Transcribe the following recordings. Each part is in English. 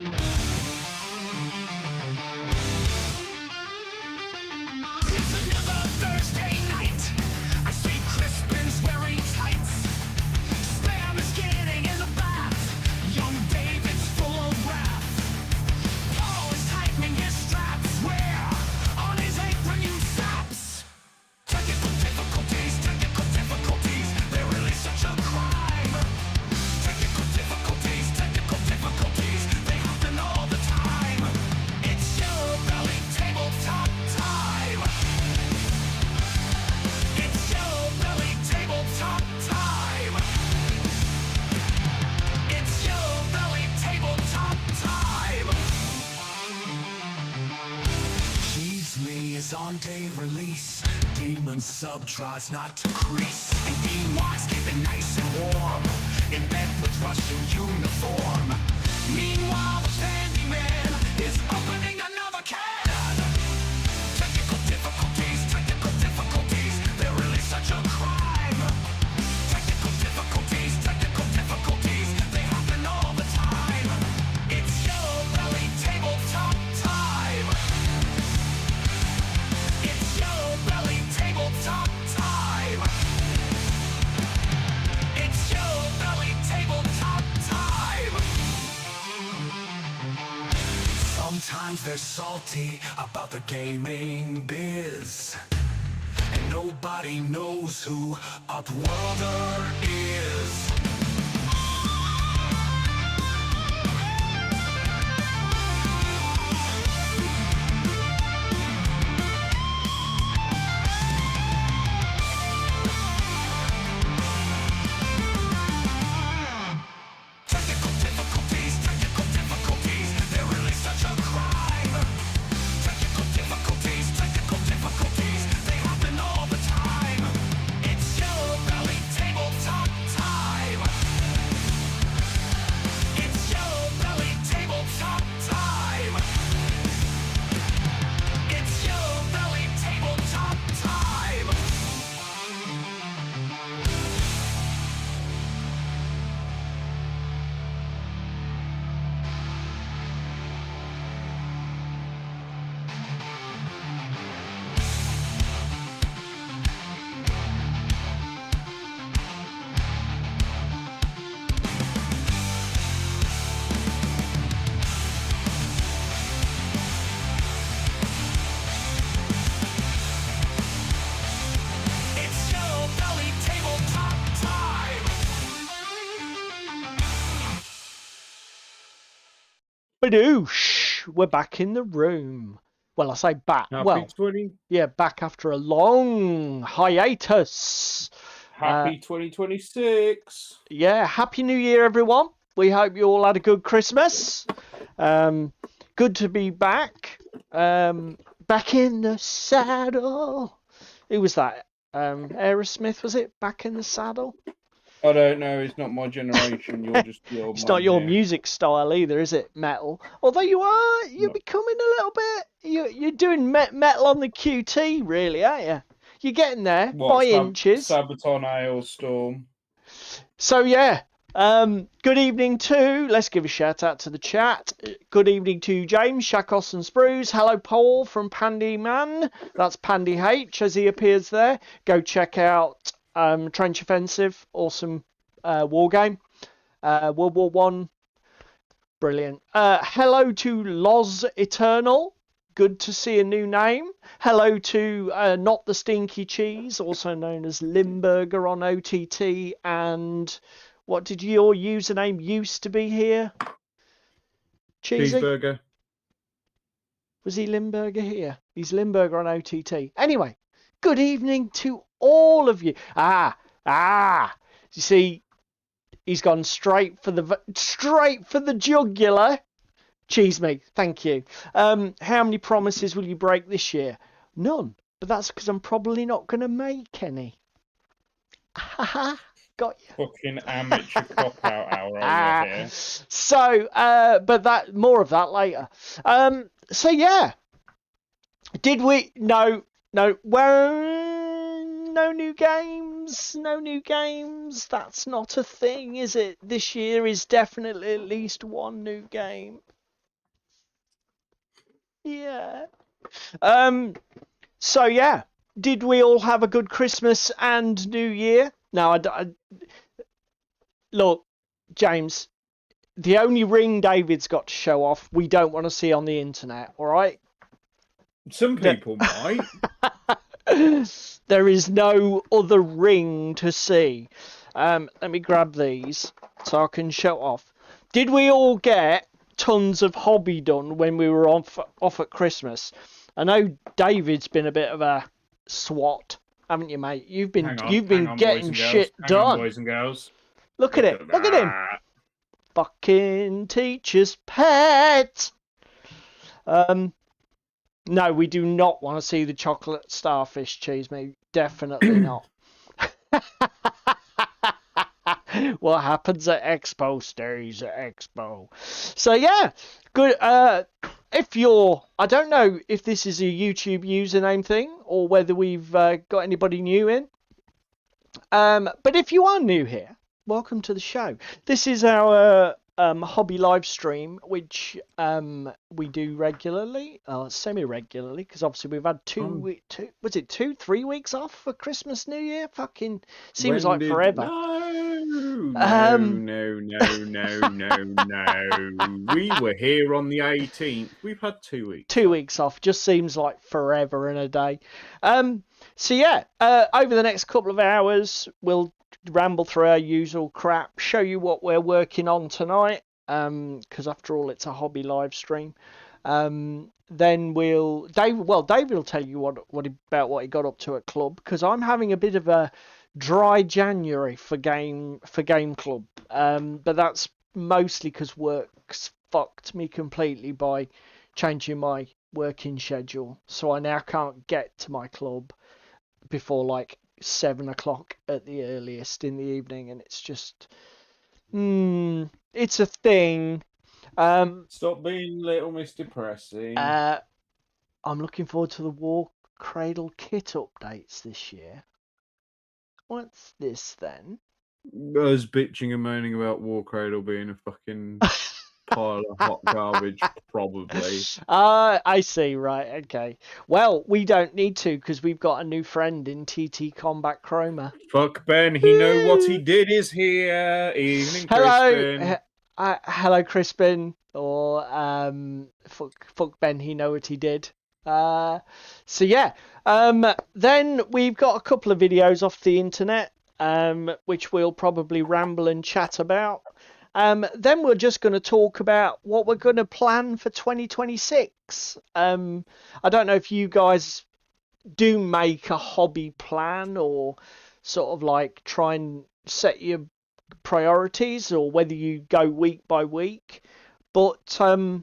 another Thursday night. I see Crispin's wearing tights. Spam is getting in the bath. Young David's full of wrath. Paul is tightening his straps. Where on his apron you saps. Technical difficulties, they're really such a crime. Technical difficulties, they happen all the time. It's Yellow Belly Tabletop time. It's Yellow Belly Tabletop time. It's Yellow Belly Tabletop time. Cheese Me is on day release. Demon sub tries not to crease. And Ewok's keeping nice and warm in bed with Russian uniform. Meanwhile, the Candyman is opening another can. Technical difficulties, they're really such a crime. Technical difficulties, they happen all the time. It's Yellow Belly Tabletop time. It's Yellow Belly Tabletop time. It's Yellow Belly Tabletop time. Sometimes they're salty about the gaming biz, and nobody knows who Upworlder is. Technical difficulties, they're really such a crime. Technical difficulties, they happen all the time. It's Yellow Belly Tabletop time. It's Yellow Belly Tabletop time. It's Yellow Belly Tabletop time. It's Yellow Belly Tabletop time. Badoosh! We're back in the room. Well, I say back. Happy 20. Yeah, back after a long hiatus. Happy 2026. Yeah, Happy New Year, everyone. We hope you all had a good Christmas. Good to be back. Back in the saddle. Who was that? Aerosmith, was it? Back in the saddle? I don't know. It's not my generation. You're just the old It's man not your here. music style either, is it? Metal. Although you're No. becoming a little bit. You're doing metal on the QT, really, aren't you? You're getting there by inches. Sabaton Hailstorm. So yeah, good evening to. Let's give a shout out to the chat. Good evening to James, Shakos and Sprues. Hello, Paul from Pandy Man. That's Pandy H as he appears there. Go check out Trench Offensive. Awesome war game. World War One. Brilliant. Hello to Loz Eternal. Good to see a new name. Hello to Not the Stinky Cheese, also known as Limburger on OTT. And what did your username used to be here? Cheesy? Cheeseburger. Was he Limburger here? He's Limburger on OTT. Anyway, good evening to all of you. You see, he's gone straight for the jugular. Cheese me, thank you. How many promises will you break this year? None. But that's because I'm probably not going to make any. Haha, got you. Fucking amateur cop-out hour over here. So, but that more of that later. So yeah, did we? No. Well, no new games. That's not a thing, is it? This year is definitely at least one new game. Yeah. So yeah, did we all have a good Christmas and New Year? No, look, James. The only ring David's got to show off, we don't want to see on the internet. All right. Some people might. There is no other ring to see. Let me grab these so I can show off. Did we all get tons of hobby done when we were off at Christmas? I know David's been a bit of a swat, haven't you, mate? You've been Hang on, getting boys and shit girls. Hang on, done. boys and girls. Look at it. Look at him. Fucking teacher's pet. No, we do not want to see the chocolate starfish cheese, mate. Definitely not. What happens at Expo stays at Expo. So yeah, good. If you're, I don't know if this is a YouTube username thing or whether we've got anybody new in. But if you are new here, welcome to the show. This is our hobby live stream, which we do regularly, semi-regularly, because obviously we've had 3 weeks off for Christmas, New Year. Fucking seems like forever. No. We were here on the 18th. We've had 2 weeks. 2 weeks off just seems like forever and a day. So yeah, over the next couple of hours, we'll ramble through our usual crap, show you what we're working on tonight, because after all, it's a hobby live stream. Then David will tell you about what he got up to at club, because I'm having a bit of a dry January for game club, but that's mostly because work's fucked me completely by changing my working schedule, so I now can't get to my club before like 7 o'clock at the earliest in the evening, and it's just it's a thing. Stop being little Miss Depressing. I'm looking forward to the War Cradle kit updates this year. What's this then? Us bitching and moaning about War Cradle being a fucking pile of hot garbage, probably. I see, right, okay. Well, we don't need to, because we've got a new friend in TT Combat Chroma. Fuck Ben, he know what he did is here. Evening, Crispin. Hello, Crispin. Or fuck Ben, he know what he did. So yeah, then we've got a couple of videos off the internet, which we'll probably ramble and chat about. Then we're just going to talk about what we're going to plan for 2026. I don't know if you guys do make a hobby plan or sort of like try and set your priorities, or whether you go week by week. But as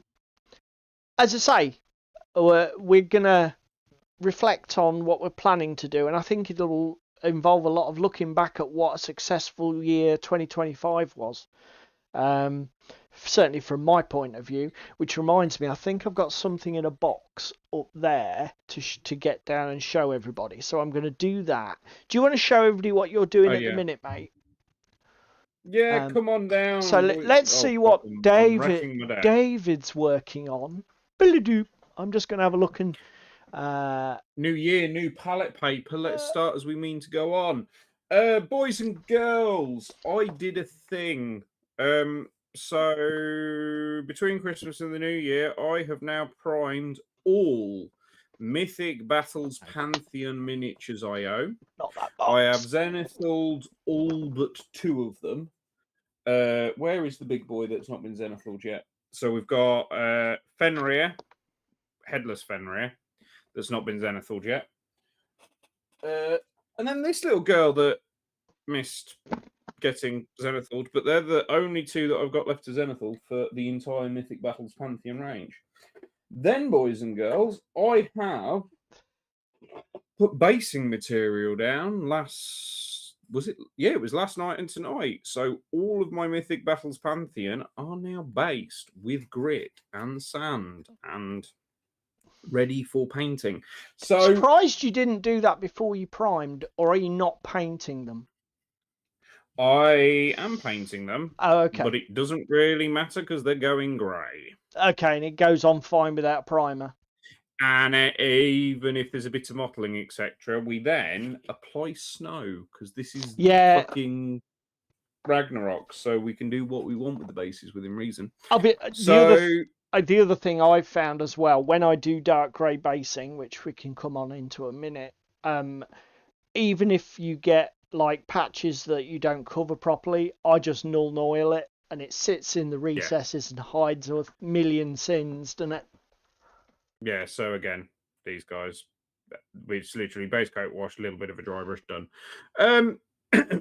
I say, we're going to reflect on what we're planning to do, and I think it'll involve a lot of looking back at what a successful year 2025 was. Certainly from my point of view, which reminds me, I think I've got something in a box up there to get down and show everybody. So I'm going to do that. Do you want to show everybody what you're doing the minute, mate? Yeah, come on down. So let's see what David's working on. I'm just going to have a look and... New year, new palette paper. Let's start as we mean to go on. Boys and girls, I did a thing. So between Christmas and the New Year, I have now primed all Mythic Battles Pantheon miniatures I own. Not that box. I have Zenithalled all but 2 of them. Where is the big boy that's not been Zenithalled yet? So we've got Fenrir, Headless Fenrir, that's not been Zenithalled yet. And then this little girl that missed getting Zenithalled, but they're the only 2 that I've got left to Zenithal for the entire Mythic Battles Pantheon range. Then, boys and girls, I have put basing material down it was last night and tonight. So all of my Mythic Battles Pantheon are now based with grit and sand and ready for painting. So surprised you didn't do that before you primed, or are you not painting them? I am painting them. Oh, okay. But it doesn't really matter because they're going grey. Okay, and it goes on fine without primer. And even if there's a bit of mottling, etc., we then apply snow because this is Yeah, fucking Ragnarok, so we can do what we want with the bases within reason. I'll be So the other thing I've found as well when I do dark grey basing, which we can come on into a minute, even if you get like patches that you don't cover properly, I just null oil it and it sits in the recesses and hides a million sins, doesn't it? yeah, so again, these guys, we just literally base coat wash, a little bit of a dry brush done.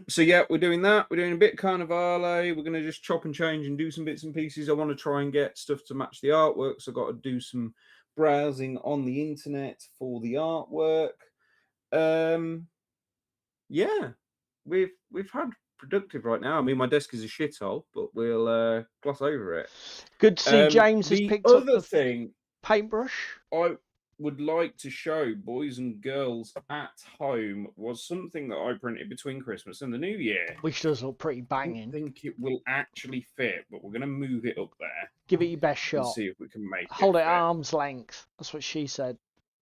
So yeah, we're doing that. We're doing a bit Carnivale. We're going to just chop and change and do some bits and pieces. I want to try and get stuff to match the artwork, so I've got to do some browsing on the internet for the artwork. Yeah, we've had productive right now. I mean, my desk is a shithole, but we'll gloss over it. Good to see James has The picked up other the thing paintbrush. I would like to show boys and girls at home was something that I printed between Christmas and the New Year. Which does look pretty I don't banging. think it will actually fit, but we're going to move it up there Give it your best and shot. see if we can make Hold it fit. at arm's length. That's what she said.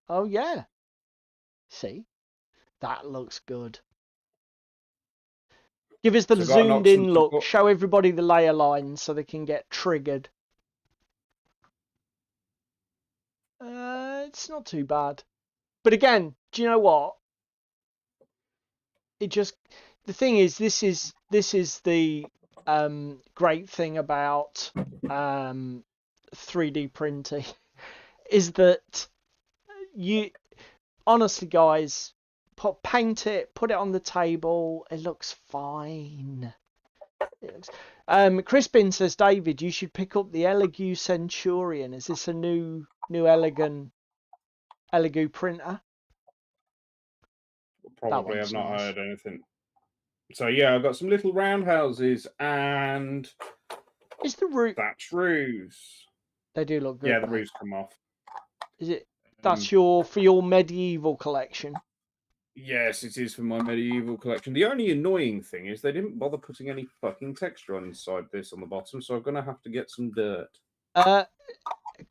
Oh yeah. See? That looks good. Give us the So I've got an zoomed option in to look. put- Show everybody the layer lines so they can get triggered. It's not too bad. But again, do you know what? The thing is, this is the great thing about 3D printing is that you honestly, guys, paint it, put it on the table, it looks fine. Crispin says, David, you should pick up the Elegoo Centurion. Is this a new Elegoo printer? Probably, I've not nice. heard anything. So yeah, I've got some little roundhouses and Is the roof? thatch roofs. They do look good. Yeah, the roofs come off. Is it? That's for your medieval collection. Yes, it is for my medieval collection. The only annoying thing is they didn't bother putting any fucking texture on inside this on the bottom, so I'm going to have to get some dirt.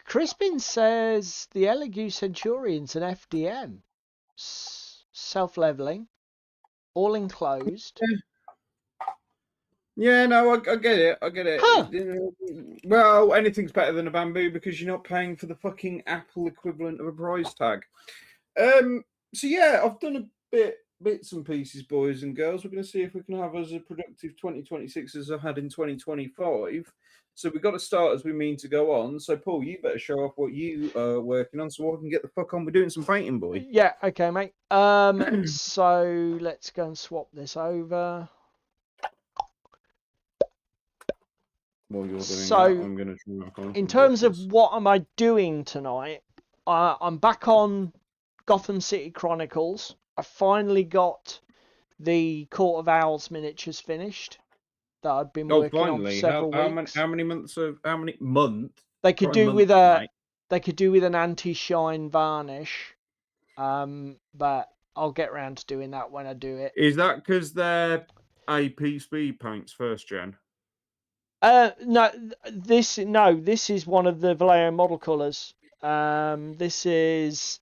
Crispin says the Elegoo Centurion's an FDM. Self-leveling. All enclosed. Yeah, no, I get it. I get it. Huh. Well, anything's better than a bamboo because you're not paying for the fucking Apple equivalent of a price tag. So yeah, I've done a bits and pieces, boys and girls. We're going to see if we can have as a productive 2026 as I had in 2025. So we've got to start as we mean to go on. So Paul, you better show off what you are working on so I can get the fuck on with doing some painting, boy. Yeah, okay, mate. So let's go and swap this over. While you're doing So, that, I'm going to try in terms of what am I doing tonight, I'm back on Gotham City Chronicles. I finally got the Court of Owls miniatures finished that I'd been working on for several weeks. How many months? They could do with an anti-shine varnish, but I'll get around to doing that when I do it. Is that because they're AP speed paints first gen? No, this is one of the Vallejo model colours. This is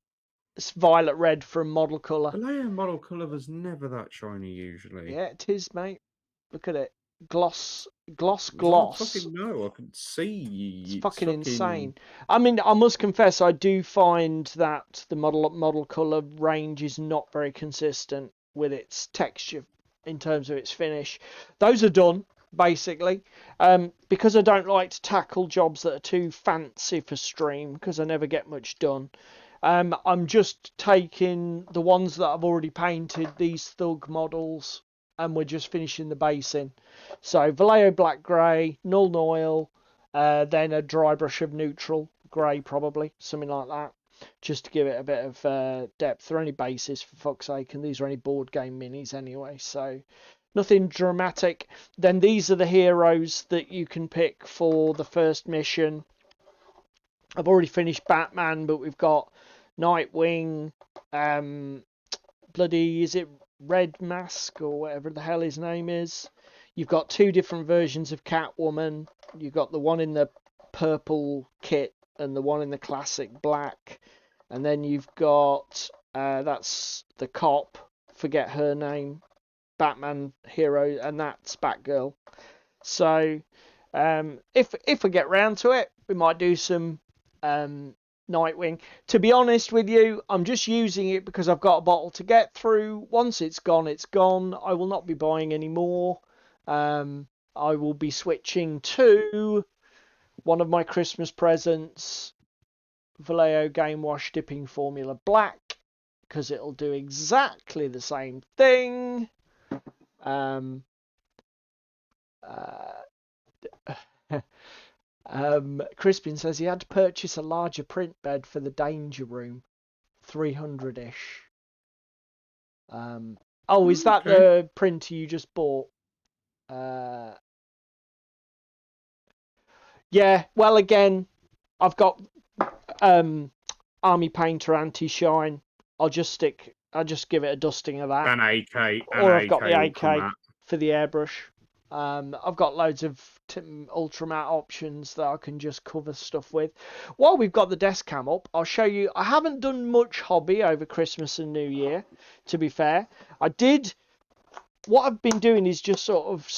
violet red from model colour. Vallejo model colour was never that shiny usually. Yeah, it is, mate. Look at it. Gloss. I fucking know. I can see. It's fucking insane. I mean, I must confess, I do find that the model colour range is not very consistent with its texture in terms of its finish. Those are done. Basically, because I don't like to tackle jobs that are too fancy for stream because I never get much done. I'm just taking the ones that I've already painted, these thug models, and we're just finishing the basing. So Vallejo black grey, null oil, then a dry brush of neutral grey, probably something like that, just to give it a bit of depth. They're only bases for fuck's sake, and these are only board game minis anyway, so. Nothing dramatic. Then these are the heroes that you can pick for the first mission. I've already finished Batman, but we've got Nightwing, is it Red Mask or whatever the hell his name is. You've got two different versions of Catwoman. You've got the one in the purple kit and the one in the classic black. And then you've got that's the cop, forget her name, Batman hero, and that's Batgirl. So if we get round to it, we might do some Nightwing. To be honest with you, I'm just using it because I've got a bottle to get through. Once it's gone, it's gone. I will not be buying any more. I will be switching to one of my Christmas presents, Vallejo Game Wash Dipping Formula Black, because it'll do exactly the same thing. Crispin says he had to purchase a larger print bed for the danger room, 300-ish. Is that the printer you just bought? Yeah, well, again, I've got Army Painter Anti-Shine. I'll just give it a dusting of that. An AK. Or I've got the AK for the airbrush. I've got loads of ultramat options that I can just cover stuff with. While we've got the desk cam up, I'll show you. I haven't done much hobby over Christmas and New Year, to be fair. What I've been doing is just sort of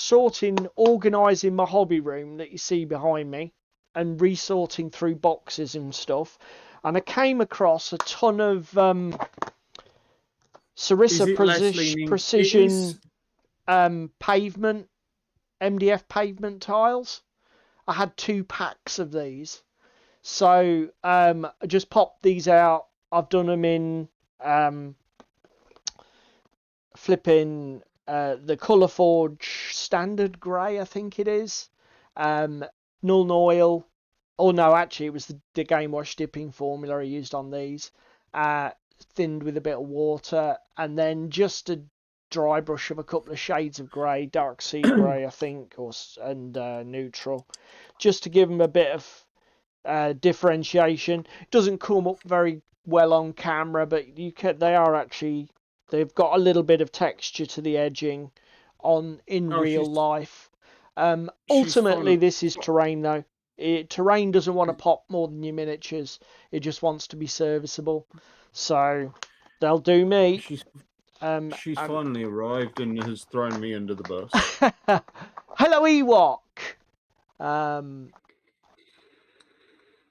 organising my hobby room that you see behind me and resorting through boxes and stuff. And I came across a ton of Sarissa Precision pavement, MDF pavement tiles. I had 2 packs of these. So I just popped these out. I've done them in flipping the Colour Forge standard grey, I think it is. Null oil. Oh no, actually it was the Game Wash dipping formula I used on these. Thinned with a bit of water, and then just a dry brush of a couple of shades of grey, dark sea grey, I think, and neutral, just to give them a bit of differentiation. It doesn't come up very well on camera, but they've got a little bit of texture to the edging in real life. Ultimately, this is terrain though. Terrain doesn't want to pop more than your miniatures. It just wants to be serviceable. So they'll do me. She's finally arrived and has thrown me under the bus. Hello, Ewok.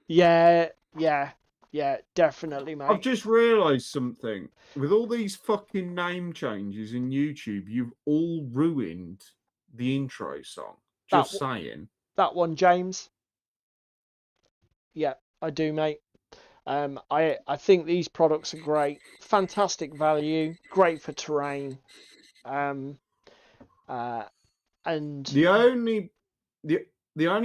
Yeah, definitely, mate. I've just realised something. With all these fucking name changes in YouTube, you've all ruined the intro song. Just saying. That one, James. Yeah, I do, mate. I think these products are great. Fantastic value. Great for terrain. And the only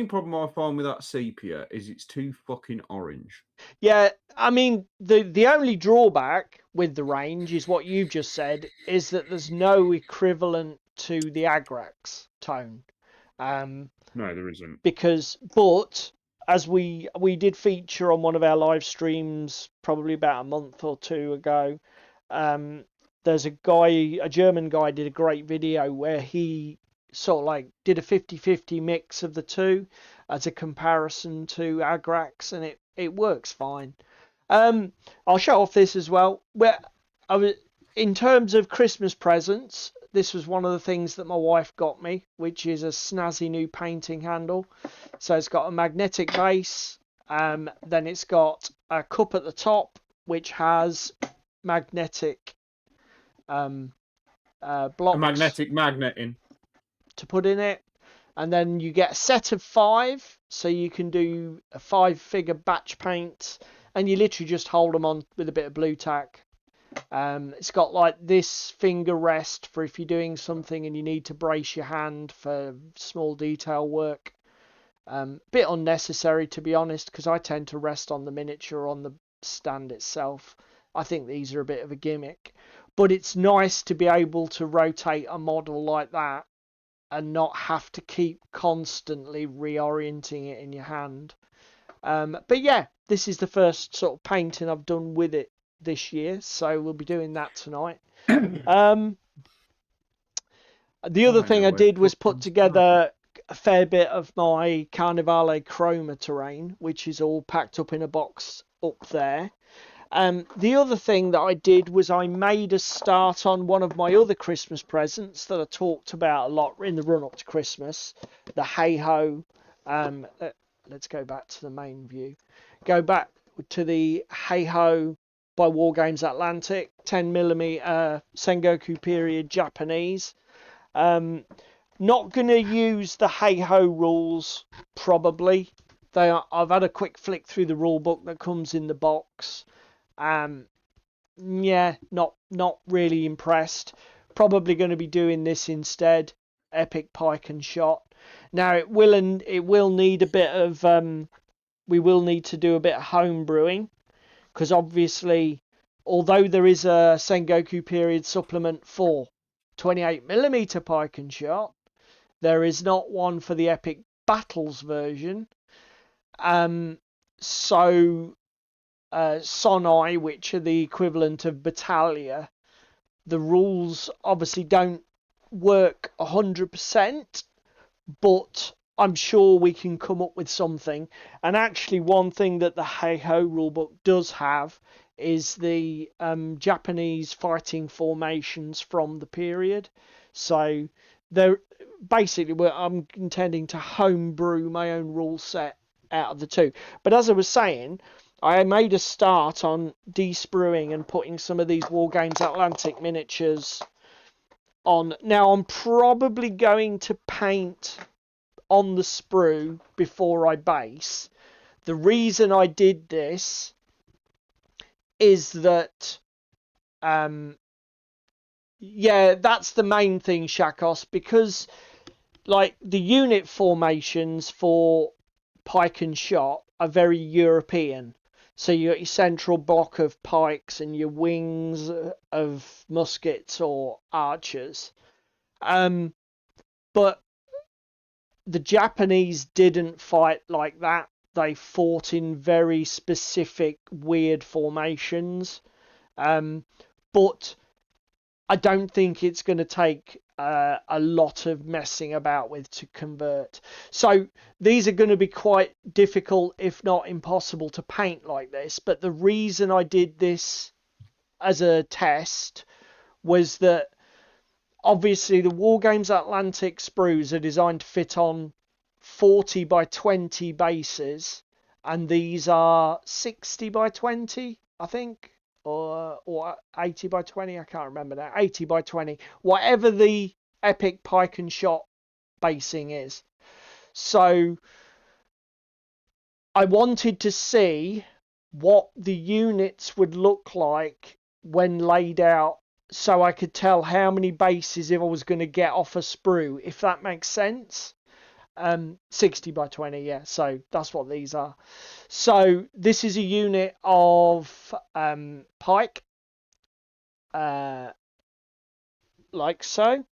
problem I find with that sepia is it's too fucking orange. Yeah, I mean the only drawback with the range is what you've just said, is that there's no equivalent to the Agrax tone. No, there isn't. But as we did feature on one of our live streams probably about a month or 2 ago, there's a German guy did a great video where he sort of like did a 50-50 mix of the two as a comparison to Agrax, and it works fine. I'll show off this as well. In terms of Christmas presents, this was one of the things that my wife got me, which is a snazzy new painting handle. So it's got a magnetic base, then it's got a cup at the top, which has magnetic blocks. A magnetic magnet in. To put in it. And then you get a set of 5, so you can do a 5-figure batch paint, and you literally just hold them on with a bit of blue tack. It's got like this finger rest for if you're doing something and you need to brace your hand for small detail work. Bit unnecessary, to be honest, because I tend to rest on the miniature on the stand itself. I think these are a bit of a gimmick, but it's nice to be able to rotate a model like that and not have to keep constantly reorienting it in your hand. But yeah, this is the first sort of painting I've done with it this year, so we'll be doing that tonight. The other thing I did was put together a fair bit of my Carnivale Chroma terrain, which is all packed up in a box up there. The other thing that I did was I made a start on one of my other Christmas presents that I talked about a lot in the run up to Christmas, the Hey Ho. Let's go back to the main view. Go back to the Hey Ho by Wargames Atlantic 10mm Sengoku period Japanese. Not going to use the Hey Ho rules probably. I've had a quick flick through the rule book that comes in the box. Yeah, not really impressed. Probably going to be doing this instead. Epic Pike and Shot. Now it will need a bit of we will need to do a bit of home brewing, because obviously, although there is a Sengoku period supplement for 28mm Pike and Shot, there is not one for the Epic Battles version. So Sonai, which are the equivalent of Battalia, the rules obviously don't work 100%, but I'm sure we can come up with something. And actually, one thing that the Hey Ho rulebook does have is the Japanese fighting formations from the period. So they're basically, I'm intending to homebrew my own rule set out of the two. But as I was saying, I made a start on de-spruing and putting some of these Wargames Atlantic miniatures on. Now I'm probably going to paint on the sprue before I base. The reason I did this is that yeah, that's the main thing, Shakos, because like the unit formations for Pike and Shot are very European. So you got your central block of pikes and your wings of muskets or archers. But the Japanese didn't fight like that. They fought in very specific, weird formations. But I don't think it's going to take a lot of messing about with to convert. So these are going to be quite difficult, if not impossible, to paint like this. But the reason I did this as a test was that obviously the Wargames Atlantic sprues are designed to fit on 40 by 20 bases, and these are 60 by 20, I think. Or 80 by 20, I can't remember now. 80 by 20, whatever the Epic Pike and Shot basing is. So I wanted to see what the units would look like when laid out, so I could tell how many bases if I was going to get off a sprue, if that makes sense. 60 by 20, yeah, so that's what these are. So this is a unit of pike, like so.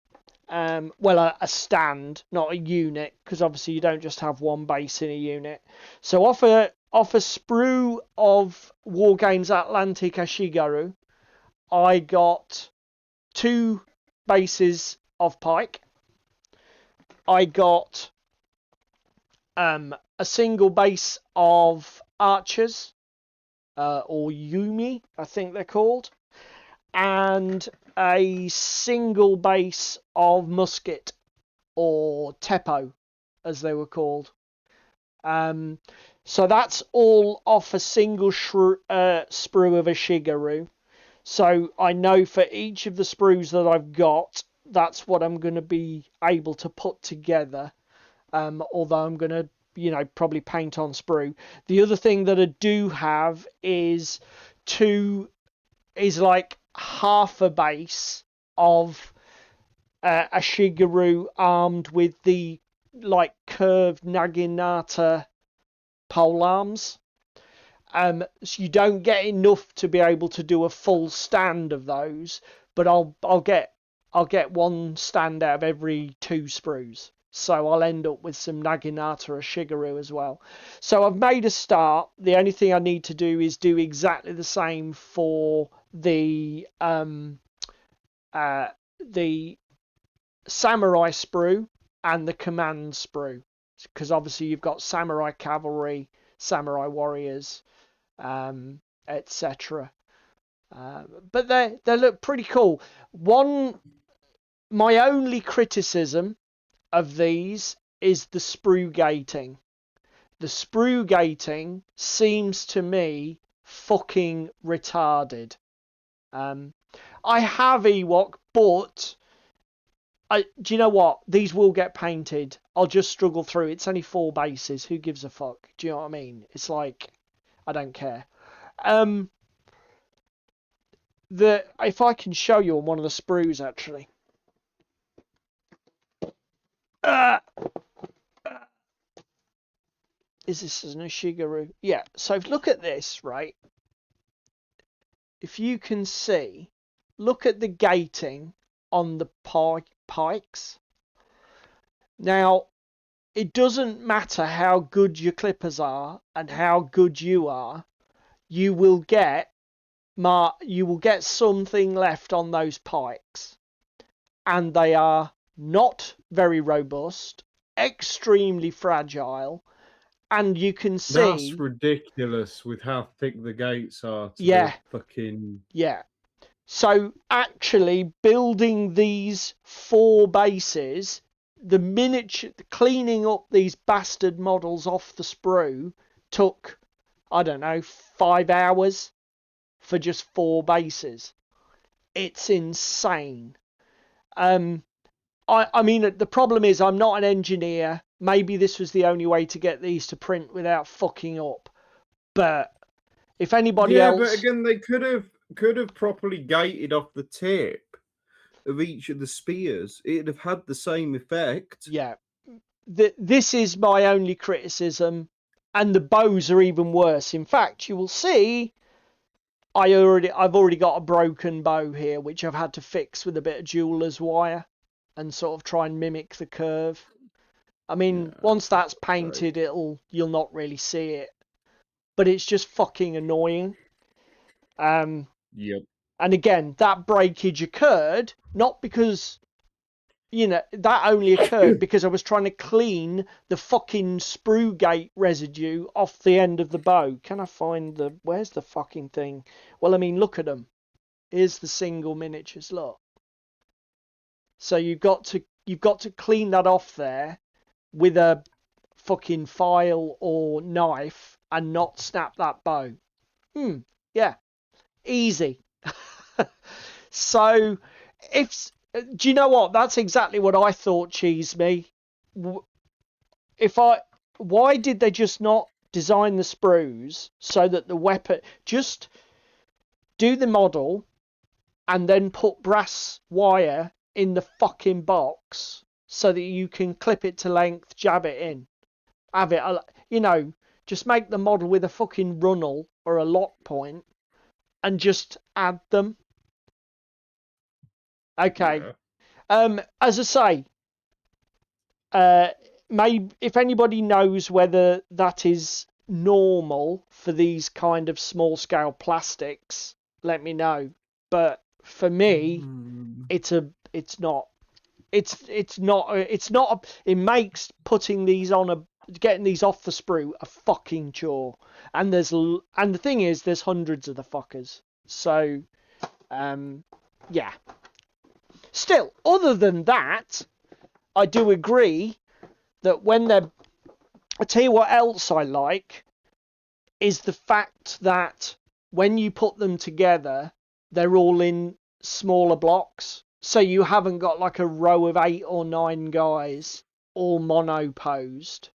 Well, a stand, not a unit, because obviously you don't just have one base in a unit. So off a sprue of Wargames Atlantic Ashigaru, I got 2 bases of pike. I got a single base of archers, or Yumi, I think they're called, and a single base of musket, or Teppo, as they were called. So that's all off a single sprue of a Shigeru. So I know for each of the sprues that I've got, that's what I'm going to be able to put together. Although I'm going to, probably paint on sprue. The other thing that I do have is like half a base of a Shigeru armed with the like curved Naginata pole arms. So you don't get enough to be able to do a full stand of those, but I'll get one stand out of every 2 sprues. So I'll end up with some Naginata or Shigeru as well. So I've made a start. The only thing I need to do is do exactly the same for the Samurai sprue and the Command sprue. Because obviously you've got Samurai Cavalry, Samurai Warriors, etc. But they look pretty cool. My only criticism of these is the sprue gating. The sprue gating seems to me fucking retarded. I have Ewok, but do you know what? These will get painted. I'll just struggle through. It's only 4 bases. Who gives a fuck? Do you know what I mean? It's like, I don't care. If I can show you on one of the sprues, actually. Is this an Shigeru? Yeah. So look at this, right? If you can see, look at the gating on the pikes. Now, it doesn't matter how good your clippers are and how good you are, you will get something left on those pikes, and they are not very robust, extremely fragile, and you can see That's ridiculous with how thick the gates are to Yeah. the fucking... Yeah. So actually building these 4 bases, cleaning up these bastard models off the sprue took, I don't know, 5 hours for just 4 bases. It's insane. I mean, the problem is I'm not an engineer. Maybe this was the only way to get these to print without fucking up. But if anybody else... but again, they could have properly gated off the tip of each of the spears. It'd have had the same effect. Yeah. This is my only criticism, and the bows are even worse. In fact, you will see I've already got a broken bow here, which I've had to fix with a bit of jeweler's wire and sort of try and mimic the curve. I mean, once that's painted, you'll not really see it, but it's just fucking annoying. Yep. And again, that breakage occurred not because, that only occurred because I was trying to clean the fucking sprue gate residue off the end of the bow. Can I find where's the fucking thing? Well, I mean, look at them. Here's the single miniatures, look. So you've got to clean that off there with a fucking file or knife and not snap that bow. Yeah. Easy. So do you know what? That's exactly what I thought, Cheese Me. Why did they just not design the sprues so that the weapon, just do the model and then put brass wire in the fucking box so that you can clip it to length, jab it in, have it, just make the model with a fucking runnel or a lock point and just add them. Okay. Yeah. As I say, maybe if anybody knows whether that is normal for these kind of small scale plastics, let me know. But for me, it's not. It makes putting these getting these off the sprue a fucking chore. And the thing is, there's hundreds of the fuckers. So, yeah. Still, other than that, I do agree that I tell you what else I like is the fact that when you put them together, they're all in smaller blocks. So you haven't got like a row of 8 or 9 guys all mono-posed.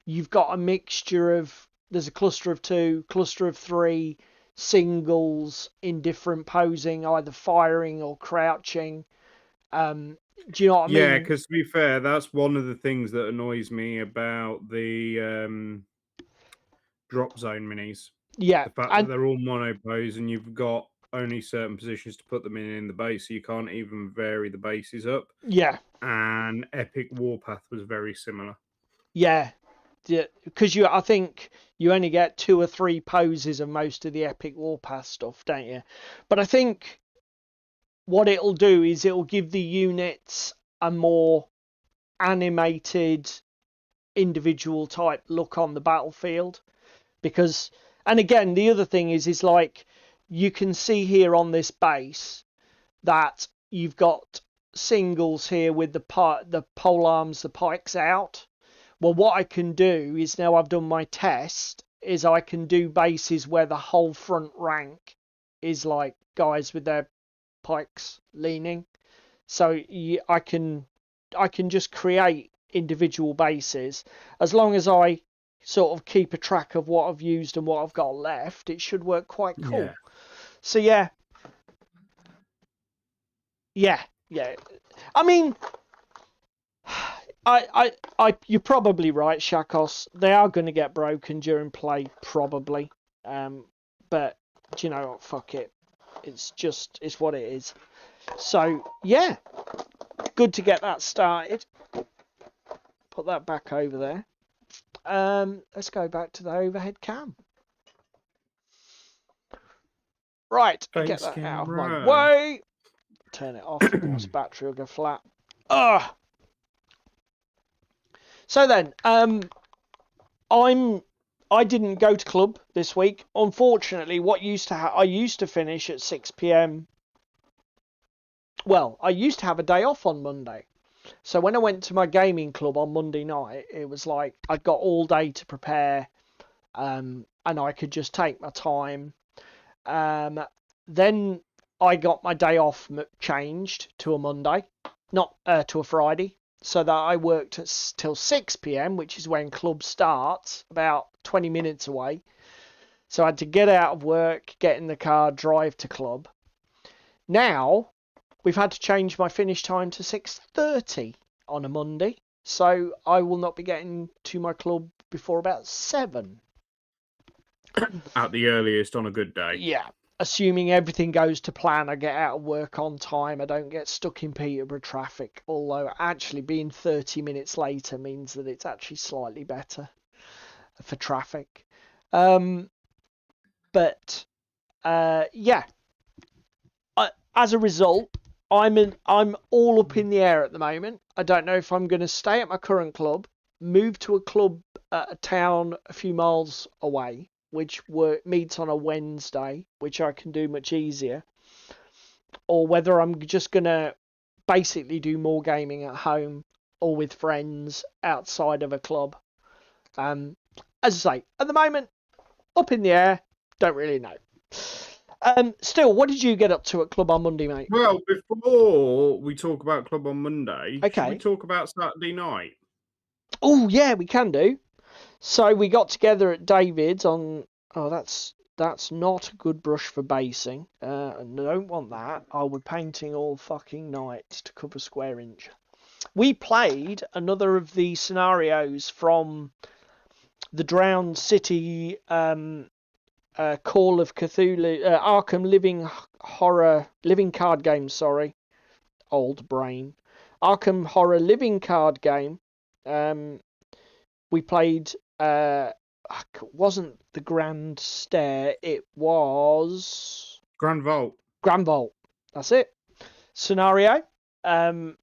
You've got a mixture there's a cluster of 2, cluster of 3, singles in different posing, either firing or crouching. Do you know what I mean? Yeah, because to be fair, that's one of the things that annoys me about the drop zone minis. Yeah. The fact that they're all monopose and you've got only certain positions to put them in the base, so you can't even vary the bases up. Yeah. And Epic Warpath was very similar. Yeah. Because I think you only get 2 or 3 poses of most of the Epic Warpath stuff, don't you? But I think what it'll do is it'll give the units a more animated individual type look on the battlefield, because And again, the other thing is like you can see here on this base that you've got singles here with the pole arms, the pikes out. Well, what I can do is, now I've done my test, is I can do bases where the whole front rank is like guys with their pikes leaning. So I can just create individual bases. As long as I sort of keep a track of what I've used and what I've got left, it should work quite cool. Yeah. So yeah. I mean, you're probably right, Shakos. They are going to get broken during play, probably. But do you know what? Fuck it. It's what it is. So yeah, good to get that started. Put that back over there. Let's go back to the overhead cam. Right, get that out of my way. Turn it off, otherwise battery will go flat. Ugh. So then, I didn't go to club this week. Unfortunately, I used to finish at 6 p.m. Well, I used to have a day off on Monday. So when I went to my gaming club on Monday night, it was like I'd got all day to prepare, and I could just take my time. Then I got my day off changed to a Monday, not to a Friday, so that I worked till 6 p.m, which is when club starts, about 20 minutes away. So I had to get out of work, get in the car, drive to club. Now we've had to change my finish time to 6:30 on a Monday, so I will not be getting to my club before about 7. At the earliest on a good day. Yeah. Assuming everything goes to plan, I get out of work on time. I don't get stuck in Peterborough traffic. Although actually being 30 minutes later means that it's actually slightly better for traffic. Yeah. As a result, I'm all up in the air at the moment. I don't know if I'm going to stay at my current club, move to a club at a town a few miles away, which meets on a Wednesday, which I can do much easier, or whether I'm just going to basically do more gaming at home or with friends outside of a club. As I say, at the moment, up in the air, don't really know. Still, what did you get up to at club on Monday, mate? Well, before we talk about club on Monday, Okay. should we talk about Saturday night? Oh, yeah, we can do. So we got together at David's on... Oh, that's not a good brush for basing. I don't want that. I'll be painting all fucking night to cover square inch. We played another of the scenarios from the Drowned City Call of Cthulhu, Arkham Living Card Game, sorry. Old brain. Arkham Horror Living Card Game. We played... wasn't the Grand Stair, it was Grand Vault. That's it. Scenario. And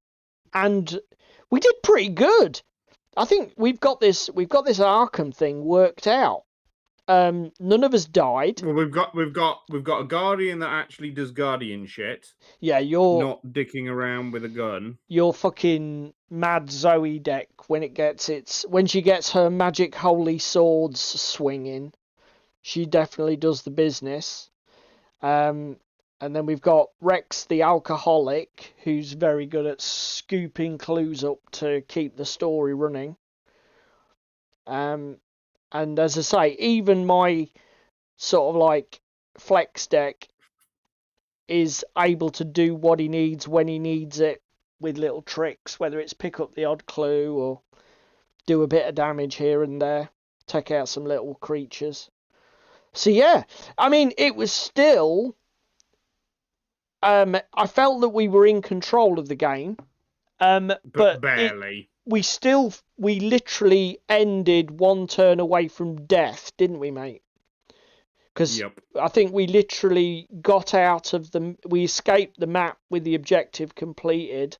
we did pretty good. I think we've got this Arkham thing worked out. None of us died. Well, we've got a guardian that actually does guardian shit. Yeah, you're not dicking around with a gun. Your fucking Mad Zoe deck when she gets her magic holy swords swinging, she definitely does the business. And then we've got Rex the alcoholic, who's very good at scooping clues up to keep the story running. And as I say, even my sort of like flex deck is able to do what he needs when he needs it with little tricks, whether it's pick up the odd clue or do a bit of damage here and there, take out some little creatures. So yeah, I mean, it was still... I felt that we were in control of the game. But barely. We literally ended one turn away from death, didn't we, mate? Because yep. I think we literally got out of we escaped the map with the objective completed,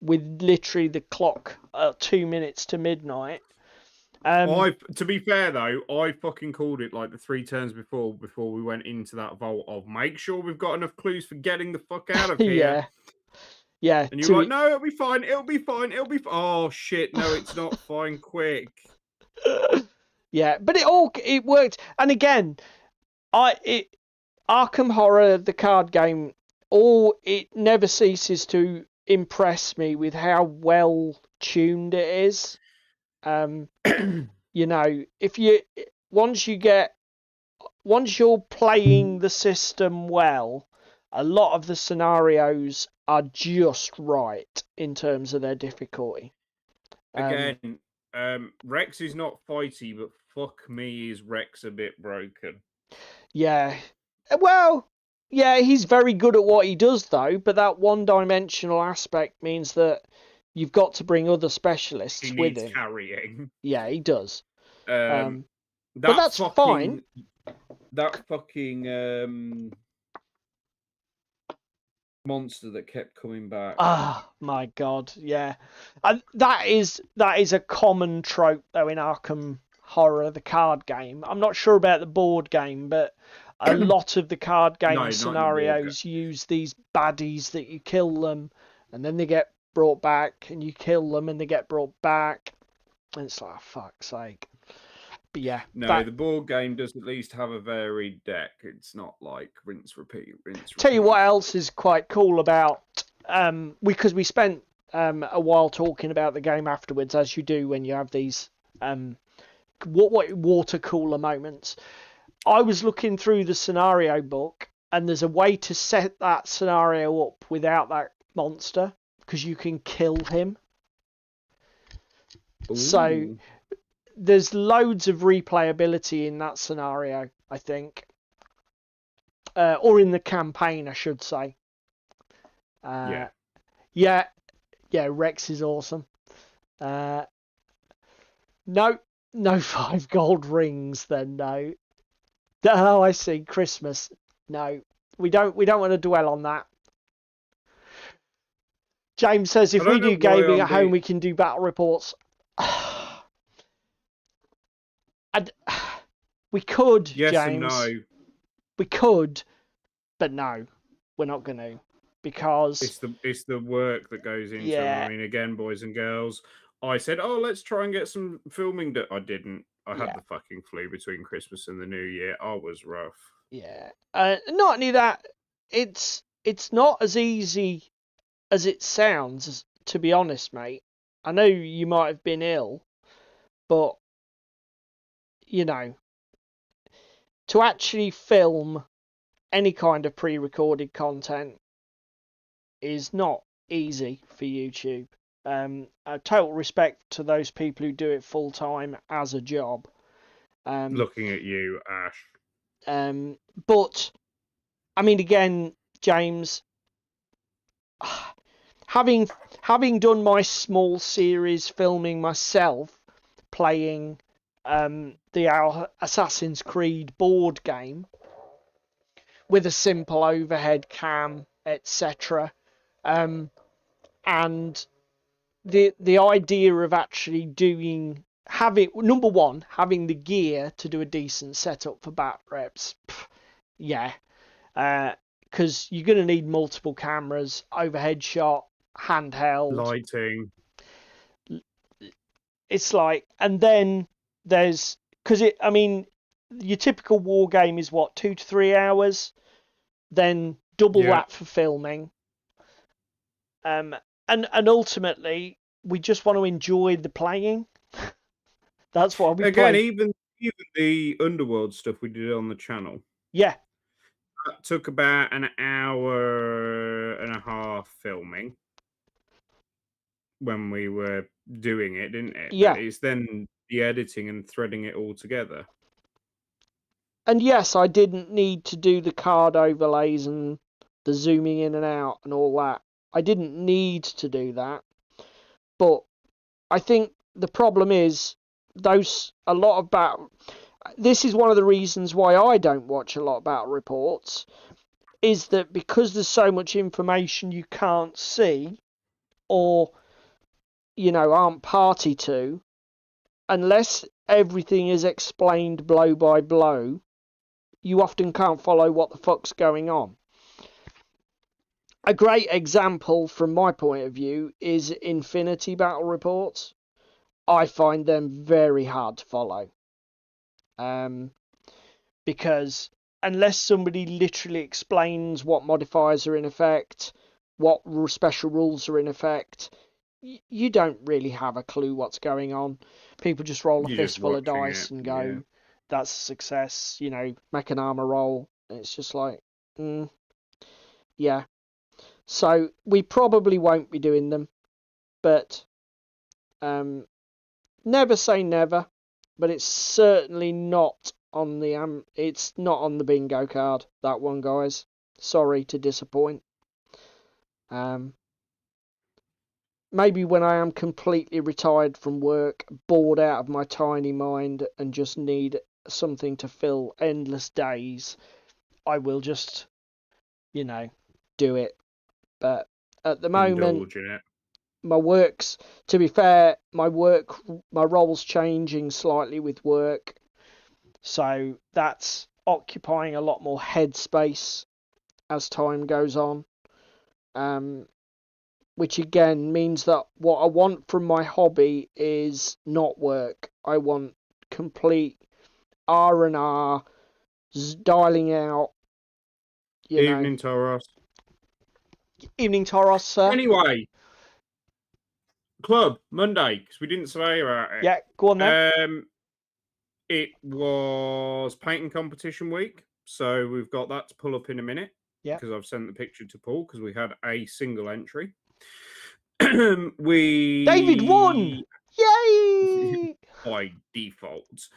with literally the clock 2 minutes to midnight. To be fair though, I fucking called it like the 3 turns before we went into that vault of make sure we've got enough clues for getting the fuck out of here. Yeah. And you're like, no, it'll be fine, it'll be fine, it'll be. Oh shit, no, it's not fine. Quick. Yeah, but it worked. And again, Arkham Horror, the card game, it never ceases to impress me with how well tuned it is. You know, once you're playing the system well, a lot of the scenarios are just right in terms of their difficulty. Again, Rex is not fighty, but fuck me, is Rex a bit broken? Yeah. Well, yeah, he's very good at what he does, though, but that one-dimensional aspect means that you've got to bring other specialists He with needs him. carrying. Yeah, he does. But that's fine. That fucking monster that kept coming back. Ah, my God, yeah. And that is a common trope, though, in Arkham Horror, the card game. I'm not sure about the board game, but a lot of the card game scenarios use these baddies that you kill them, and then they get brought back, and you kill them, and they get brought back. And it's like, oh, fuck's sake. But yeah. No, the board game does at least have a varied deck. It's not like rinse, repeat. Tell you what else is quite cool about, because we spent a while talking about the game afterwards, as you do when you have these what water cooler moments. I was looking through the scenario book, and there's a way to set that scenario up without that monster, because you can kill him. Ooh. So there's loads of replayability in that scenario, I think. Or in the campaign, I should say. Yeah, Rex is awesome. No 5 gold rings then, no. Oh, I see. Christmas. No, we don't want to dwell on that. James says if we do gaming at home, we can do battle reports. We could, yes, James. And no. We could, but no, we're not going to, because it's the work that goes into them. I mean, again, boys and girls, I said, oh, let's try and get some filming. I didn't. I had the fucking flu between Christmas and the New Year. I was rough. Yeah. Not only that, it's not as easy as it sounds, to be honest, mate. I know you might have been ill, but, you know, to actually film any kind of pre-recorded content is not easy for YouTube. Total respect to those people who do it full time as a job. Looking at you, Ash. But I mean, again, James, having done my small series filming myself playing the Assassin's Creed board game with a simple overhead cam, etc. And the idea of actually having the gear to do a decent setup for bat reps, because you're going to need multiple cameras, overhead shot, handheld, lighting. It's like, and then there's, your typical war game is what, 2 to 3 hours, then double that for filming. And ultimately, we just want to enjoy the playing. That's why we play. Even the Underworld stuff we did on the channel. Yeah. That took about an hour and a half filming when we were doing it, didn't it? Yeah. But it's then the editing and threading it all together. And yes, I didn't need to do the card overlays and the zooming in and out and all that. I didn't need to do that. But I think the problem is this is one of the reasons why I don't watch a lot of battle reports, is that because there's so much information you can't see or, aren't party to, unless everything is explained blow by blow, you often can't follow what the fuck's going on. A great example from my point of view is Infinity Battle Reports. I find them very hard to follow. Because unless somebody literally explains what modifiers are in effect, what special rules are in effect, you don't really have a clue what's going on. People just roll a You're just fistful of watching dice it, and go, that's a success, you know, make an armor roll. And it's just like, yeah. So we probably won't be doing them, but never say never. But it's certainly not on the it's not on the bingo card, that one, guys. Sorry to disappoint. Maybe when I am completely retired from work, bored out of my tiny mind, and just need something to fill endless days, I will just, you know, do it. But at the moment, indulge in it. my work's, to be fair, my role's changing slightly with work. So that's occupying a lot more headspace as time goes on. Which again means that what I want from my hobby is not work. I want complete R&R, dialing out, Evening, Taurus. Evening, Taurus, sir. Anyway, club Monday, because we didn't say about it. Yeah, go on then. It was painting competition week, so we've got that to pull up in a minute. Yeah. Because I've sent the picture to Paul because we had a single entry. David won! Yay! By default.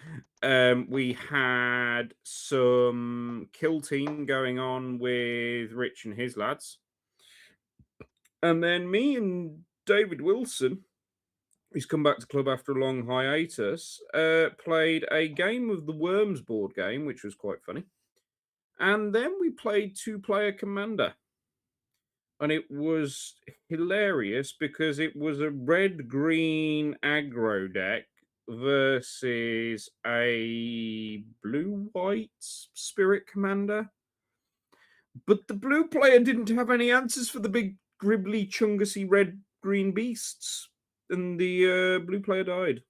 We had some kill team going on with Rich and his lads. And then me and David Wilson, who's come back to club after a long hiatus, played a game of the Worms board game, which was quite funny. And then we played 2-player Commander. And it was hilarious because it was a red-green aggro deck versus a blue-white Spirit Commander. But the blue player didn't have any answers for the big, gribbly, chungussy red-green beasts. And the blue player died.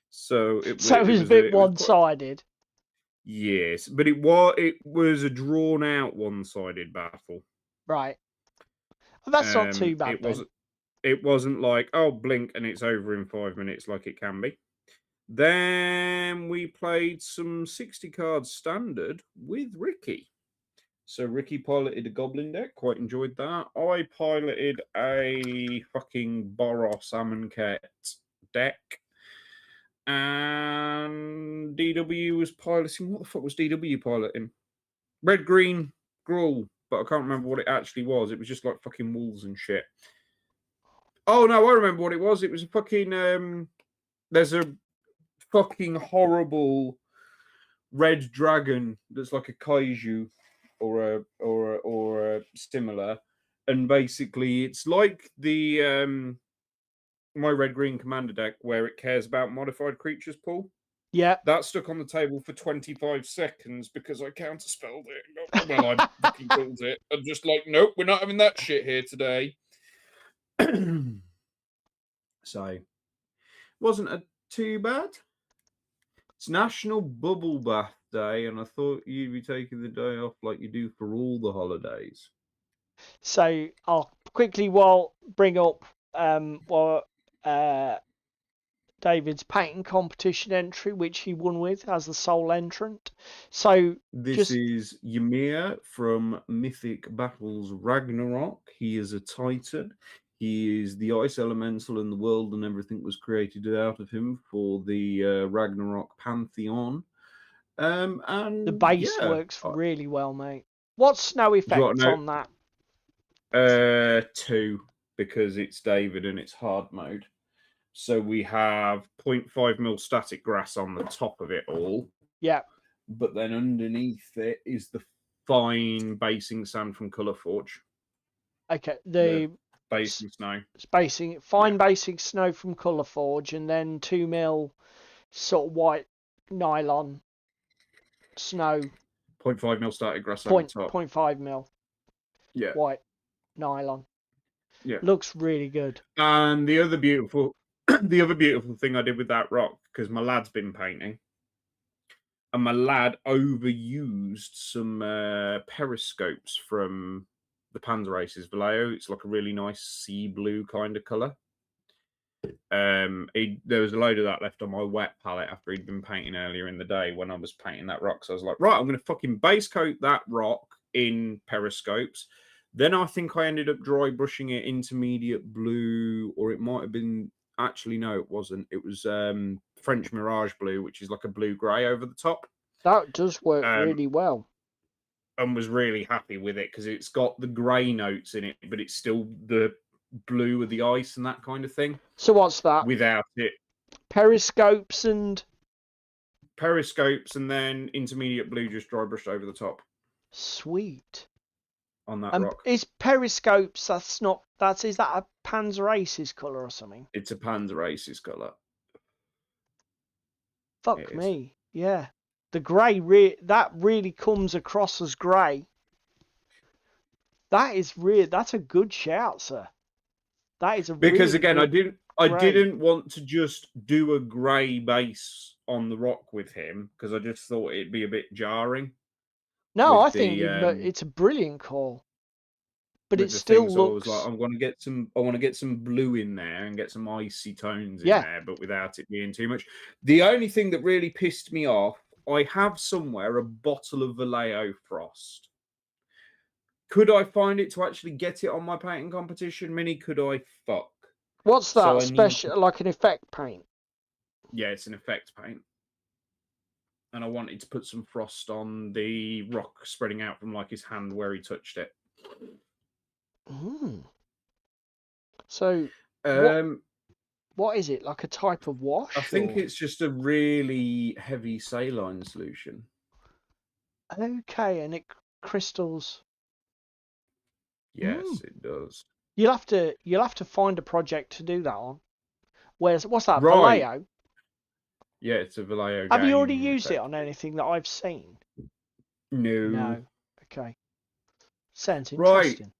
So it was a bit one-sided. Yes, but it was a drawn-out one-sided battle. Right. Well, that's not too bad. It wasn't like, oh, blink and it's over in 5 minutes like it can be. Then we played some 60 cards standard with Ricky. So Ricky piloted a Goblin deck, quite enjoyed that. I piloted a fucking Boros Amonkhet deck. And DW was piloting. What the fuck was DW piloting? Red, green, Gruul. But I can't remember what it actually was. It was just like fucking wolves and shit. Oh, no, I remember what it was. It was a fucking... there's a fucking horrible red dragon that's like a kaiju or a similar. And basically, it's like the... my red-green commander deck where it cares about modified creatures, Paul. Yeah. That stuck on the table for 25 seconds because I counterspelled it. Well, I fucking called it. I'm just like, nope, we're not having that shit here today. So, wasn't too bad. It's National Bubble Bath Day, and I thought you'd be taking the day off like you do for all the holidays. So, I'll quickly bring up David's painting competition entry, which he won with as the sole entrant. So this is Ymir from Mythic Battles Ragnarok. He is a Titan. He is the ice elemental, and the world and everything was created out of him for the Ragnarok pantheon. And the base works really well, mate. What's snow effect on that? 2, because it's David and it's hard mode. So we have 0.5 mil static grass on the top of it all. Yeah. But then underneath it is the fine basing sand from Colourforge. Okay. The Basing snow. It's fine basing snow from Colour Forge, and then 2mm sort of white nylon snow. 0.5mm static grass over the top. 0.5mm Yeah. white nylon. Yeah. Looks really good. And the other beautiful thing I did with that rock, because my lad's been painting, and my lad overused some periscopes from the Panzer Aces Vallejo. It's like a really nice sea blue kind of colour. There was a load of that left on my wet palette after he'd been painting earlier in the day when I was painting that rock. So I was like, right, I'm going to fucking base coat that rock in periscopes. Then I think I ended up dry brushing it intermediate blue, or it might have been, actually, no, it wasn't. It was French Mirage blue, which is like a blue-grey over the top. That does work really well. And was really happy with it because it's got the grey notes in it, but it's still the blue with the ice and that kind of thing. So what's that? Without it. Periscopes and then intermediate blue just dry brushed over the top. Sweet. On that rock. Is periscopes, is that a Panzer Aces colour or something? It's a Panzer Aces colour. Fuck me. Yeah. The grey, that really comes across as grey. That's a good shout, sir. That is a because really again, I didn't want to just do a grey base on the rock with him because I just thought it'd be a bit jarring. No, I think it's a brilliant call. But it still looks. So I was like, I want to get some blue in there and get some icy tones in there, but without it being too much. The only thing that really pissed me off, I have somewhere a bottle of Vallejo Frost. Could I find it to actually get it on my painting competition mini? Could I fuck? What's that? Special, like an effect paint? Yeah, it's an effect paint. And I wanted to put some frost on the rock spreading out from like his hand where he touched it. So, what is it? Like a type of wash? I think it's just a really heavy saline solution. Okay, and it crystals. Yes, it does. You'll have to find a project to do that on. What's that? Right. Vallejo? Yeah, it's a Vallejo. Have you already used it on anything that I've seen? No. Okay. Sounds interesting. Right.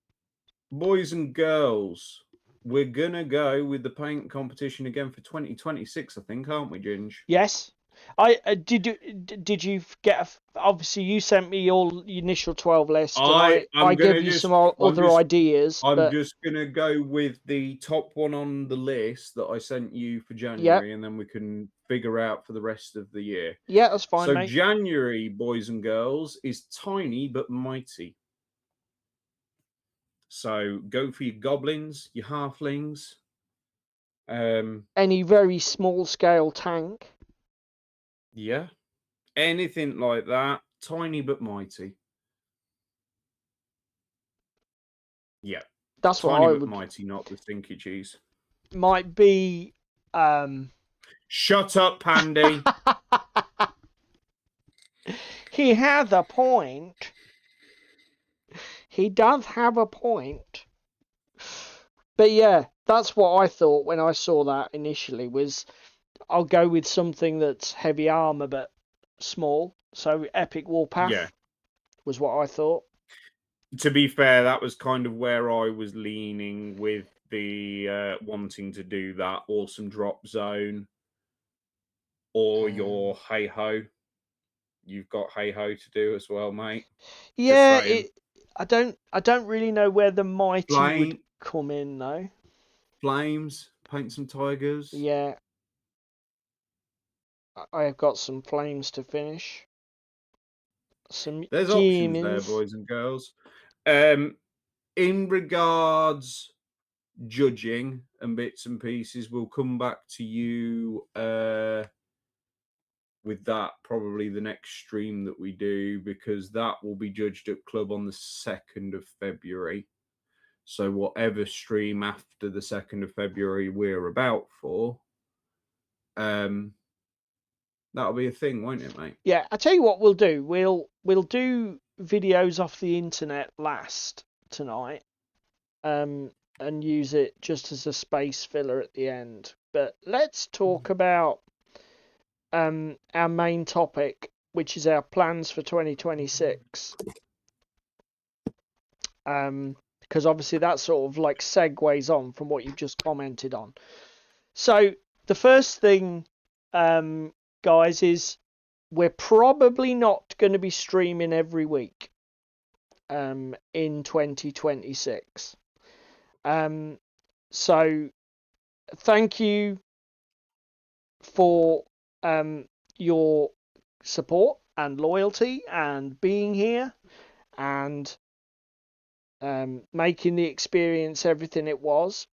Boys and girls, we're gonna go with the paint competition again for 2026, I think, aren't we, Ginge? Yes. Did you get? Obviously, you sent me your initial 12 list. I gave you some other ideas. I'm just gonna go with the top one on the list that I sent you for January, and then we can figure out for the rest of the year. Yeah, that's fine. So mate. January, boys and girls, is tiny but mighty. So go for your goblins, your halflings. Any very small scale tank. Yeah. Anything like that. Tiny but mighty. Yeah. That's tiny what I but would. Mighty, not the stinky cheese. Might be. Shut up, Pandy. He had a point. He does have a point. But yeah, that's what I thought when I saw that initially was I'll go with something that's heavy armor but small. So Epic Warpath was what I thought. To be fair, that was kind of where I was leaning with the wanting to do that awesome drop zone or your hey ho. You've got hey ho to do as well, mate. Yeah, I don't really know where the mighty would come in though. Flames, paint some tigers. Yeah. I have got some flames to finish. There's demons. options there, boys and girls. In regards judging and bits and pieces, we'll come back to you with that probably the next stream that we do, because that will be judged at Club on the 2nd of February. So whatever stream after the 2nd of February we're about for, that'll be a thing, won't it, mate? Yeah, I tell you what we'll do. We'll do videos off the internet last tonight. And and use it just as a space filler at the end. But let's talk about our main topic, which is our plans for 2026. Because obviously that sort of like segues on from what you've just commented on. So the first thing, guys, is we're probably not going to be streaming every week in 2026. So thank you for your support and loyalty and being here and making the experience everything it was.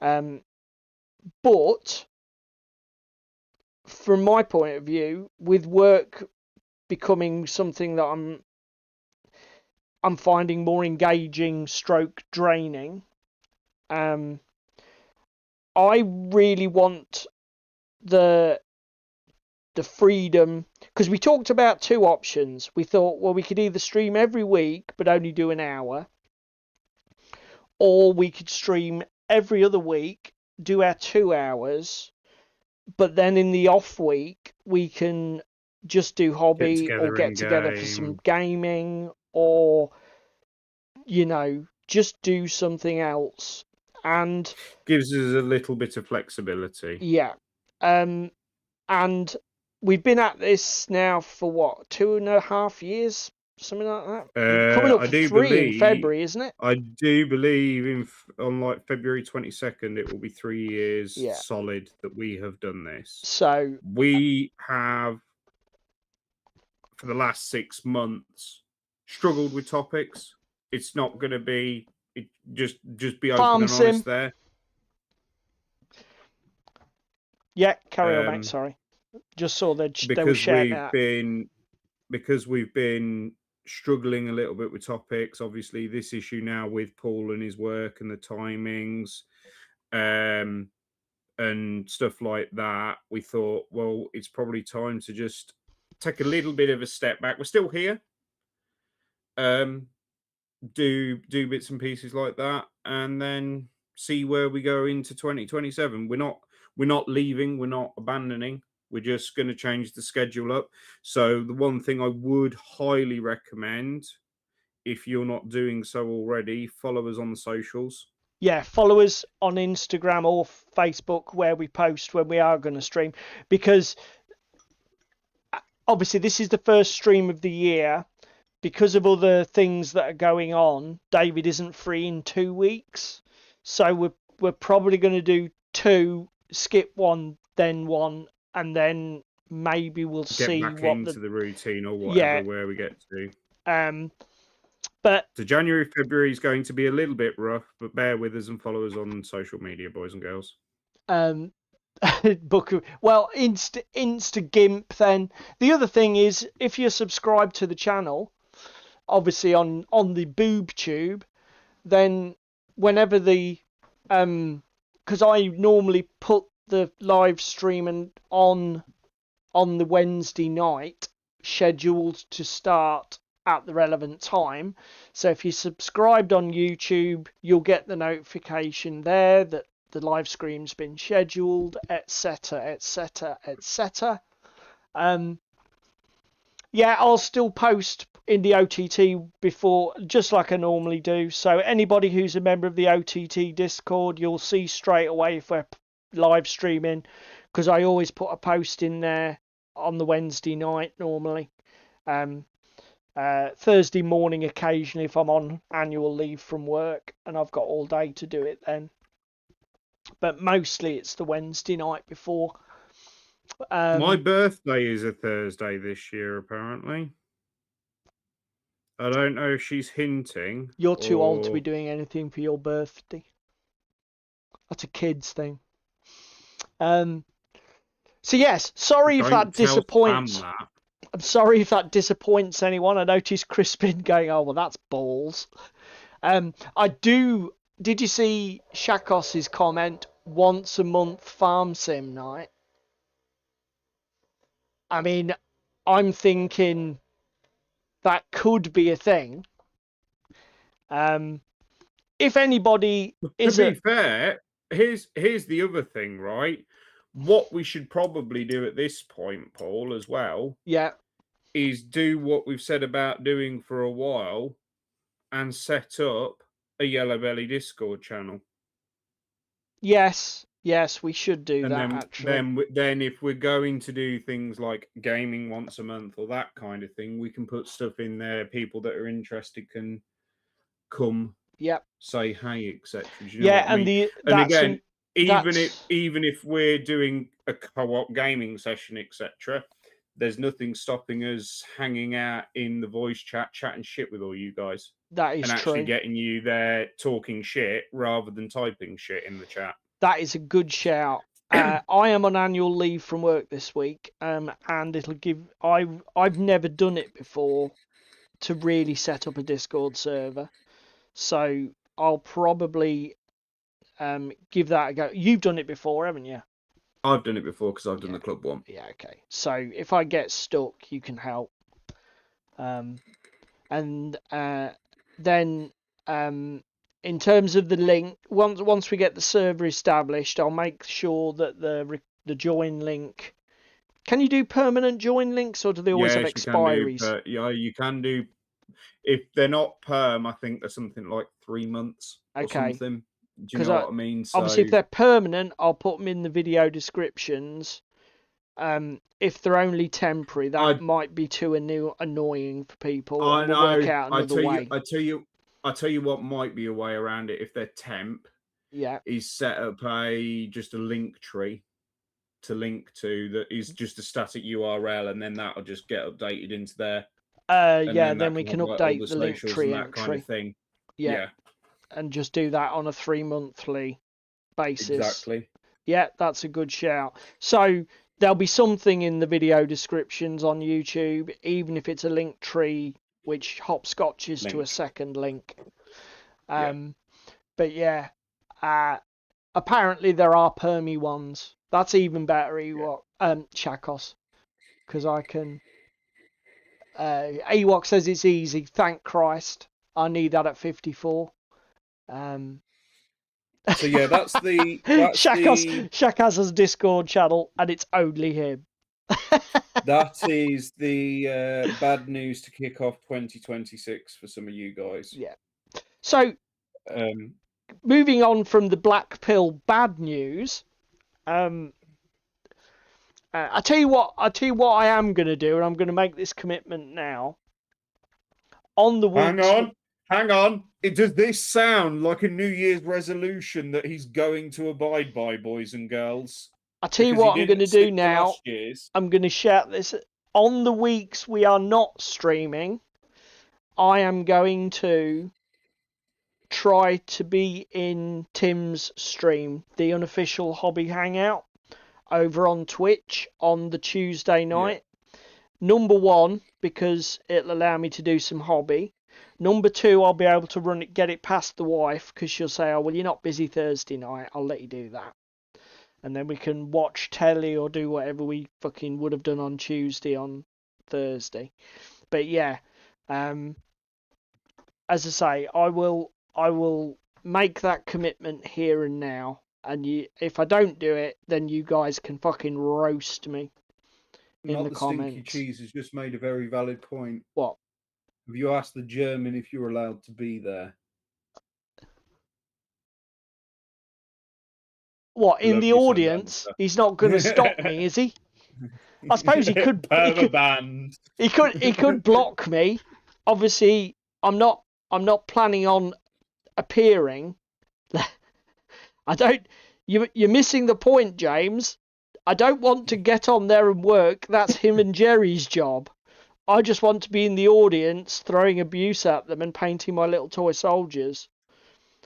But from my point of view, with work becoming something that I'm finding more engaging stroke draining, I really want the freedom, because we talked about two options. We thought, well, we could either stream every week but only do an hour, or we could stream every other week, do our 2 hours, but then in the off week we can just do hobby or get together for some gaming, or just do something else. And gives us a little bit of flexibility. Yeah. And we've been at this now for what, 2.5 years, something like that. Coming up for 3 in February, isn't it? I do believe on like February 22nd, it will be 3 years solid that we have done this. So we have, for the last 6 months, struggled with topics. It's not going to be just be open and honest there. Yeah, carry on, mate. Sorry, just saw that they were sharing out. Because we've been struggling a little bit with topics. Obviously, this issue now with Paul and his work and the timings, and stuff like that. We thought, well, it's probably time to just take a little bit of a step back. We're still here. Do bits and pieces like that, and then see where we go into 2027. We're not leaving, we're not abandoning, we're just going to change the schedule up. So the one thing I would highly recommend, if you're not doing so already, follow us on the socials. Yeah, follow us on Instagram or Facebook, where we post when we are going to stream, because obviously this is the first stream of the year. Because of other things that are going on, David isn't free in 2 weeks, so we're probably going to do 2, skip 1, then 1, and then maybe we'll see back what into the routine or whatever where we get to. But so January, February is going to be a little bit rough, but bear with us and follow us on social media, boys and girls. Insta Gimp. Then the other thing is, if you're subscribed to the channel, obviously on the boob tube, then whenever because I normally put the live stream on the Wednesday night, scheduled to start at the relevant time. So if you're subscribed on YouTube, you'll get the notification there that the live stream's been scheduled, etc, etc, etc. I'll still post in the OTT before, just like I normally do. So anybody who's a member of the OTT Discord, you'll see straight away if we're live streaming, because I always put a post in there on the Wednesday night normally. Thursday morning occasionally if I'm on annual leave from work and I've got all day to do it then. But mostly it's the Wednesday night before. My birthday is a Thursday this year, apparently. I don't know if she's hinting. You're too old to be doing anything for your birthday. That's a kid's thing. So yes, sorry if that disappoints. I'm sorry if that disappoints anyone. I noticed Crispin going, oh, well, that's balls. Did you see Shakos's comment, once a month farm sim night? I mean, I'm thinking that could be a thing. if anybody To is be fair, here's the other thing, right? What we should probably do at this point, Paul, as well, yeah, is do what we've said about doing for a while and set up a Yellow Belly Discord channel. yes, we should do And that then, actually. then if we're going to do things like gaming once a month or that kind of thing, we can put stuff in there. People that are interested can come, Yep. say hey, etc. Do you know Yeah, what I and mean? And again, that's even if we're doing a co-op gaming session, etc., there's nothing stopping us hanging out in the voice chat, chatting shit with all you guys, that is and actually true. getting you there talking shit rather than typing shit in the chat. That is a good shout. I am on annual leave from work this week, and it'll give. I've never done it before to really set up a Discord server, so I'll probably give that a go. You've done it before, haven't you? I've done it before because I've done Yeah. the club one. Yeah. Okay. So if I get stuck, you can help. And then in terms of the link, once we get the server established, I'll make sure that the join link. Can you do permanent join links, or do they always have Yes, you can do. expiries? Yeah, you can do. If they're not perm, I think there's something like 3 months or Okay, something. Do you because know what I mean? obviously So if they're permanent, I'll put them in the video descriptions. If they're only temporary, that I might be too annoying for people, I and we'll work know. out another way. I tell you what might be a way around it if they're temp Yeah. is set up just a link tree to link to that is just a static URL, and then that'll just get updated into there, and Yeah, then then that we can can have like all update the the link socials and tree that kind of entry. thing. Yeah, Yeah, and just do that on a 3-monthly basis. exactly. Yeah, that's a good shout. So there'll be something in the video descriptions on YouTube, even if it's a link tree which hopscotches to a Link. second link. Yeah. But yeah, apparently there are permy ones. That's even better, Chakos, because I can. Ewok says it's easy. Thank Christ. I need that at 54. So yeah, Shaq has his Discord channel, and it's only him. that is the bad news to kick off 2026 for some of you guys. Yeah. So moving on from the black pill bad news, I tell you what I am going to do, and I'm going to make this commitment now. On the week's Hang on. Does this sound like a New Year's resolution that he's going to abide by, boys and girls? I tell you what I'm going to do now. Last year's. I'm going to shout this. On the weeks we are not streaming, I am going to try to be in Tim's stream, the unofficial hobby hangout, over on Twitch on the Tuesday night. Yeah. Number one, because it'll allow me to do some hobby. Number two, I'll be able to get it past the wife, because she'll say, oh, well, you're not busy Thursday night. I'll let you do that. And then we can watch telly or do whatever we fucking would have done on Tuesday on Thursday. But yeah, as I say, I will make that commitment here and now. And if I don't do it, then you guys can fucking roast me in the comments. Stinky Cheese has just made a very valid point. What? Have you asked the German if you're allowed to be there? What, in the audience? He's not going to stop me, is he? I suppose he could. He could block me. Obviously, I'm not planning on appearing. I don't. You're missing the point, James. I don't want to get on there and work. That's him and Jerry's job. I just want to be in the audience, throwing abuse at them and painting my little toy soldiers.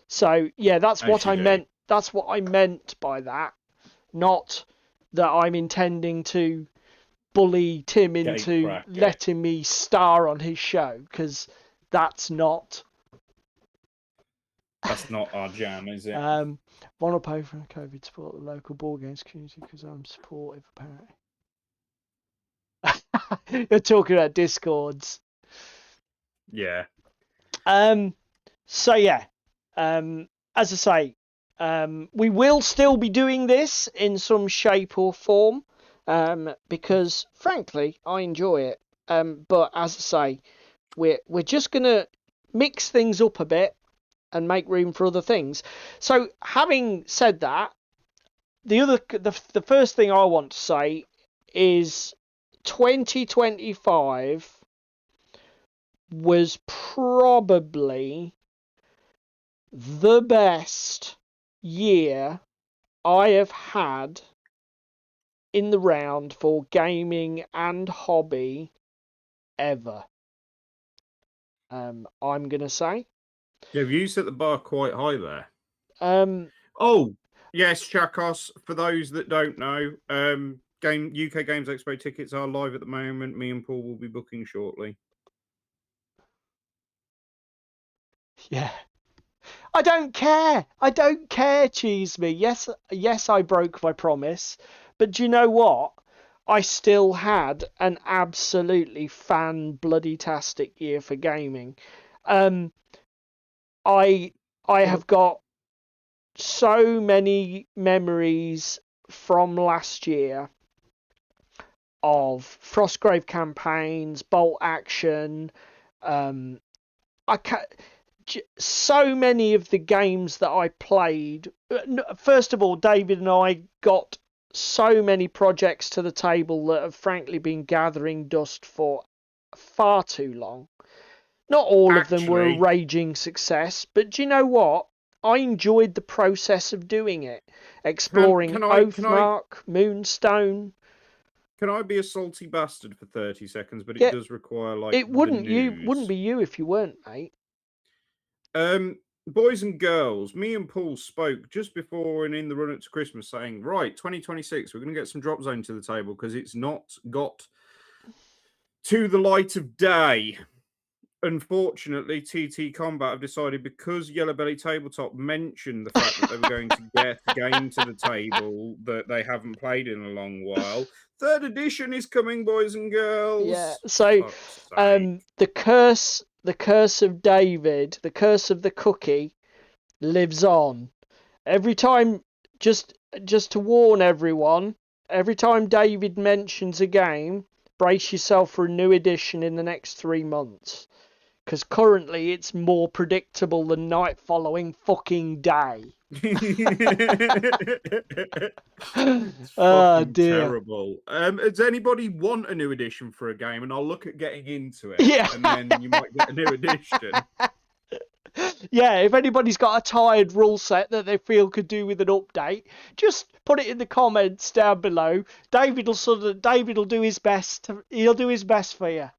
So yeah, that's what I meant. That's what I meant by that. Not that I'm intending to bully Tim into letting me star on his show, because that's not our jam, is it? Want to pay for COVID support the local board games community because I'm supportive, apparently. You're talking about Discords. Yeah. So yeah, As I say, we will still be doing this in some shape or form, because frankly, I enjoy it. But as I say, we're just gonna mix things up a bit and make room for other things. So, having said that, the first thing I want to say is 2025 was probably the best year I have had in the round for gaming and hobby ever. I'm gonna say. Yeah, you set the bar quite high there. Um, Oh, yes, Chakos. For those that don't know, UK Games Expo tickets are live at the moment. Me and Paul will be booking shortly. yeah. I don't care. I don't care, cheese me. Yes, I broke my promise. But do you know what? I still had an absolutely fan-bloody-tastic year for gaming. Um, I have got so many memories from last year of Frostgrave campaigns, Bolt Action. I can So many of the games that I played. First of all, David and I got so many projects to the table that have frankly been gathering dust for far too long. Not all of them were a Actually, raging success, but do you know what? I enjoyed the process of doing it, exploring can I Oathmark, Moonstone. can I be a salty bastard for 30 seconds? But it Yeah, does require like it the wouldn't news. be you if you weren't, mate. Boys and girls, me and Paul spoke just before and in the run up to Christmas, saying, right, 2026, we're going to get some drop zone to the table because it's not got to the light of day. Unfortunately, TT Combat have decided, because Yellow Belly Tabletop mentioned the fact that they were going to get a game to the table that they haven't played in a long while. Third edition is coming, boys and girls. Yeah. So, Fuck's sake. the curse of David, the curse of the cookie, lives on. Every time, just to warn everyone, every time David mentions a game, brace yourself for a new edition in the next 3 months. Because currently it's more predictable than night following fucking day. It's Oh fucking dear. terrible. Does anybody want a new edition for a game? And I'll look at getting into it. Yeah. And then you might get a new edition. Yeah, if anybody's got a tired rule set that they feel could do with an update, just put it in the comments down below. David will do his best. He'll do his best for you.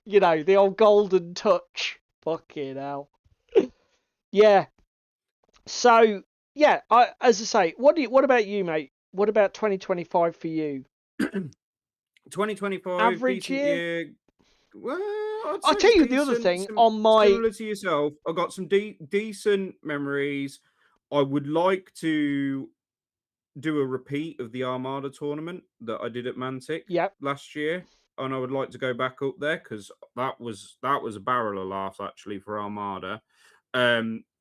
You know, the old golden touch. Fucking hell. Yeah. So yeah, as I say, what about you, mate? What about 2025 for you? 2025, Average decent year? year. Well, I'd I'll say tell it's you the other decent. thing on my Similar to yourself, I got some decent memories. I would like to do a repeat of the Armada tournament that I did at Mantic yep. last year, and I would like to go back up there because that was a barrel of laughs actually for Armada.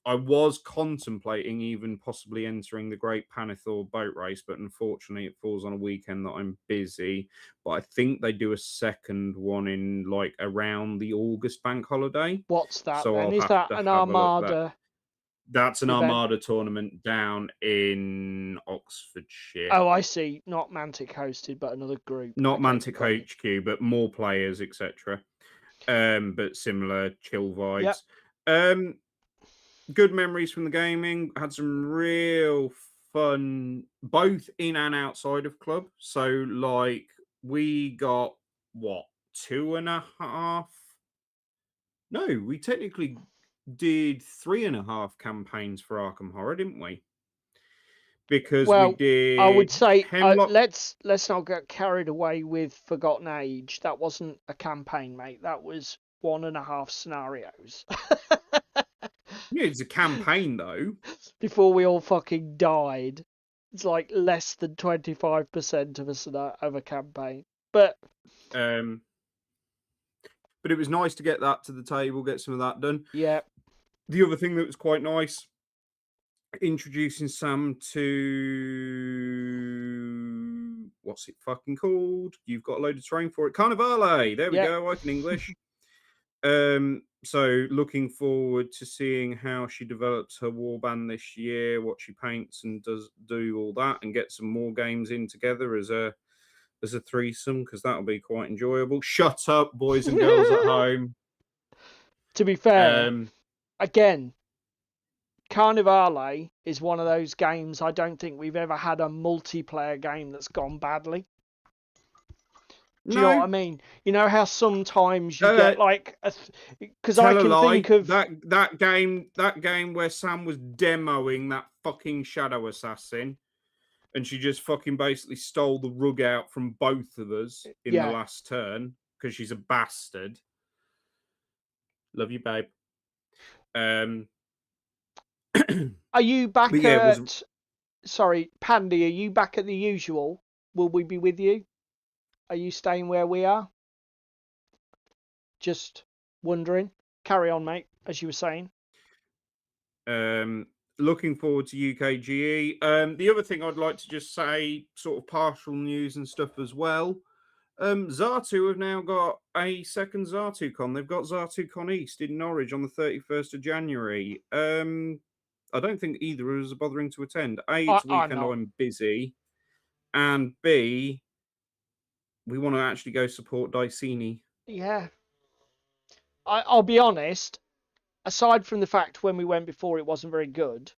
I was contemplating even possibly entering the Great Panithor boat race, but unfortunately it falls on a weekend that I'm busy. But I think they do a second one in like around the August bank holiday. What's that So then? I'll Is have that to an have a look at that. Armada That's an event? Armada tournament down in Oxfordshire. Oh, I see. Not Mantic hosted, but another group. Not Okay, Mantic got you. HQ, but more players, etc. But similar chill vibes. Yep. Good memories from the gaming. Had some real fun, both in and outside of club. So, like, we got what, 2.5? No, we technically did 3.5 campaigns for Arkham Horror, didn't we? Because we Well, I would did say Hemlock. let's not get carried away with Forgotten Age. That wasn't a campaign, mate. That was 1.5 scenarios. Yeah, it's a campaign though. Before we all fucking died. It's like less than 25% of a campaign. But But it was nice to get that to the table, get some of that done. yeah. The other thing that was quite nice, introducing Sam to what's it fucking called? You've got a load of terrain for it. Carnivale. There we Yeah. go. I can English. So looking forward to seeing how she develops her warband this year, what she paints and does do all that, and get some more games in together as a threesome, because that'll be quite enjoyable. Shut up, boys and girls at home. To be fair, Um, again, Carnivale is one of those games I don't think we've ever had a multiplayer game that's gone badly. Do you know what I no, mean? You know how sometimes you Uh, get like because I tell a can lie. think of That game where Sam was demoing that fucking Shadow Assassin, and she just fucking basically stole the rug out from both of us in the yeah. last turn because she's a bastard. Love you, babe. Are you back But yeah, it was. at? Sorry, Pandy. Are you back at the usual? Will we be with you? Are you staying where we are? Just wondering. Carry on, mate. As you were saying. Looking forward to UKGE. The other thing I'd like to just say, sort of partial news and stuff as well. Zartu have now got a second ZartuCon. They've got ZartuCon East in Norwich on the 31st of January. I don't think either of us are bothering to attend. A, it's a I'm weekend not. I'm busy, and B, we want to actually go support Dicini. Yeah. I'll be honest. Aside from the fact when we went before it wasn't very good,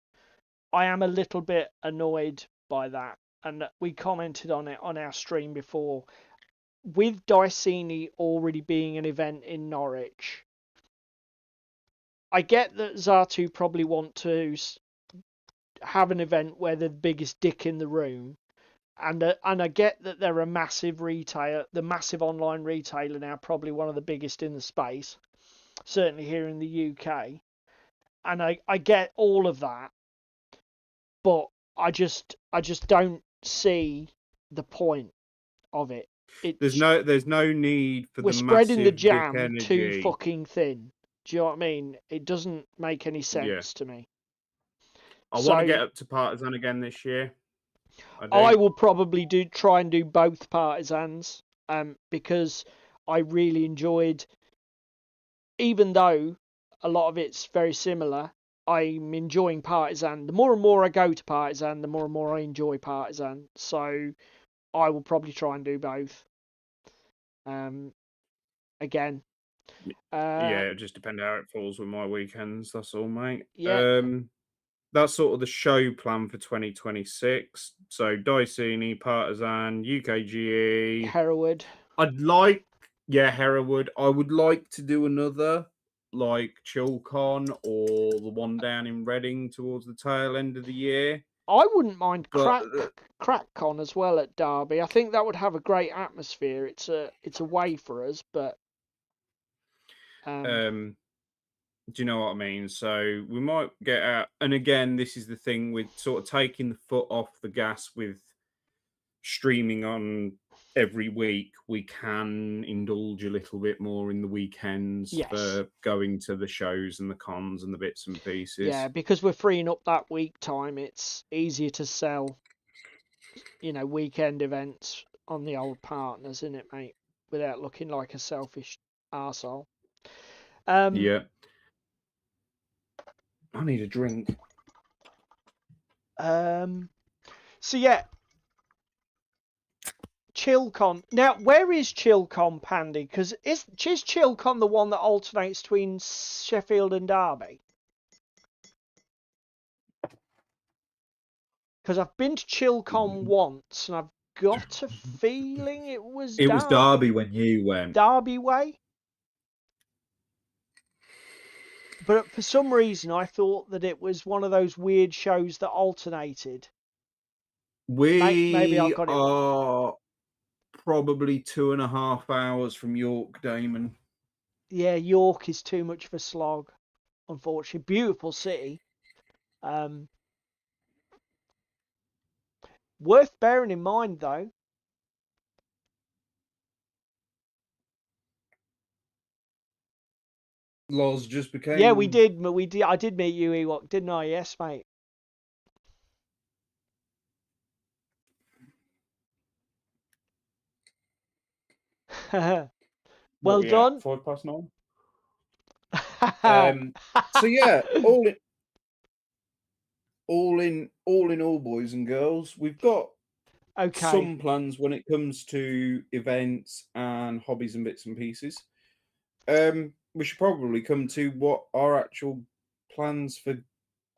I am a little bit annoyed by that. And we commented on it on our stream before. With Dicini already being an event in Norwich, I get that Zartu probably want to have an event where they're the biggest dick in the room, and I get that they're a massive retailer, the massive online retailer now, probably one of the biggest in the space, certainly here in the UK, and I get all of that, but I just don't see the point of it. There's no need for We're the spreading the massive dick jam too energy. fucking thin. Do you know what I mean? It doesn't make any Yeah. sense to me. I want to So get up to Partisan again this year. I do. will probably try and do both partisans, because I really enjoyed, even though a lot of it's very similar, I'm enjoying partisan. The more and more I go to partisan, the more and more I enjoy partisan. So I will probably try and do both. Again. Yeah, it just depends how it falls with my weekends. That's all, mate. Yeah, That's sort of the show plan for 2026. So Dicini, Partisan, UKGE. Hereward. I'd like, yeah, Hereward. I would like to do another like ChillCon or the one down in Reading towards the tail end of the year. I wouldn't mind But CrackCon as well at Derby. I think that would have a great atmosphere. It's a way for us, but do you know what I mean? So we might get out. And again, this is the thing with sort of taking the foot off the gas with streaming on every week. We can indulge a little bit more in the weekends Yes. for going to the shows and the cons and the bits and pieces. Yeah, because we're freeing up that week time, it's easier to sell, weekend events on the old partners, isn't it, mate? Without looking like a selfish arsehole. Yeah. I need a drink. So yeah, ChillCon. Now, where is ChillCon, Pandy? Because is ChillCon the one that alternates between Sheffield and Derby? Because I've been to ChillCon once, and I've got a feeling it was It was Derby when you went. Derby way. But for some reason, I thought that it was one of those weird shows that alternated. Maybe I got it wrong. Are probably 2.5 hours from York, Damon. Yeah, York is too much of a slog, unfortunately. Beautiful city. Worth bearing in mind, though. Loz just became. Yeah, we did. I did meet you, Ewok, didn't I? Yes, mate. What Well we at? done. 9:05. So yeah, all, boys and girls, we've got Okay. some plans when it comes to events and hobbies and bits and pieces. We should probably come to what our actual plans for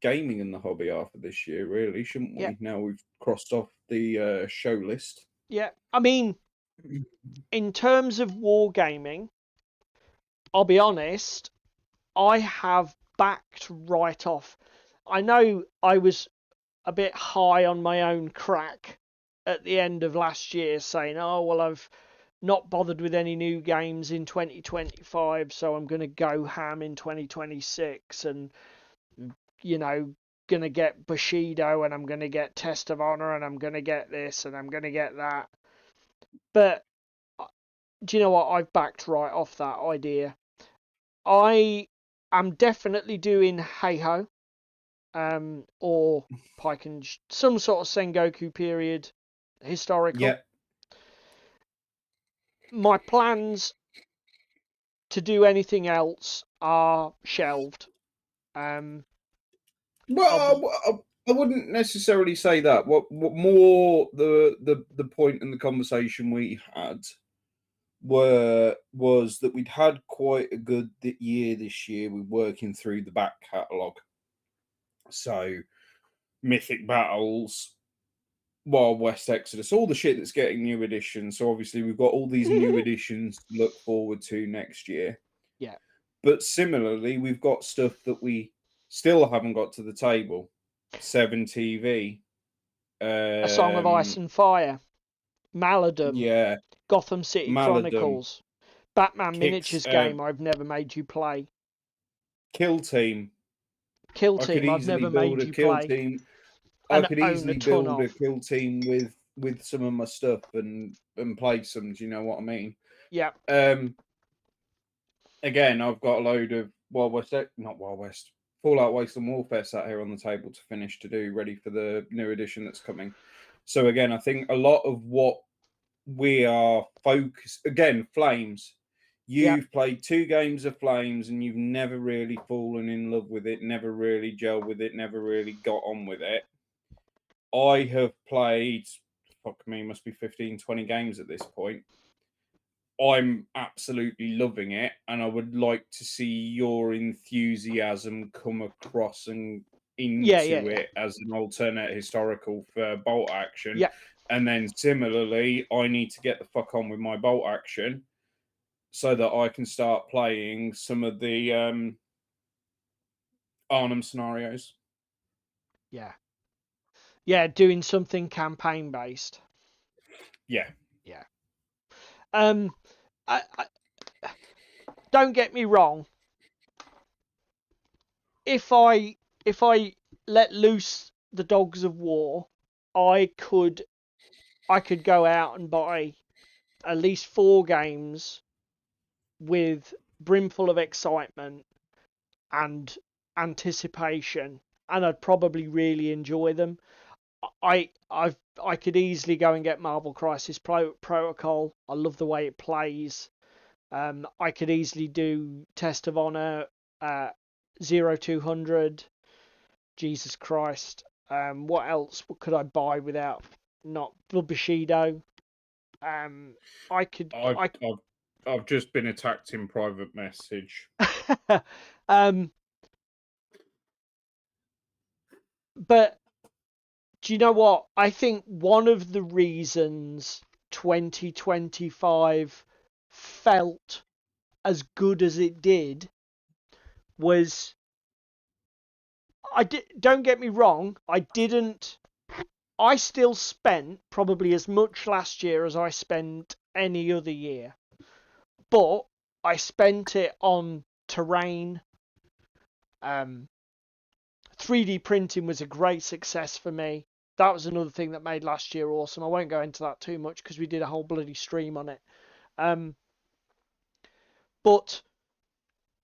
gaming and the hobby are for this year, really, shouldn't Yeah. we? Now we've crossed off the show list. Yeah. I mean, in terms of wargaming, I'll be honest, I have backed right off. I know I was a bit high on my own crack at the end of last year, saying, oh, well, I've not bothered with any new games in 2025, so I'm going to go ham in 2026 and, you know, going to get Bushido and I'm going to get Test of Honor and I'm going to get this and I'm going to get that. But do you know what? I've backed right off that idea. I am definitely doing Hey Ho, or Pike and some sort of Sengoku period historical. Yeah. My plans to do anything else are shelved. I'll Well, be, I wouldn't necessarily say that. What more the point in the conversation we had was that we'd had quite a good year this year with working through the back catalogue. So, Mythic Battles, Wild West Exodus, all the shit that's getting new editions. So obviously we've got all these new editions to look forward to next year. yeah. But similarly, we've got stuff that we still haven't got to the table. 7TV. A Song of Ice and Fire, Maladum, Yeah, Gotham City Maladum, Chronicles, Batman Kicks, miniatures game I've never made you play, Kill Team. Kill I could Team I've easily never build made a you kill play team. I and could own a easily ton build a of. kill team with some of my stuff and play some. Do you know what I mean? Yeah. Again, I've got a load of not Wild West, Fallout Wasteland Warfare sat here on the table to finish to do, ready for the new edition that's coming. So again, I think a lot of what we are focused again, Flames. You've played 2 games of Flames and you've never really fallen in love with it, never really gelled with it, never really got on with it. I have played, fuck me, must be 15, 20 games at this point. I'm absolutely loving it, and I would like to see your enthusiasm come across and into it as an alternate historical for bolt action. Yeah. And then similarly, I need to get the fuck on with my bolt action so that I can start playing some of the Arnhem scenarios. Yeah. Yeah, doing something campaign based. Yeah. Yeah. I don't get me wrong. If I let loose the dogs of war, I could go out and buy at least 4 games with brimful of excitement and anticipation, and I'd probably really enjoy them. I could easily go and get Marvel Crisis Protocol. I love the way it plays. I could easily do Test of Honor, 0200. Jesus Christ. What else could I buy without not Bushido? I've just been attacked in private message. But do you know what? I think one of the reasons 2025 felt as good as it did was don't get me wrong, I still spent probably as much last year as I spent any other year. But I spent it on terrain. 3D printing was a great success for me. That was another thing that made last year awesome. I won't go into that too much because we did a whole bloody stream on it. But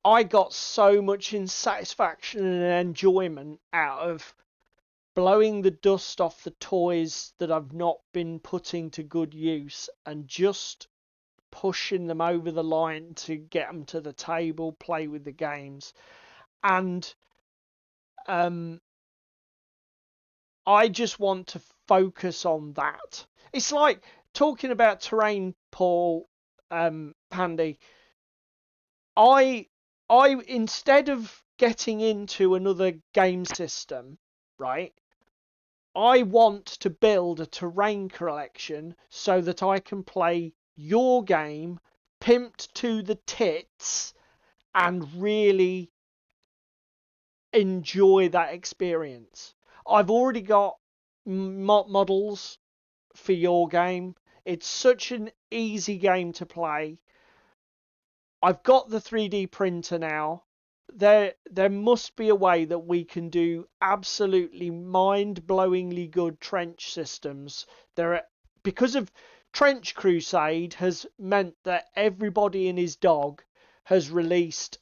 I got so much satisfaction and enjoyment out of blowing the dust off the toys that I've not been putting to good use and just pushing them over the line to get them to the table, play with the games. And I just want to focus on that. It's like talking about terrain, Paul, Pandy. I instead of getting into another game system, right? I want to build a terrain collection so that I can play your game pimped to the tits and really enjoy that experience. I've already got models for your game. It's such an easy game to play. I've got the 3D printer now. There must be a way that we can do absolutely mind-blowingly good trench systems. Because of Trench Crusade has meant that everybody and his dog has released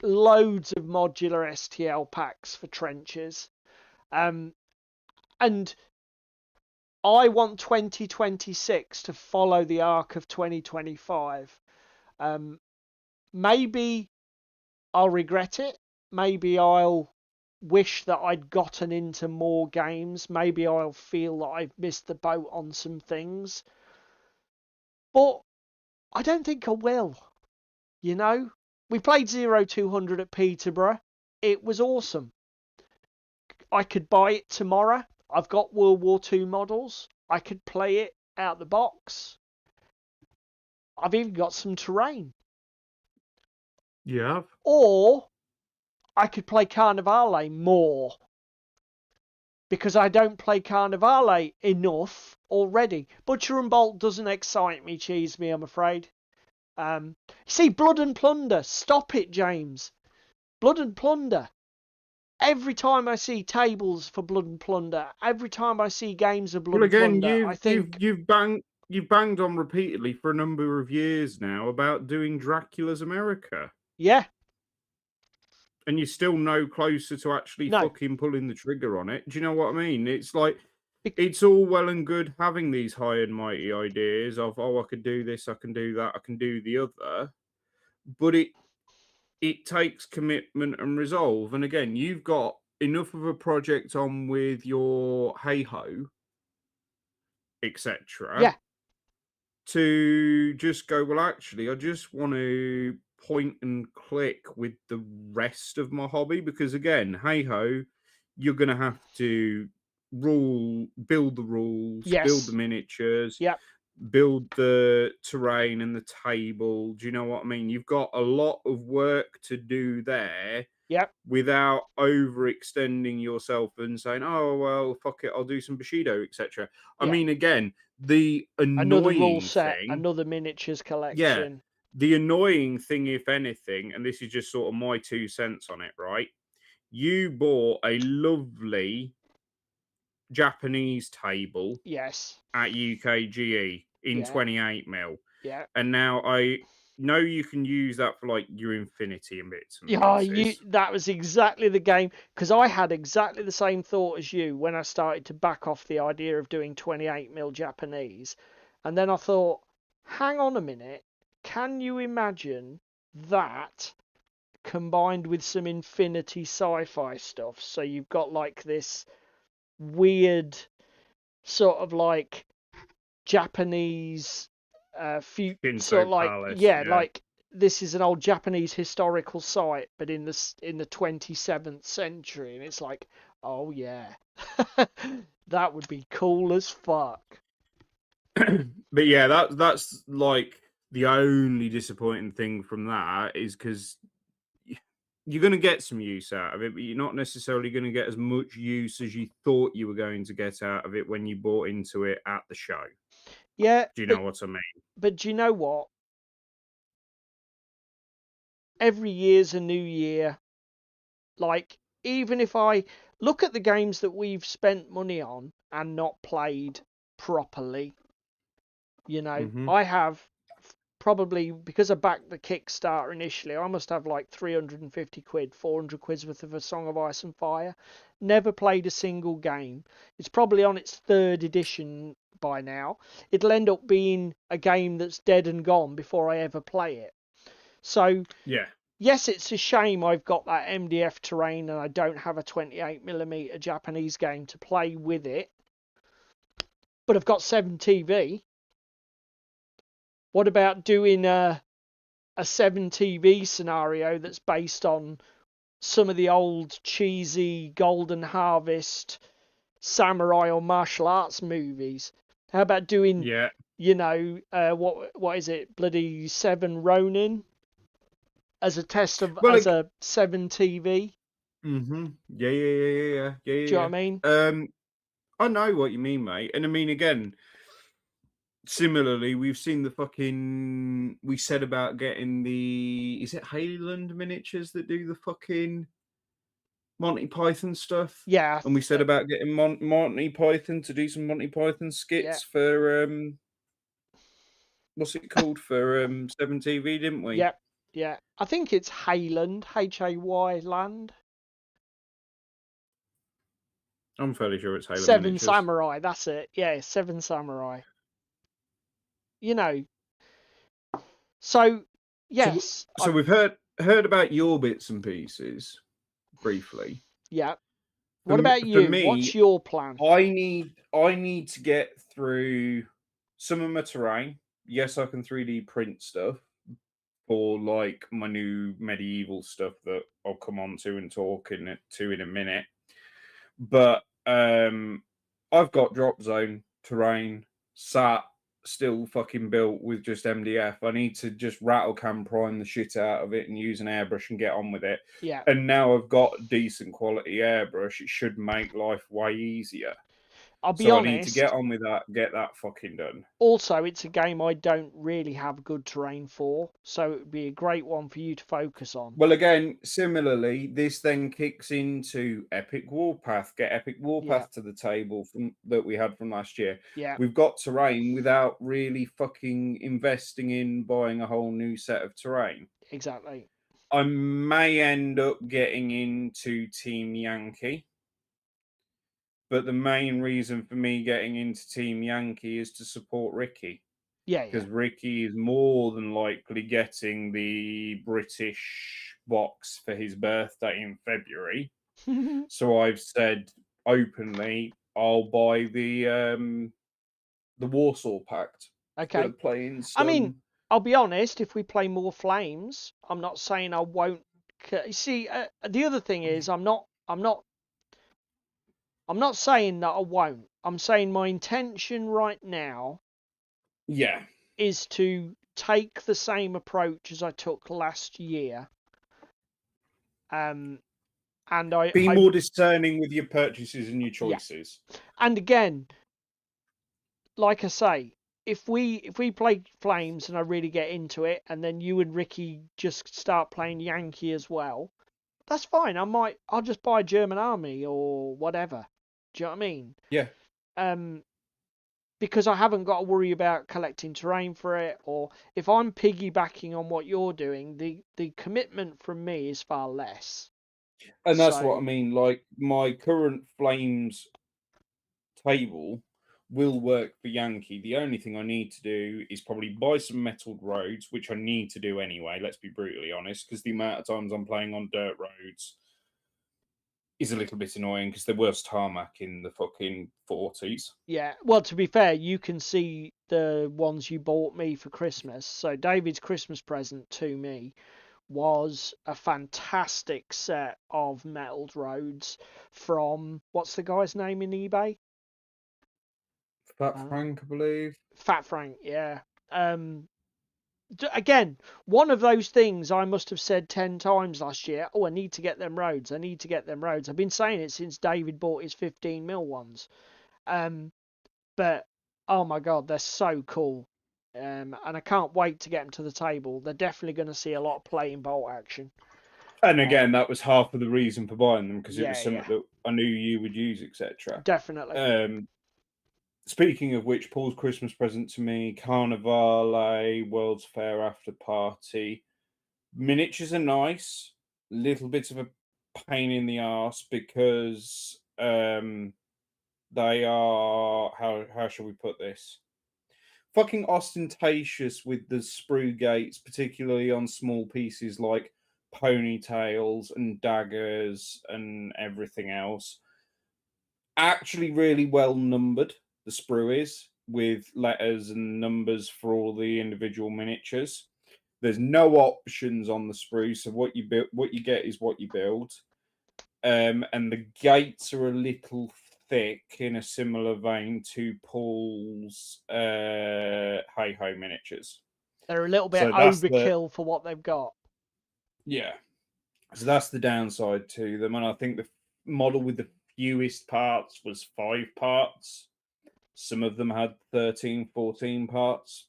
loads of modular STL packs for trenches. And I want 2026 to follow the arc of 2025. Maybe I'll regret it. Maybe I'll wish that I'd gotten into more games. Maybe I'll feel that I've missed the boat on some things. But I don't think I will. You know? We played 0200 at Peterborough. It was awesome. I could buy it tomorrow. I've got World War II models. I could play it out the box. I've even got some terrain. Yeah. Or I could play Carnivale more. Because I don't play Carnivale enough already. Butcher and Bolt doesn't excite me, cheese me, I'm afraid. See, Blood and Plunder. Stop it, James. Blood and Plunder. Every time I see tables for Blood and Plunder, every time I see games of Blood Well, again, and Plunder, I think you've banged on repeatedly for a number of years now about doing Dracula's America, yeah, and you're still no closer to actually no. fucking pulling the trigger on it. Do you know what I mean? It's like Bec- it's all well and good having these high and mighty ideas of, oh, I could do this, I can do that, I can do the other, but it takes commitment and resolve. And again, you've got enough of a project on with your hey ho, etc., Yeah, to just go, well, actually, I just want to point and click with the rest of my hobby. Because again, hey ho, you're going to have to build the rules, build the yes, miniatures, yeah, build the terrain and the table. Do you know what I mean? You've got a lot of work to do there yeah, without overextending yourself and saying, oh, well, fuck it, I'll do some Bushido, etc. I yeah. mean, again, the Another rule annoying set, thing, another miniatures yeah, collection. the annoying thing, if anything, and this is just sort of my 2 cents on it, right? You bought a lovely Japanese table Yes, at UKGE in yeah, 28mm. yeah. And now I know you can use that for like your Infinity and bits and Yeah, pieces. that was exactly the game, because I had exactly the same thought as you when I started to back off the idea of doing 28mm Japanese. And then I thought, hang on a minute, can you imagine that combined with some Infinity sci-fi stuff? So you've got like this weird sort of like Japanese sort of Shinto like, Palace, yeah, yeah. like this is an old Japanese historical site, but in the 27th century, and it's like, oh yeah, that would be cool as fuck. But yeah, that's like the only disappointing thing from that is because you're going to get some use out of it, but you're not necessarily going to get as much use as you thought you were going to get out of it when you bought into it at the show. Yeah, Do you know what I mean? but do you know what? Every year's a new year. Like, even if I look at the games that we've spent money on and not played properly, you know, Mm-hmm. I have probably, because I backed the Kickstarter initially, I must have like 350 quid, 400 quid worth of A Song of Ice and Fire. Never played a single game. It's probably on its 3rd edition by now. It'll end up being a game that's dead and gone before I ever play it. So, Yeah. yes, it's a shame I've got that MDF terrain and I don't have a 28mm Japanese game to play with it. But I've got 7TV. What about doing a 7TV scenario that's based on some of the old cheesy Golden Harvest samurai or martial arts movies? How about doing, Yeah. what is it, bloody 7 Ronin as a test of Well, as a 7TV? Mm-hmm. Yeah. Do you know what I mean? I know what you mean, mate. And I mean, again, similarly, we've seen we said about getting is it Hayland miniatures that do the fucking Monty Python stuff? Yeah. And we said about getting Monty Python to do some Monty Python skits for what's it called, for 7TV, didn't we? Yep. Yeah. I think it's Hayland, Hay Land. I'm fairly sure it's Hayland 7 miniatures. Samurai, that's it. Yeah, 7 Samurai. You know. So, yes. So we've heard about your bits and pieces briefly. Yeah. What about you? For me, what's your plan? I need to get through some of my terrain. Yes, I can 3D print stuff for like my new medieval stuff that I'll come on to and talk in a minute. But I've got drop zone terrain still fucking built with just MDF. I need to just rattle can prime the shit out of it and use an airbrush and get on with it. Yeah. And now I've got decent quality airbrush, it should make life way easier. I'll be honest. I need to get on with that, get that fucking done. Also, it's a game I don't really have good terrain for, so it would be a great one for you to focus on. Well, again, similarly, this then kicks into Epic Warpath. Get Epic Warpath to the table that we had from last year. Yeah. We've got terrain without really fucking investing in buying a whole new set of terrain. Exactly. I may end up getting into Team Yankee. But the main reason for me getting into Team Yankee is to support Ricky. Yeah. Because Ricky is more than likely getting the British box for his birthday in February. So I've said openly, I'll buy the Warsaw Pact. Okay. Playing I mean, I'll be honest, if we play more Flames, I'm not saying I won't. See, the other thing is, I'm not saying that I won't. I'm saying my intention right now is to take the same approach as I took last year. And be more discerning with your purchases and your choices. Yeah. And again, like I say, if we play Flames and I really get into it, and then you and Ricky just start playing Yankee as well, that's fine. I'll just buy German Army or whatever. Do you know what I mean? Yeah. Because I haven't got to worry about collecting terrain for it, or if I'm piggybacking on what you're doing, the commitment from me is far less. And that's what I mean. Like, my current Flames table will work for Yankee. The only thing I need to do is probably buy some metalled roads, which I need to do anyway, let's be brutally honest, because the amount of times I'm playing on dirt roads is a little bit annoying because there was tarmac in the fucking 40s. Yeah, well, to be fair, you can see the ones you bought me for Christmas. So David's Christmas present to me was a fantastic set of metalled roads from, what's the guy's name in eBay? Fat Frank, I believe. Fat Frank, yeah. Again, one of those things I must have said 10 times last year. Oh, I need to get them roads. I need to get them roads. I've been saying it since David bought his 15mm ones. But, oh my God, they're so cool. And I can't wait to get them to the table. They're definitely going to see a lot of play in bolt action. And again, that was half of the reason for buying them, because it was something yeah. that I knew you would use, etc. Definitely. speaking of which, Paul's Christmas present to me, Carnivale, World's Fair After Party. Miniatures are nice. Little bit of a pain in the arse because they are, how shall we put this? Fucking ostentatious with the sprue gates, particularly on small pieces like ponytails and daggers and everything else. Actually, really well numbered, the sprue is, with letters and numbers for all the individual miniatures. There's no options on the sprue, so what you build, what you get is what you build. And the gates are a little thick in a similar vein to Paul's Hey Ho miniatures. They're a little bit So that's the overkill for what they've got. yeah. So that's the downside to them, and I think the model with the fewest parts was 5 parts. Some of them had 13, 14 parts.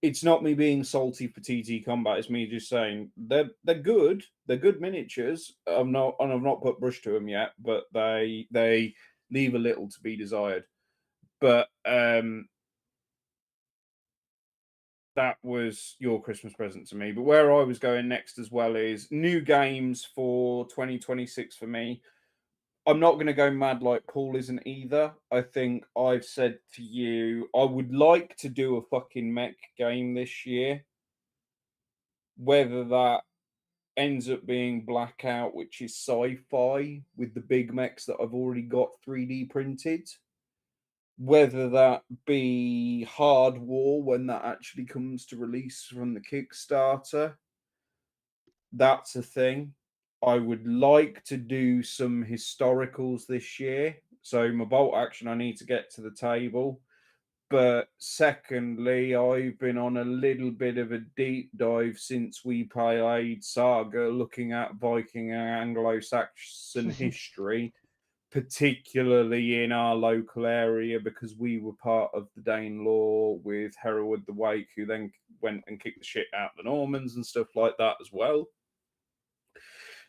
It's not me being salty for TT Combat. It's me just saying they're good. They're good miniatures. I've not put brush to them yet, but they leave a little to be desired. But that was your Christmas present to me. But where I was going next as well is new games for 2026 for me. I'm not going to go mad like Paul isn't either. I think I've said to you, I would like to do a fucking mech game this year. Whether that ends up being Blackout, which is sci-fi with the big mechs that I've already got 3D printed. Whether that be Hard War when that actually comes to release from the Kickstarter. That's a thing. I would like to do some historicals this year. So my bolt action, I need to get to the table. But secondly, I've been on a little bit of a deep dive since we played Saga, looking at Viking and Anglo-Saxon history, particularly in our local area, because we were part of the Danelaw with Hereward the Wake, who then went and kicked the shit out of the Normans and stuff like that as well.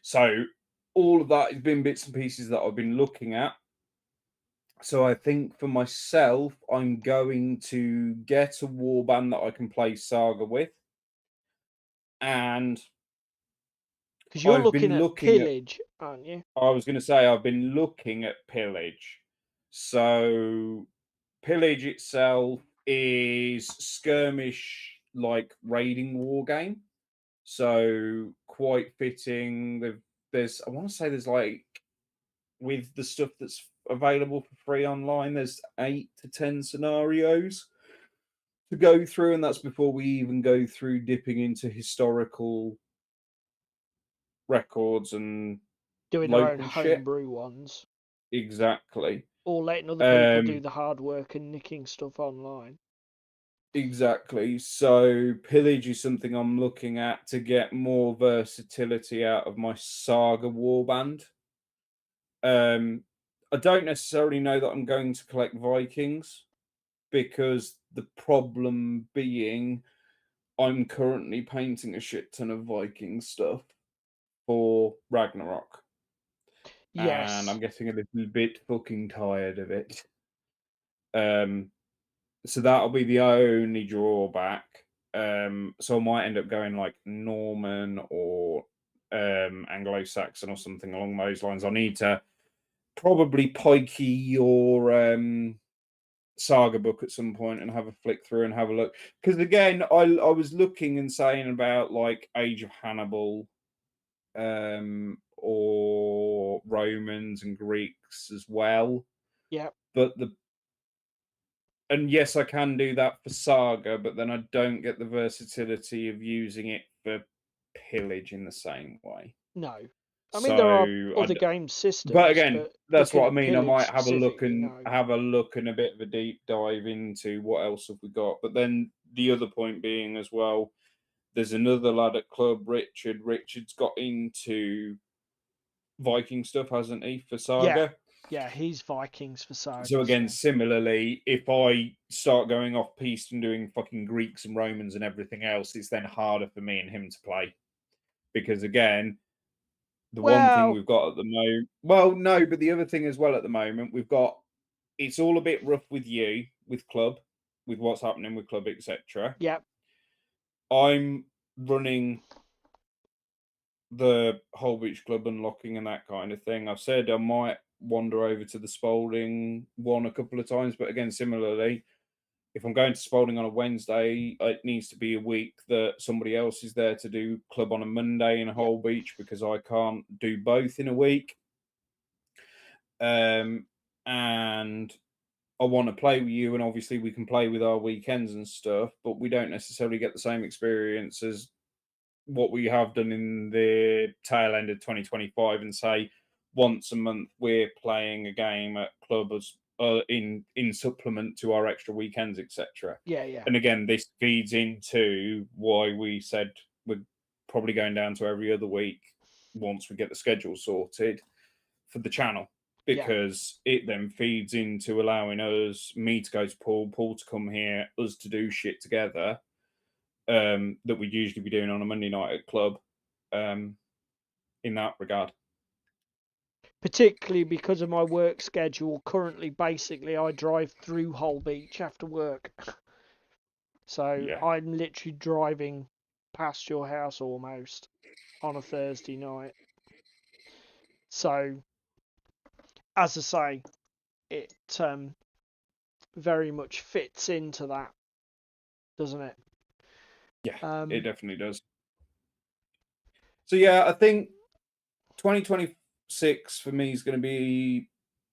So all of that has been bits and pieces that I've been looking at. So I think for myself, I'm going to get a warband that I can play Saga with. And Because you're I've looking been at looking at, pillage, aren't you? I was going to say, I've been looking at Pillage. So Pillage itself is skirmish like raiding war game. So quite fitting. There's, I want to say there's like, with the stuff that's available for free online, there's 8 to 10 scenarios to go through, and that's before we even go through dipping into historical records and Doing our own local shit. homebrew ones. Exactly. Or letting other people do the hard work and nicking stuff online. Exactly. So Pillage is something I'm looking at to get more versatility out of my Saga warband. I don't necessarily know that I'm going to collect Vikings, because the problem being I'm currently painting a shit ton of Viking stuff for Ragnarok. Yes. And I'm getting a little bit fucking tired of it. So that'll be the only drawback. So I might end up going like Norman or Anglo-Saxon or something along those lines. I need to probably pikey your Saga book at some point and have a flick through and have a look. Because again, I was looking and saying about like Age of Hannibal, or Romans and Greeks as well. Yeah. But and yes, I can do that for Saga, but then I don't get the versatility of using it for Pillage in the same way. No. I mean, there are So other game systems. but again, that's what I looking at mean. I might Pillage have a look specifically, and no. have a look and a bit of a deep dive into what else have we got. But then the other point being as well, there's another lad at club, Richard. Richard's got into Viking stuff, hasn't he, for Saga? Yeah, he's Vikings for Saga. So again, similarly, if I start going off piste and doing fucking Greeks and Romans and everything else, it's then harder for me and him to play. Because again, the one thing we've got at the moment, well, no, but the other thing as well at the moment, we've got, it's all a bit rough with you with club, with what's happening with club, etc. Yep. I'm running the whole beach club unlocking and that kind of thing. I've said I might wander over to the Spalding one a couple of times, but again, similarly, if I'm going to Spalding on a Wednesday, it needs to be a week that somebody else is there to do club on a Monday in a whole beach, because I can't do both in a week. And I want to play with you, and obviously we can play with our weekends and stuff, but we don't necessarily get the same experience as what we have done in the tail end of 2025, and say once a month we're playing a game at club as in supplement to our extra weekends, etc. Yeah. And again, this feeds into why we said we're probably going down to every other week once we get the schedule sorted for the channel, because it then feeds into allowing me to go to Paul to come here, us to do shit together, that we'd usually be doing on a Monday night at club, in that regard. Particularly because of my work schedule. Currently, basically, I drive through Hull Beach after work. So Yeah. I'm literally driving past your house almost on a Thursday night. So, as I say, it very much fits into that, doesn't it? Yeah, it definitely does. So yeah, I think 2026 for me is going to be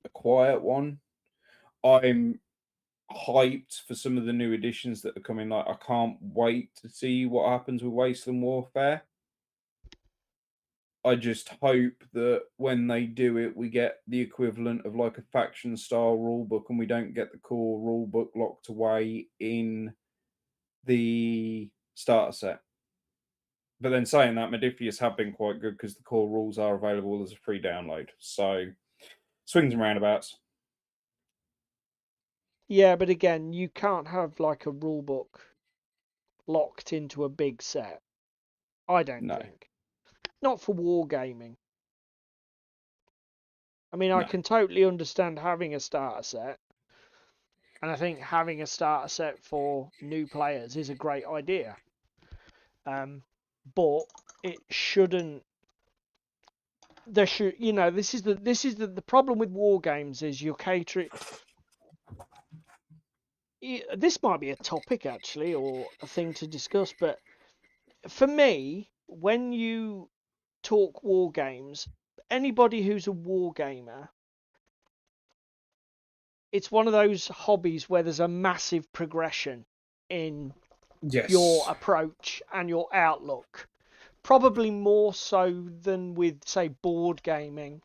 a quiet one. I'm hyped for some of the new additions that are coming. Like, I can't wait to see what happens with Wasteland Warfare. I just hope that when they do it, we get the equivalent of like a faction style rulebook, and we don't get the core rulebook locked away in the starter set. But then saying that, Modifius have been quite good because the core rules are available as a free download. So swings and roundabouts. Yeah, but again, you can't have like a rule book locked into a big set. I don't No. think. Not for wargaming. I mean, I No. can totally understand having a starter set. And I think having a starter set for new players is a great idea. But it shouldn't. There should, this is the problem with war games is you're catering. This might be a topic actually, or a thing to discuss. But for me, when you talk war games, anybody who's a war gamer, it's one of those hobbies where there's a massive progression in your Yes. approach and your outlook. Probably more so than with, say, board gaming.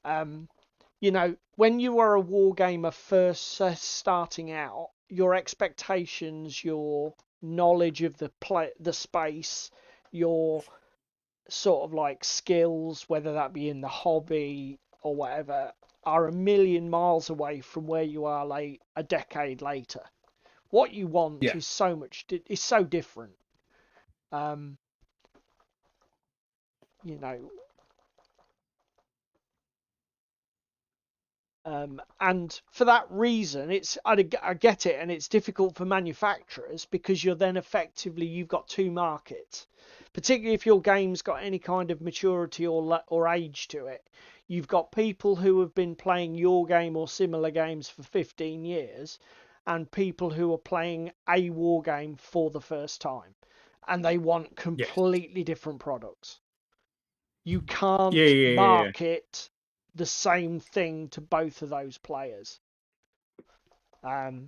When you are a war gamer first starting out, your expectations, your knowledge of the space, your sort of like skills, whether that be in the hobby or whatever, are a million miles away from where you are a decade later. What you want Yeah. is so different. You know, and for that reason, I get it, and it's difficult for manufacturers because you've got two markets, particularly if your game's got any kind of maturity or age to it. You've got people who have been playing your game or similar games for 15 years, and people who are playing a war game for the first time, and they want completely different products. You can't Yeah. market the same thing to both of those players. My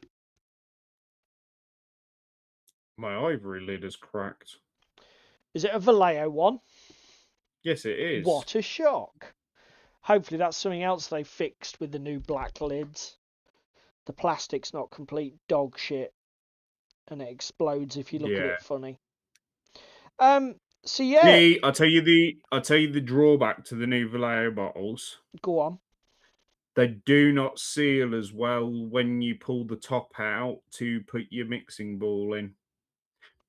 ivory lid is cracked. Is it a Vallejo one? Yes, it is. What a shock. Hopefully that's something else they fixed with the new black lids. The plastic's not complete dog shit, and it explodes if you look at it funny. So yeah. See, I'll tell you the drawback to the new Vallejo bottles. Go on. They do not seal as well when you pull the top out to put your mixing ball in.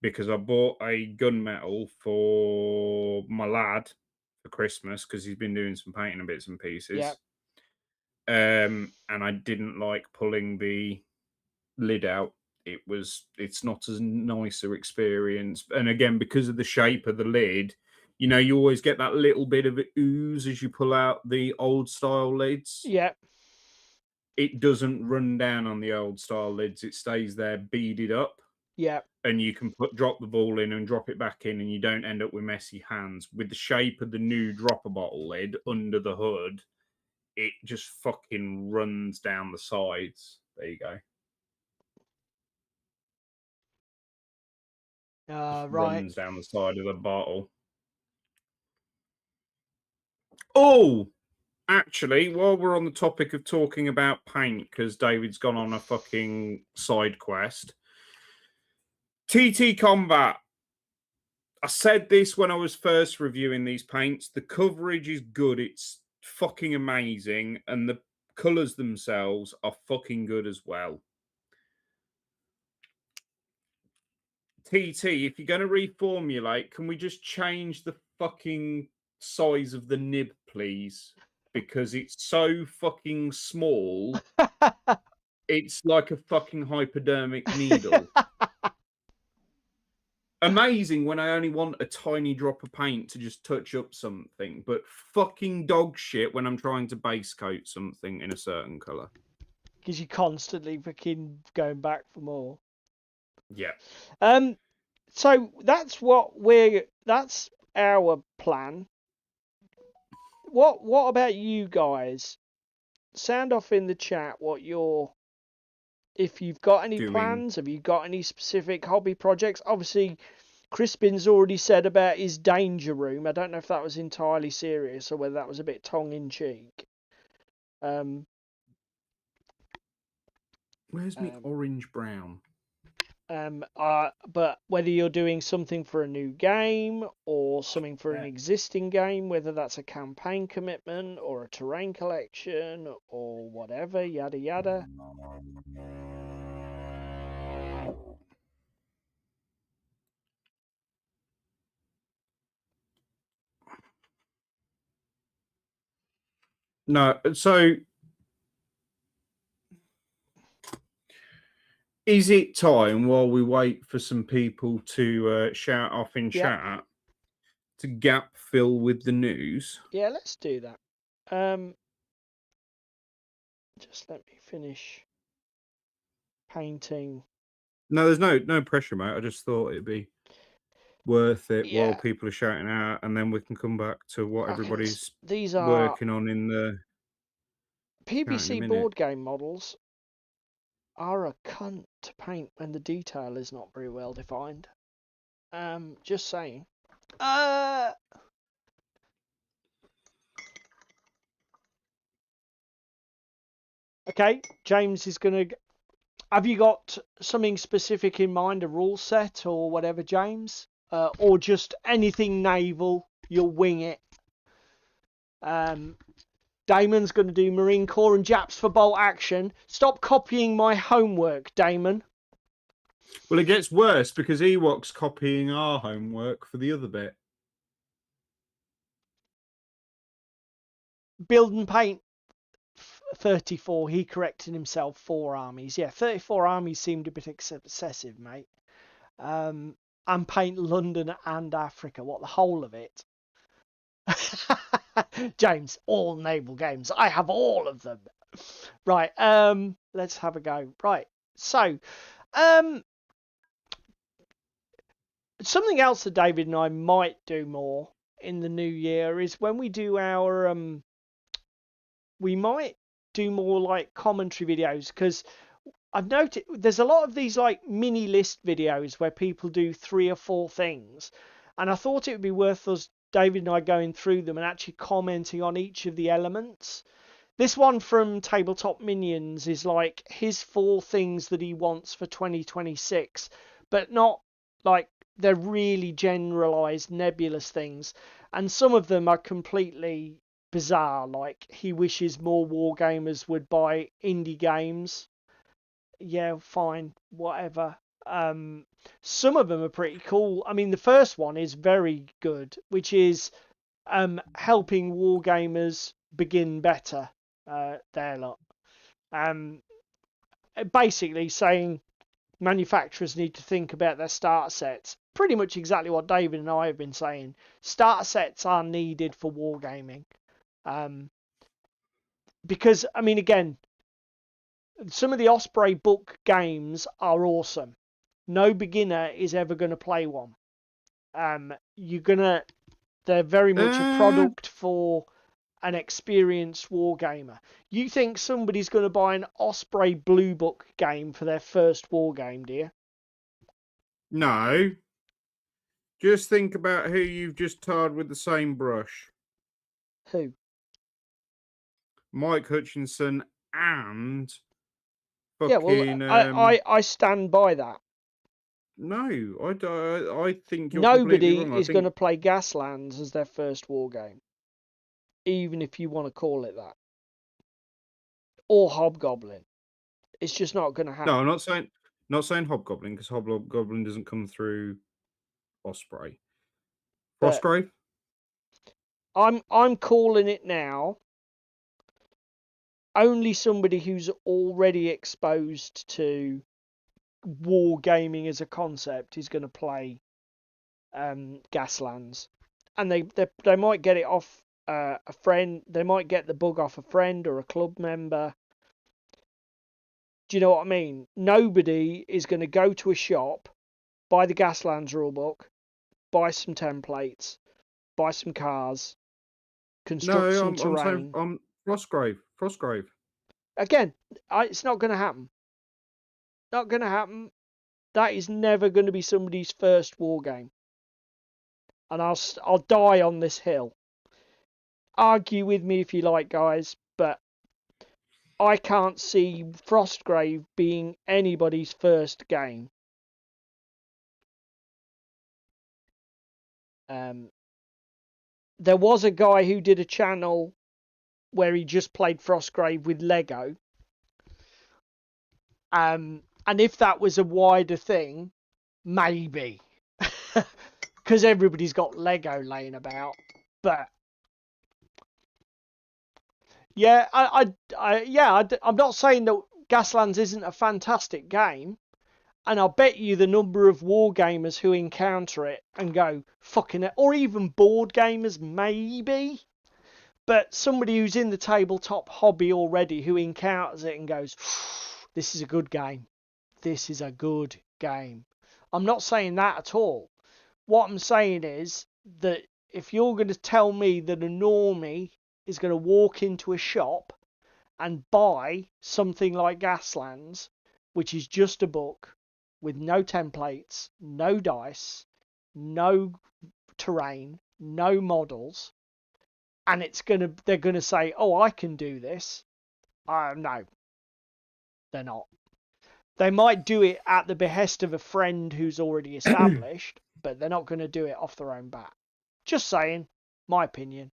Because I bought a gunmetal for my lad for Christmas because he's been doing some painting and bits and pieces. Yeah. And I didn't like pulling the lid out, it's not as nicer experience. And again, because of the shape of the lid, you always get that little bit of ooze as you pull out the old style lids. Yeah. It doesn't run down on the old style lids. It stays there beaded up. Yeah. And you can drop the ball in and drop it back in, and you don't end up with messy hands. With the shape of the new dropper bottle lid under the hood, it just fucking runs down the sides. There you go. Right. Runs down the side of the bottle. Oh, actually, while we're on the topic of talking about paint, because David's gone on a fucking side quest. TT Combat. I said this when I was first reviewing these paints. The coverage is good. It's fucking amazing. And the colours themselves are fucking good as well. TT, if you're going to reformulate, can we just change the fucking size of the nib, please? Because it's so fucking small. It's like a fucking hypodermic needle. Amazing when I only want a tiny drop of paint to just touch up something, but fucking dog shit when I'm trying to base coat something in a certain colour. Because you're constantly fucking going back for more. Yeah. So that's our plan. What about you guys? Sound off in the chat if you've got any plans, have you got any specific hobby projects? Obviously, Crispin's already said about his danger room. I don't know if that was entirely serious or whether that was a bit tongue in cheek. Where's me orange brown? But whether you're doing something for a new game or something for an existing game, whether that's a campaign commitment or a terrain collection or whatever, yada yada. No, so is it time, while we wait for some people to shout off in chat, to gap fill with the news? Yeah, let's do that. Just let me finish painting. No, there's no pressure, mate. I just thought it'd be worth it while people are shouting out, and then we can come back to what everybody's working on in the PBC board game models. Are a cunt to paint when the detail is not very well defined. Just saying. Okay, James is gonna. Have you got something specific in mind, a rule set or whatever, James? Or just anything naval? You'll wing it. Damon's going to do Marine Corps and Japs for bolt action. Stop copying my homework, Damon. Well, it gets worse because Ewok's copying our homework for the other bit. Build and paint 34. He corrected himself. 4 armies. Yeah, 34 armies seemed a bit excessive, mate. And paint London and Africa. What, the whole of it? James, all naval games. I have all of them. Right, let's have a go. Right, so, something else that David and I might do more in the new year is when we do our, we might do more like commentary videos, because I've noticed there's a lot of these like mini list videos where people do 3 or 4 things, and I thought it would be worth us, David and I, going through them and actually commenting on each of the elements. This one from Tabletop Minions is like his 4 things that he wants for 2026, but not like they're really generalized, nebulous things. And some of them are completely bizarre, like he wishes more wargamers would buy indie games. Yeah, fine, whatever. Some of them are pretty cool. I mean, the first one is very good, which is helping wargamers begin better. Their lot. basically saying manufacturers need to think about their starter sets. Pretty much exactly what David and I have been saying. Starter sets are needed for wargaming. Because, I mean, again, some of the Osprey book games are awesome. No beginner is ever going to play one. They're very much a product for an experienced wargamer. You think somebody's going to buy an Osprey Blue Book game for their first wargame, do you? No. Just think about who you've just tarred with the same brush. Who? Mike Hutchinson and Yeah, well, fucking... I stand by that. No, I think you're completely Nobody wrong. is going to play Gaslands as their first wargame, even if you want to call it that. Or Hobgoblin. It's just not going to happen. No, I'm not saying Hobgoblin, because Hobgoblin doesn't come through Osprey. But Frostgrave? I'm calling it now. Only somebody who's already exposed to wargaming as a concept is going to play Gaslands, and they might get it off a friend. They might get the bug off a friend or a club member. Do you know what I mean? Nobody is going to go to a shop, buy the Gaslands rulebook, buy some templates, buy some cars, construct some terrain. I'm Frostgrave. Again, it's not going to happen. Not going to happen. That is never going to be somebody's first war game. And I'll die on this hill. Argue with me if you like, guys, but I can't see Frostgrave being anybody's first game. There was a guy who did a channel where he just played Frostgrave with Lego. And if that was a wider thing, maybe. Because everybody's got Lego laying about. But yeah, I'm not saying that Gaslands isn't a fantastic game. And I'll bet you the number of war gamers who encounter it and go, fucking it, or even board gamers, maybe. But somebody who's in the tabletop hobby already who encounters it and goes, this is a good game. This is a good game. I'm not saying that at all. What I'm saying is that if you're going to tell me that a normie is going to walk into a shop and buy something like Gaslands, which is just a book with no templates, no dice, no terrain, no models, and they're going to say, oh, I can do this. No, they're not. They might do it at the behest of a friend who's already established, but they're not going to do it off their own bat. Just saying, my opinion.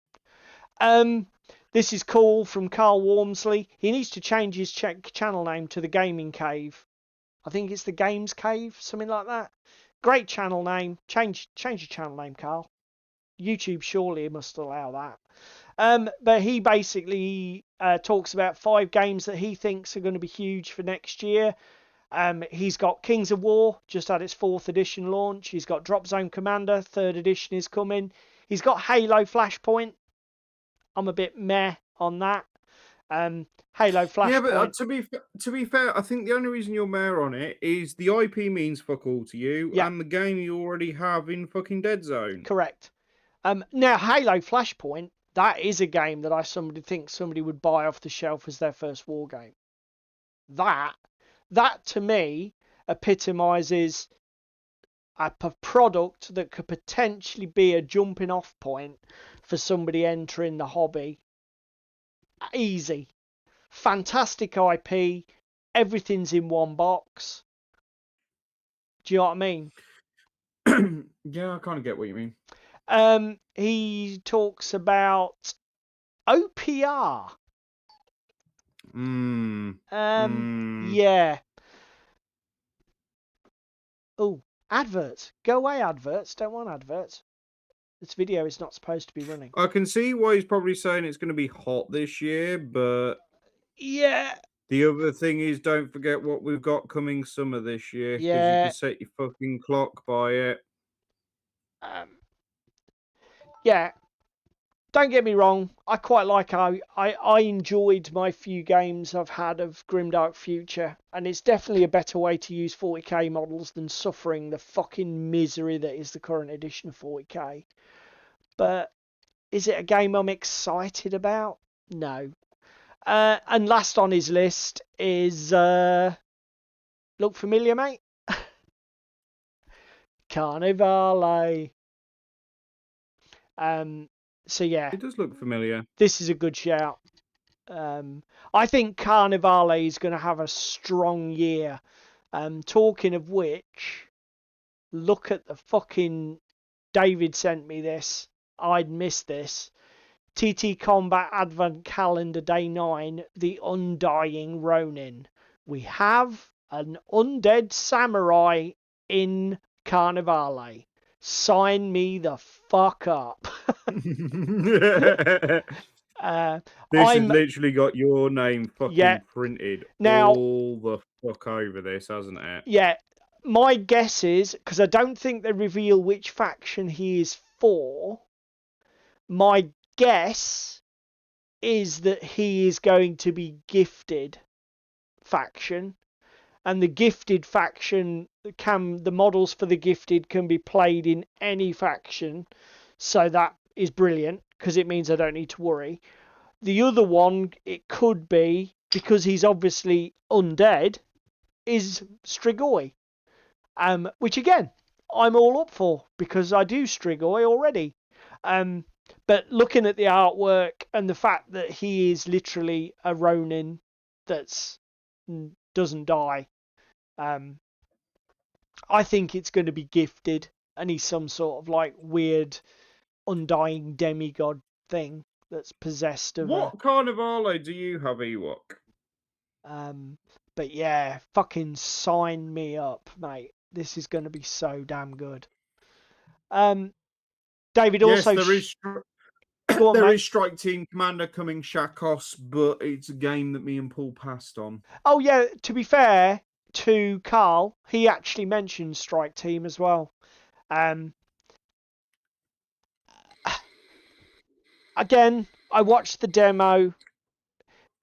This is cool from Carl Wormsley. He needs to change his channel name to the Gaming Cave. I think it's the Games Cave, something like that. Great channel name. Change your channel name, Carl. YouTube surely must allow that. But he basically talks about 5 games that he thinks are going to be huge for next year. He's got Kings of War, just had its 4th edition launch. He's got Drop Zone Commander, 3rd edition is coming. He's got Halo Flashpoint. I'm a bit meh on that. Halo Flashpoint. Yeah, but to be fair, I think the only reason you're meh on it is the IP means fuck all to you, and the game you already have in fucking Dead Zone. Correct. Now, Halo Flashpoint, that is a game that I think somebody would buy off the shelf as their first war game. That to me epitomizes a product that could potentially be a jumping off point for somebody entering the hobby. Easy. Fantastic IP. Everything's in one box. Do you know what I mean? Yeah, I kind of get what you mean. He talks about OPR. Yeah. Oh, adverts. Go away, adverts. Don't want adverts. This video is not supposed to be running. I can see why he's probably saying it's going to be hot this year, but yeah, The other thing is, don't forget what we've got coming summer this year, because you Yeah. can set your fucking clock by it. Yeah. Don't get me wrong. I quite like how I enjoyed my few games I've had of Grimdark Future, and it's definitely a better way to use 40k models than suffering the fucking misery that is the current edition of 40k. But is it a game I'm excited about? No. And last on his list is look familiar, mate? Carnivale. So yeah, It does look familiar. this is a good shout. I think Carnivale is going to have a strong year. Talking of which, look at the fucking David sent me this. I'd missed this. TT Combat Advent Calendar Day 9, The Undying Ronin. We have an undead samurai in Carnivale. Sign me the fuck up. This has I'm literally got your name fucking Yeah. printed Now- all the fuck over this, hasn't it? yeah. My guess is, because I don't think they reveal which faction he is for. My guess is that he is going to be gifted faction, and the gifted faction the models for the gifted can be played in any faction, so that is brilliant because it means I don't need to worry. The other one, it could be, because he's obviously undead, is Strigoi, which again I'm all up for because I do Strigoi already. But looking at the artwork and the fact that he is literally a Ronin that doesn't die, I think it's going to be gifted, and he's some sort of like weird undying demigod thing that's possessed of What Carnivale do you have, Ewok? But yeah, fucking sign me up, mate. This is going to be so damn good. David Yes, also there is. Go on, There mate. is Strike Team Commander coming Shakos, but it's a game that me and Paul passed on. Oh yeah, to be fair to Carl, he actually mentioned Strike Team as well. Again, I watched the demo.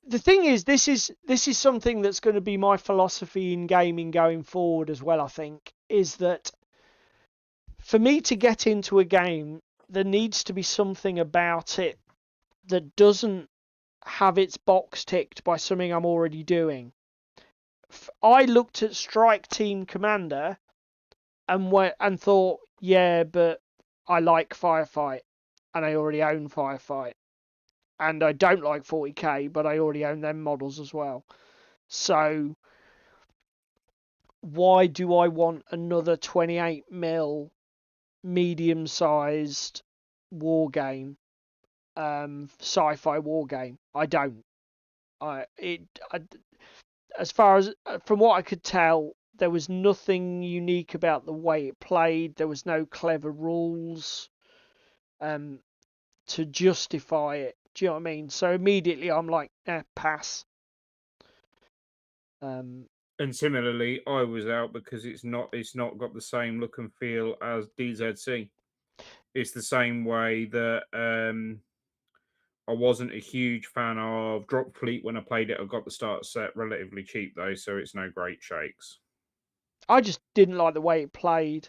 The thing is, this is something that's going to be my philosophy in gaming going forward as well. I think is that for me to get into a game, there needs to be something about it that doesn't have its box ticked by something I'm already doing. I looked at Strike Team Commander and thought, yeah, but I like Firefight, and I already own Firefight, and I don't like 40k, but I already own them models as well. So why do I want another 28mm medium-sized war game, sci-fi war game? I don't. As far as from what I could tell, there was nothing unique about the way it played. There was no clever rules to justify it. Do you know what I mean? So immediately I'm like, pass. And similarly, I was out because it's not got the same look and feel as DZC. It's the same way that I wasn't a huge fan of Drop Fleet when I played it. I got the starter set relatively cheap though, so it's no great shakes. I just didn't like the way it played.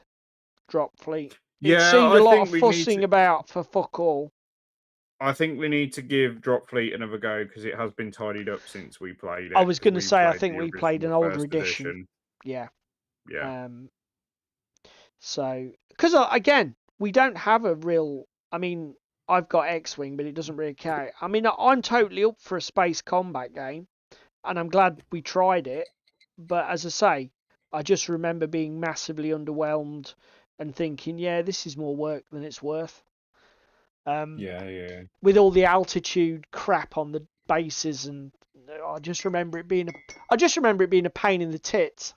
Drop Fleet. It Yeah, seemed I a lot think of we need fussing to. about for fuck all. I think we need to give Drop Fleet another go because it has been tidied up since we played it. I was 'cause going to we say I played think the we played an original older first edition. Yeah. Yeah. So, because again, we don't have a real. I mean, I've got X-wing, but it doesn't really count. I mean, I'm totally up for a space combat game, and I'm glad we tried it. But as I say, I just remember being massively underwhelmed and thinking, yeah, this is more work than it's worth. Yeah. With all the altitude crap on the bases, and I just remember it being a pain in the tits.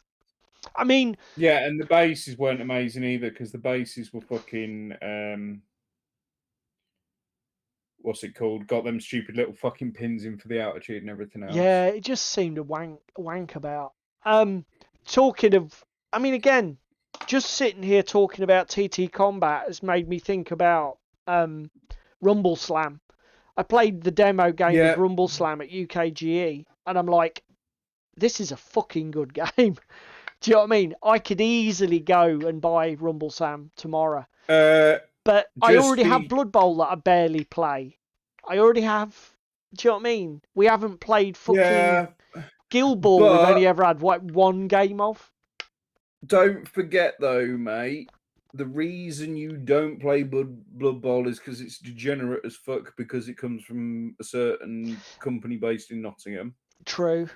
I mean, Yeah, and the bases weren't amazing either because the bases were fucking what's it called? Got them stupid little fucking pins in for the altitude and everything else. Yeah, it just seemed a wank about. Talking of, I mean, again, just sitting here talking about TT Combat has made me think about Rumble Slam. I played the demo game Yeah. of Rumble Slam at UKGE, and I'm like, this is a fucking good game. Do you know what I mean? I could easily go and buy Rumble Slam tomorrow. But I already have Blood Bowl that I barely play. I already have. Do you know what I mean? We haven't played fucking Guild Ball. We've only ever had one game of. Don't forget though, mate. The reason you don't play Blood Bowl is because it's degenerate as fuck because it comes from a certain company based in Nottingham. True.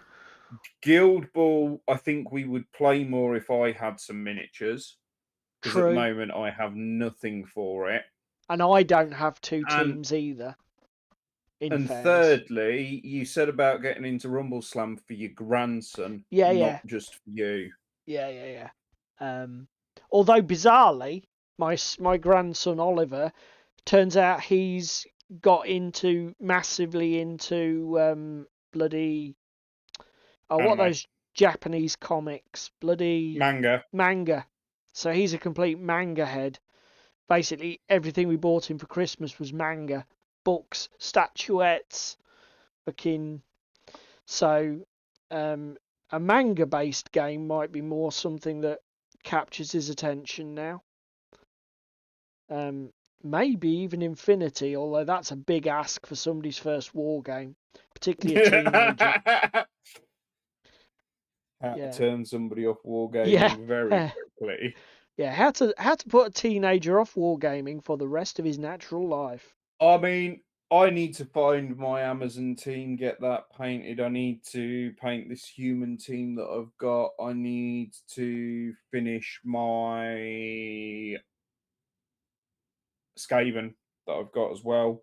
Guild Ball, I think we would play more if I had some miniatures. Because at the moment I have nothing for it. And I don't have two teams either. And thirdly, you said about getting into Rumble Slam for your grandson, not just for you. Yeah. Although bizarrely, my grandson Oliver, turns out he's got massively into bloody what are those Japanese comics, bloody manga. So he's a complete manga head. Basically, everything we bought him for Christmas was manga, books, statuettes, fucking. So, a manga-based game might be more something that captures his attention now. Maybe even Infinity, although that's a big ask for somebody's first war game, particularly a teenager. How to turn somebody off wargaming very quickly. Yeah, how to put a teenager off wargaming for the rest of his natural life. I mean, I need to find my Amazon team, get that painted. I need to paint this human team that I've got. I need to finish my Skaven that I've got as well.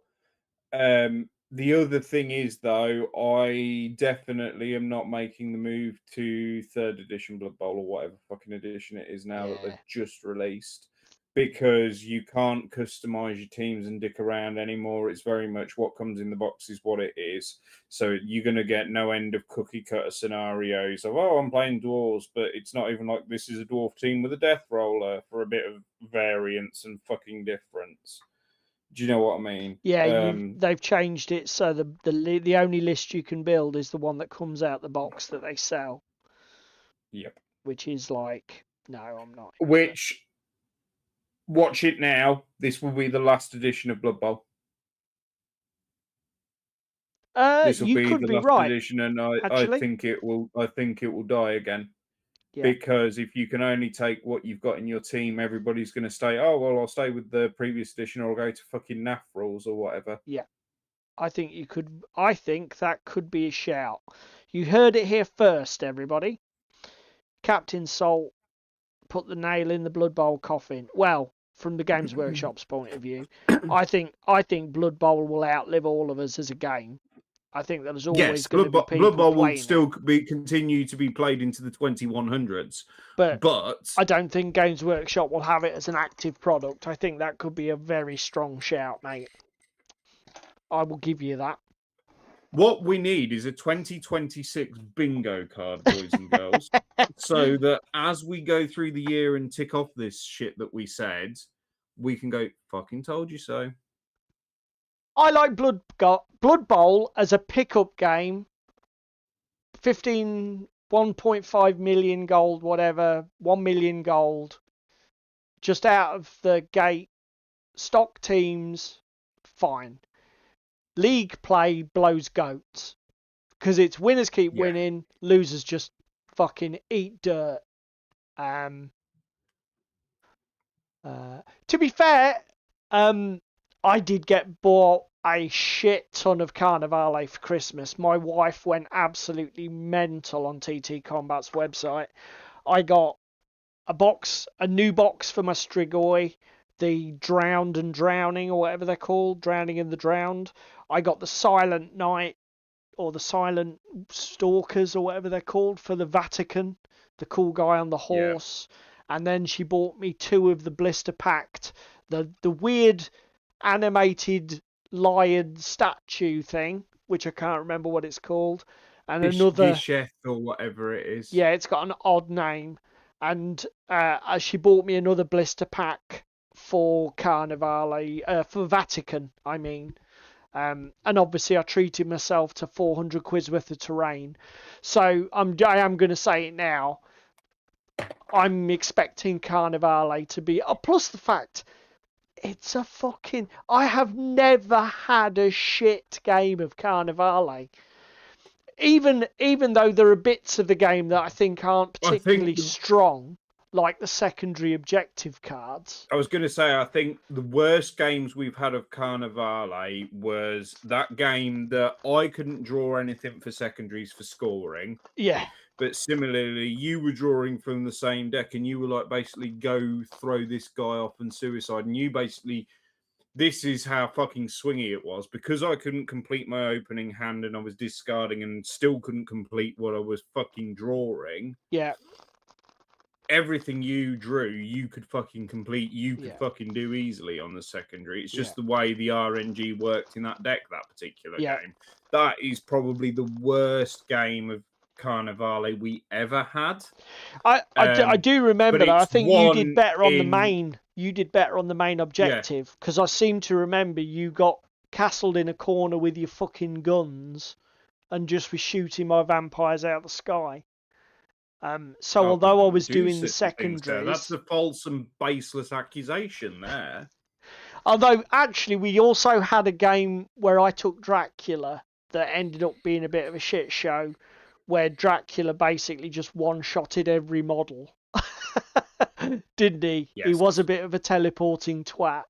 The other thing is, though, I definitely am not making the move to 3rd edition Blood Bowl or whatever fucking edition it is now that they've just released, because you can't customize your teams and dick around anymore. It's very much what comes in the box is what it is. So you're going to get no end of cookie cutter scenarios of, I'm playing dwarves, but it's not even like this is a dwarf team with a death roller for a bit of variance and fucking difference. Do you know what I mean? Yeah, they've changed it so the only list you can build is the one that comes out the box that they sell. Yep. Which is like, no, I'm not. Watch it now. This will be the last edition of Blood Bowl. This will be the last edition, and I think it will. I think it will die again. Yeah. Because if you can only take what you've got in your team, everybody's going to stay, I'll stay with the previous edition or I'll go to fucking NAF rules or whatever. Yeah. I think that could be a shout. You heard it here first, everybody. Captain Salt put the nail in the Blood Bowl coffin. Well, from the Games Workshop's point of view, I think Blood Bowl will outlive all of us as a game. I think there's always going to be people Blood Bowl will playing still continue to be played into the 2100s. But I don't think Games Workshop will have it as an active product. I think that could be a very strong shout, mate. I will give you that. What we need is a 2026 bingo card, boys and girls, so that as we go through the year and tick off this shit that we said, we can go, fucking told you so. I like Blood Bowl as a pickup game. 1.5 million gold, whatever, 1 million gold. Just out of the gate. Stock teams, fine. League play blows goats. Because it's winners keep winning, losers just fucking eat dirt. To be fair, I did get bought a shit ton of Carnivale for Christmas. My wife went absolutely mental on TT Combat's website. I got a new box for my Strigoi, the Drowned and Drowning, or whatever they're called, Drowning and the Drowned. I got the Silent Knight, or the Silent Stalkers, or whatever they're called, for the Vatican, the cool guy on the horse. Yeah. And then she bought me 2 of the Blister Pact, the weird animated lion statue thing, which I can't remember what it's called, and another. Gisheth or whatever it is. Yeah, it's got an odd name. And she bought me another blister pack for Carnivale, for Vatican, I mean. And obviously I treated myself to 400 quid worth of terrain. So I am going to say it now. I'm expecting Carnivale to be... Oh, plus the fact, it's a fucking... I have never had a shit game of Carnivale. Even though there are bits of the game that I think aren't particularly strong, like the secondary objective cards. I was going to say, I think the worst games we've had of Carnivale was that game that I couldn't draw anything for secondaries for scoring. Yeah. But similarly, you were drawing from the same deck and you were like, basically, go throw this guy off and suicide. And you basically... This is how fucking swingy it was. Because I couldn't complete my opening hand and I was discarding and still couldn't complete what I was fucking drawing. Yeah. Everything you drew, you could fucking complete. You could fucking do easily on the secondary. It's just the way the RNG worked in that deck, that particular game. That is probably the worst game of Carnivale we ever had. I do remember that. I think you did better on the main. You did better on the main objective because I seem to remember you got castled in a corner with your fucking guns and just was shooting my vampires out of the sky. So although I was doing the secondaries, that's a false and baseless accusation there. Although actually we also had a game where I took Dracula that ended up being a bit of a shit show, where Dracula basically just one-shotted every model. Didn't he? Yes. He was a bit of a teleporting twat.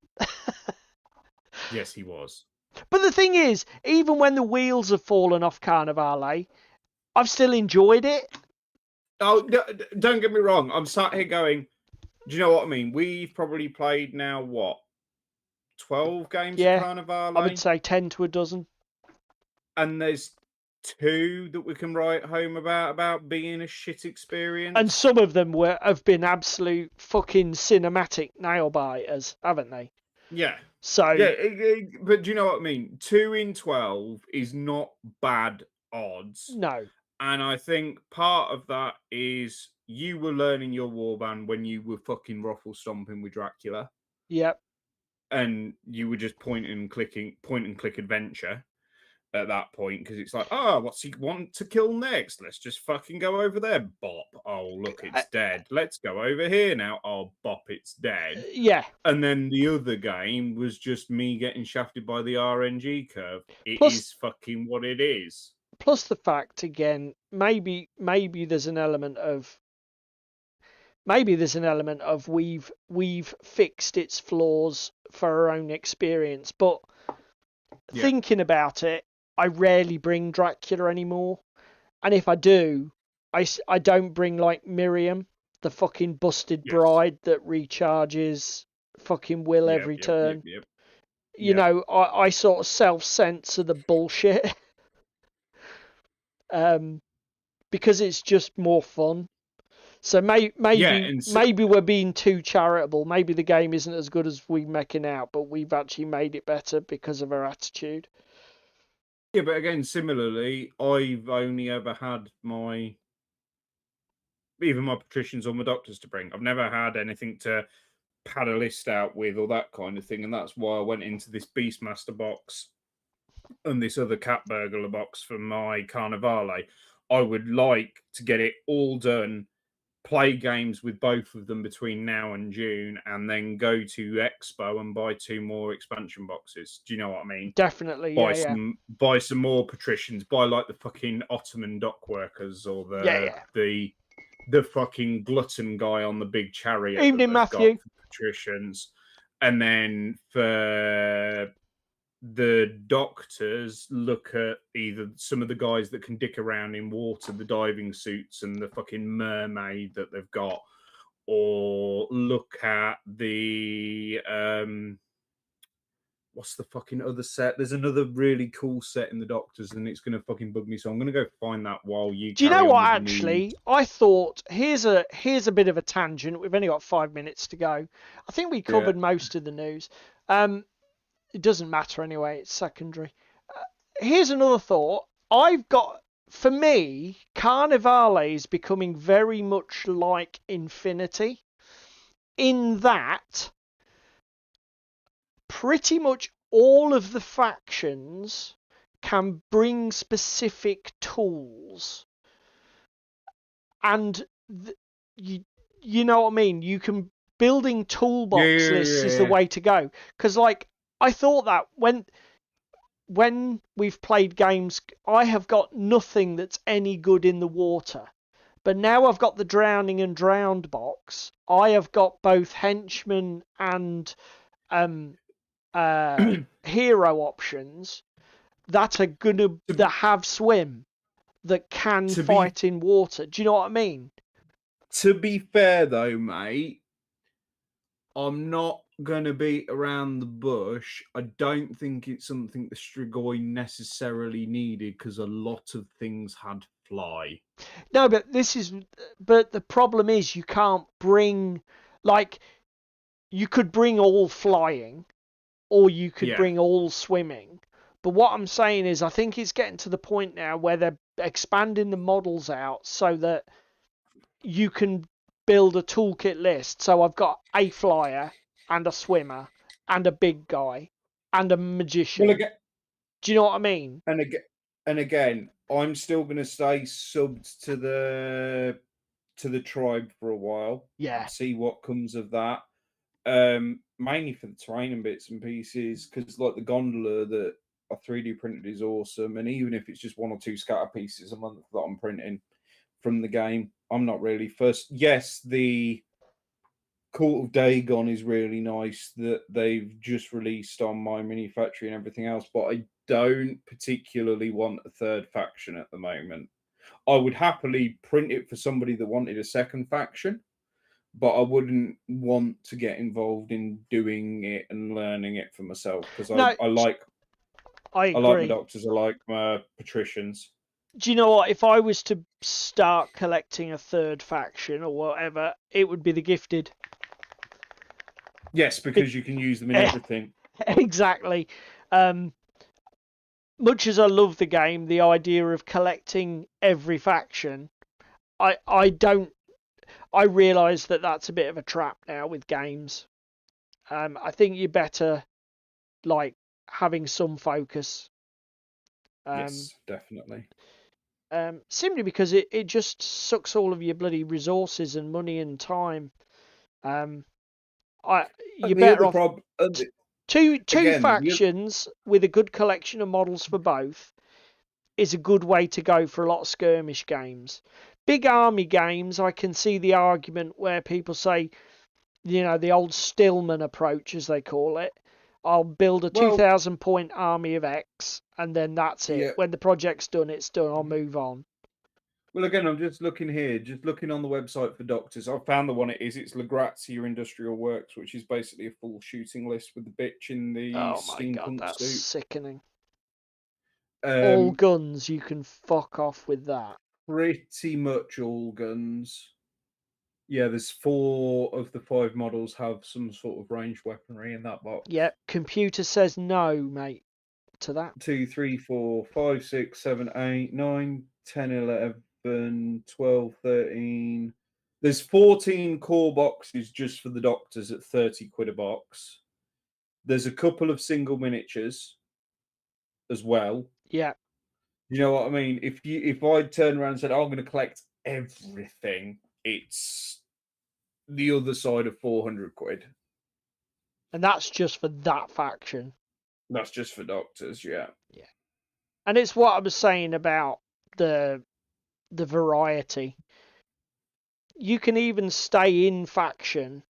Yes, he was. But the thing is, even when the wheels have fallen off Carnivale, I've still enjoyed it. Oh, don't get me wrong. I'm sat here going, do you know what I mean? We've probably played now, 12 games of Carnivale? I would say 10 to a dozen. And there's 2 that we can write home about being a shit experience. And some of them have been absolute fucking cinematic nail biters, haven't they? Yeah. So yeah, but do you know what I mean? 2 in 12 is not bad odds. No. And I think part of that is you were learning your warband when you were fucking ruffle stomping with Dracula. Yep. And you were just point and click adventure at that point, because it's like, what's he want to kill next? Let's just fucking go over there. Bop. Oh, look, it's dead. Let's go over here now. Oh, bop, it's dead. Yeah. And then the other game was just me getting shafted by the RNG curve. It is fucking what it is. Plus the fact, again, maybe there's an element of we've fixed its flaws for our own experience, but thinking about it, I rarely bring Dracula anymore. And if I do, I don't bring like Miriam, the fucking busted bride that recharges fucking will every turn. You know, I sort of self-censor the bullshit. Because it's just more fun. So maybe we're being too charitable. Maybe the game isn't as good as we're making out, but we've actually made it better because of our attitude. Yeah, but again, similarly, I've only ever had even my patricians or my doctors to bring. I've never had anything to pad a list out with or that kind of thing, and that's why I went into this Beastmaster box and this other cat burglar box for my Carnivale. I would like to get it all done, play games with both of them between now and June, and then go to Expo and buy 2 more expansion boxes. Do you know what I mean? Definitely, buy some more patricians, buy like the fucking Ottoman dock workers or the fucking glutton guy on the big chariot. Evening, Matthew. Patricians, and then for the doctors, look at either some of the guys that can dick around in water, the diving suits and the fucking mermaid that they've got, or look at the what's the fucking other set? There's another really cool set in the doctors, and it's gonna fucking bug me, so I'm gonna go find that while you. Do you know what? Actually, I thought here's a bit of a tangent. We've only got 5 minutes to go. I think we covered most of the news. it doesn't matter anyway. It's secondary. Here's another thought. For me, Carnivale is becoming very much like Infinity in that pretty much all of the factions can bring specific tools, and you know what I mean. You can building toolbox lists is the Yeah. way to go, because like I thought that when we've played games, I have got nothing that's any good in the water. But now I've got the drowning and drowned box. I have got both henchman and hero options that are gonna that have swim, that can To be fight in water. Do you know what I mean? to be fair though, mate, I'm not gonna beat around the bush. I don't think it's something the Strigoi necessarily needed because a lot of things had fly. No, but but the problem is you can't bring, like, you could bring all flying, or you could Yeah. bring all swimming. But what I'm saying is, I think it's getting to the point now where they're expanding the models out so that you can build a toolkit list. So I've got a flyer and a swimmer and a big guy and a Well, magician. again, Do you know what I mean? and again, I'm still gonna stay subbed to the tribe for a while. Yeah. See what comes of that. Mainly for the terrain and bits and pieces, because like the gondola that I 3D printed is awesome, and even if it's just one or two scatter pieces a month that I'm printing from the game, I'm not really first. Yes, the Cult of Dagon is really nice that they've just released on my mini factory and everything else, but I don't particularly want a third faction at the moment. I would happily print it for somebody that wanted a second faction, but I wouldn't want to get involved in doing it and learning it for myself because No, I like I I like my agree. doctors, I like my patricians. Do you know what? If I was to start collecting a third faction or whatever, it would be the gifted. Yes, because you can use them in everything. Exactly. Much as I love the game, the idea of collecting every faction, I don't. I realise that that's a bit of a trap now with games. I think you're better like having some focus. Yes, definitely. Simply because it just sucks all of your bloody resources and money and time. You're And the better other off problem, two again, factions with a good collection of models for both is a good way to go for a lot of skirmish games. Big army games, I can see the argument where people say, you know, the old Stillman approach, as they call it. I'll build a well, 2,000 point army of X, and then that's it. yeah. When the project's done, it's done. I'll move on. Well, again, I'm just looking here, just looking on the website for doctors. I found the one it is. It's Legrazia Industrial Works, which is basically a full shooting list with the bitch in the Oh my god, steampunk that's suit. sickening. All guns, you can fuck off with that. Pretty much all guns. Yeah, there's 4 of the 5 models have some sort of ranged weaponry in that box. Yep, computer says no, mate, to that. 2, 3, 4, 5, 6, 7, 8, 9, 10, 11, 12, 13. There's 14 core boxes just for the doctors at 30 quid a box. There's a couple of single miniatures as well. Yeah. You know what I mean? If I turned around and said, oh, I'm going to collect everything, it's the other side of 400 quid. And that's just for that faction. That's just for doctors, yeah. Yeah. And it's what I was saying about the variety. You can even stay in faction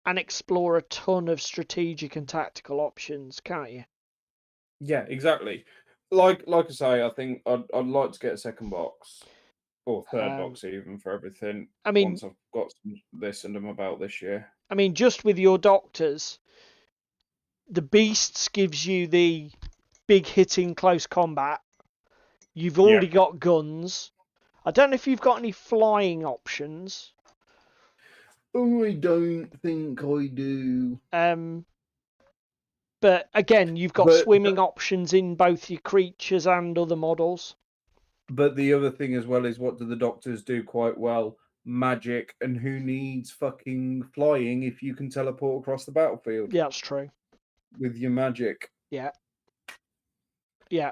and explore a ton of strategic and tactical options, can't you? Yeah, exactly. Like I say, I think I'd like to get a second box or third box even for everything. I mean, once I've got this and I'm about this year. I mean, just with your doctors, the beasts gives you the big hitting close combat. You've already got guns. I don't know if you've got any flying options. Oh, I don't think I do. But again, you've got But- swimming options in both your creatures and other models. But the other thing as well is, what do the doctors do quite well? Magic, and who needs fucking flying if you can teleport across the battlefield Yeah, that's true. with your magic? Yeah. Yeah.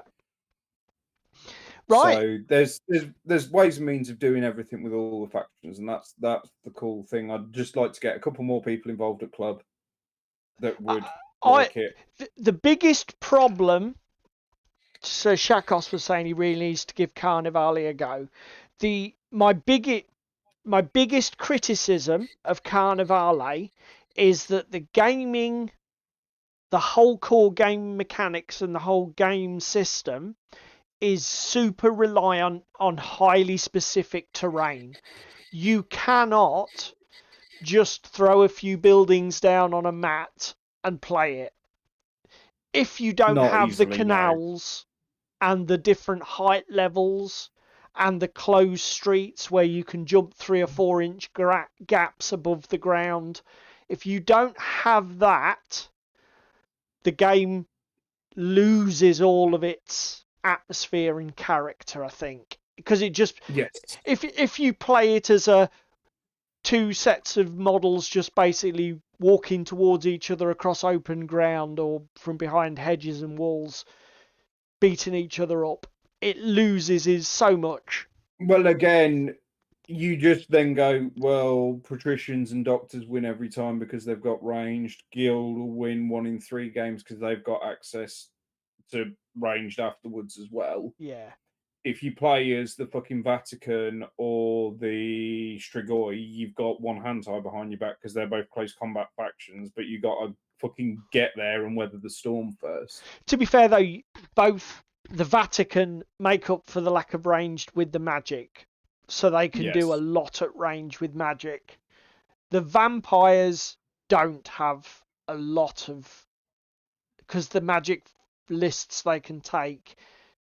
Right. So there's ways and means of doing everything with all the factions, and that's the cool thing. I'd just like to get a couple more people involved at club that would like it. The biggest problem. So Shakos was saying he really needs to give Carnivale a go. My biggest criticism of Carnivale is that the whole core game mechanics and the whole game system is super reliant on highly specific terrain. You cannot just throw a few buildings down on a mat and play it. If you don't Not have easily, the no. canals and the different height levels and the closed streets where you can jump 3 or 4 inch gaps above the ground, if you don't have that, the game loses all of its atmosphere and character, I think, because it just Yes. if you play it as a 2 sets of models just basically walking towards each other across open ground or from behind hedges and walls beating each other up, it loses so much. Well, again, you just then go, well, patricians and doctors win every time because they've got ranged. Guild will win 1 in 3 games because they've got access to ranged afterwards as well. Yeah. If you play as the fucking Vatican or the Strigoi, you've got one hand tie behind your back because they're both close combat factions, but you got to fucking get there and weather the storm first. To be fair, though, both the Vatican make up for the lack of ranged with the magic, so they can do a Yes. lot at range with magic. The vampires don't have a lot of, because the magic lists they can take,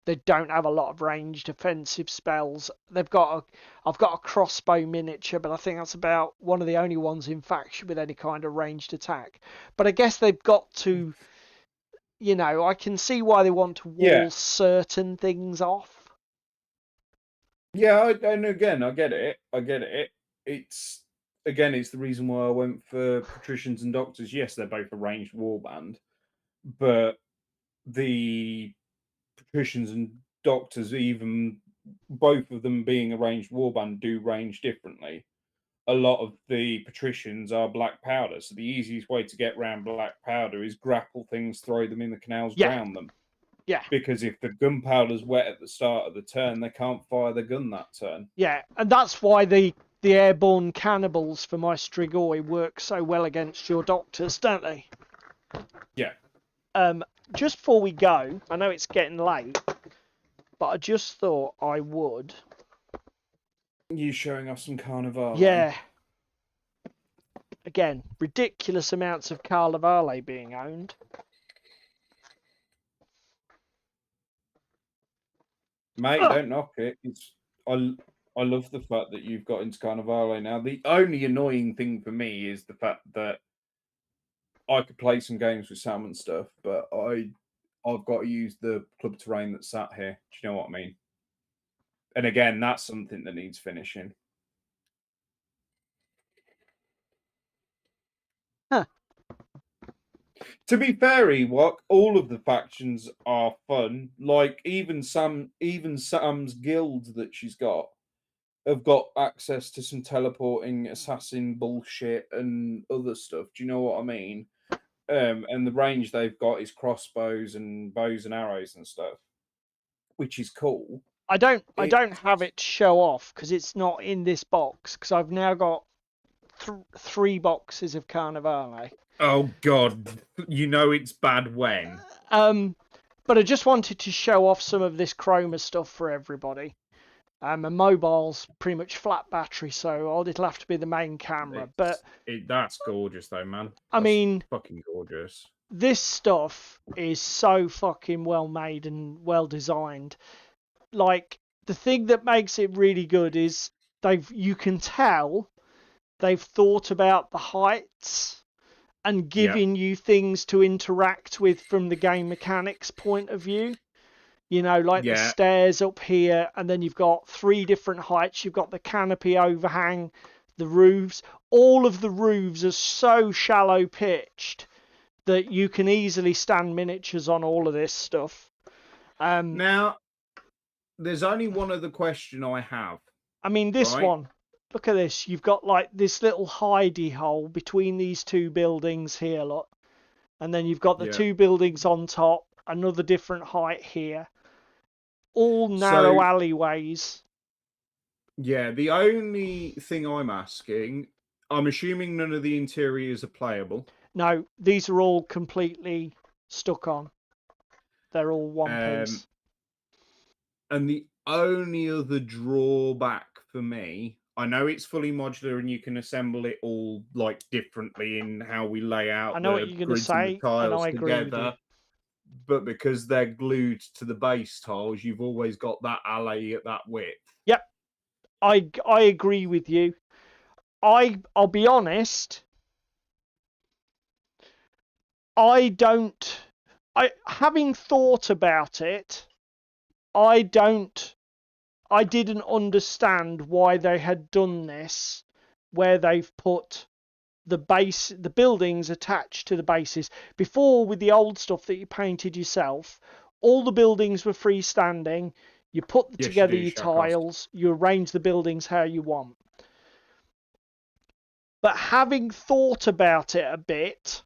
they don't have a lot of ranged offensive spells. I've got a crossbow miniature, but I think that's about one of the only ones in faction with any kind of ranged attack. But I guess they've got to, I can see why they want to wall certain things off. Yeah, and again, I get it. It's the reason why I went for patricians and doctors. Yes, they're both a ranged warband, but the patricians and doctors, even both of them being a ranged warband, do range differently. A lot of the patricians are black powder, so the easiest way to get around black powder is grapple things, throw them in the canals, drown them. Yeah. Because if the gunpowder's wet at the start of the turn, they can't fire the gun that turn. Yeah, and that's why the airborne cannibals for my Strigoi work so well against your doctors, don't they? Yeah. Just before we go, I know it's getting late, but I just thought I would. You showing off some Carnival? Yeah. Again, ridiculous amounts of Carnivale being owned. Mate, don't knock it. I love the fact that you've got into Carnivale now. The only annoying thing for me is the fact that I could play some games with Sam and stuff, but I've got to use the club terrain that's sat here. Do you know what I mean? And again, that's something that needs finishing. Huh. To be fair, Ewok, all of the factions are fun. Like even Sam's guild that she's got have got access to some teleporting assassin bullshit and other stuff. Do you know what I mean? And the range they've got is crossbows and bows and arrows and stuff, which is cool. I don't have it to show off because it's not in this box, because I've now got 3 boxes of Carnivale. Oh God, you know it's bad when. But I just wanted to show off some of this chroma stuff for everybody. My mobile's pretty much flat battery, so it'll have to be the main camera. That's gorgeous though, man. I mean, fucking gorgeous. This stuff is so fucking well made and well designed. Like, the thing that makes it really good is you can tell they've thought about the heights and giving you things to interact with from the game mechanics point of view. You know, like the Yeah. stairs up here, and then you've got 3 different heights. You've got the canopy overhang, the roofs. All of the roofs are so shallow pitched that you can easily stand miniatures on all of this stuff. Now, there's only one other question I have. I mean, this Right. one, look at this. You've got like this little hidey hole between these 2 buildings here, look. And then you've got the Yeah. 2 buildings on top, another different height here. All narrow So- alleyways. Yeah, the only thing I'm asking, I'm assuming none of the interiors are playable. No, these are all completely stuck on. They're all one piece. And the only other drawback for me, I know it's fully modular and you can assemble it all like differently in how we lay out I know the what you're going to grids and say, the tiles and I agree with you. together. But because they're glued to the base tiles, you've always got that alley at that width. Yep, I agree with you. I'll be honest. Having thought about it, I didn't understand why they had done this, where they've put the buildings attached to the bases. Before, with the old stuff that you painted yourself, all the buildings were freestanding. You put Yes, you together do, your Shakost. tiles, you arrange the buildings how you want. But having thought about it a bit,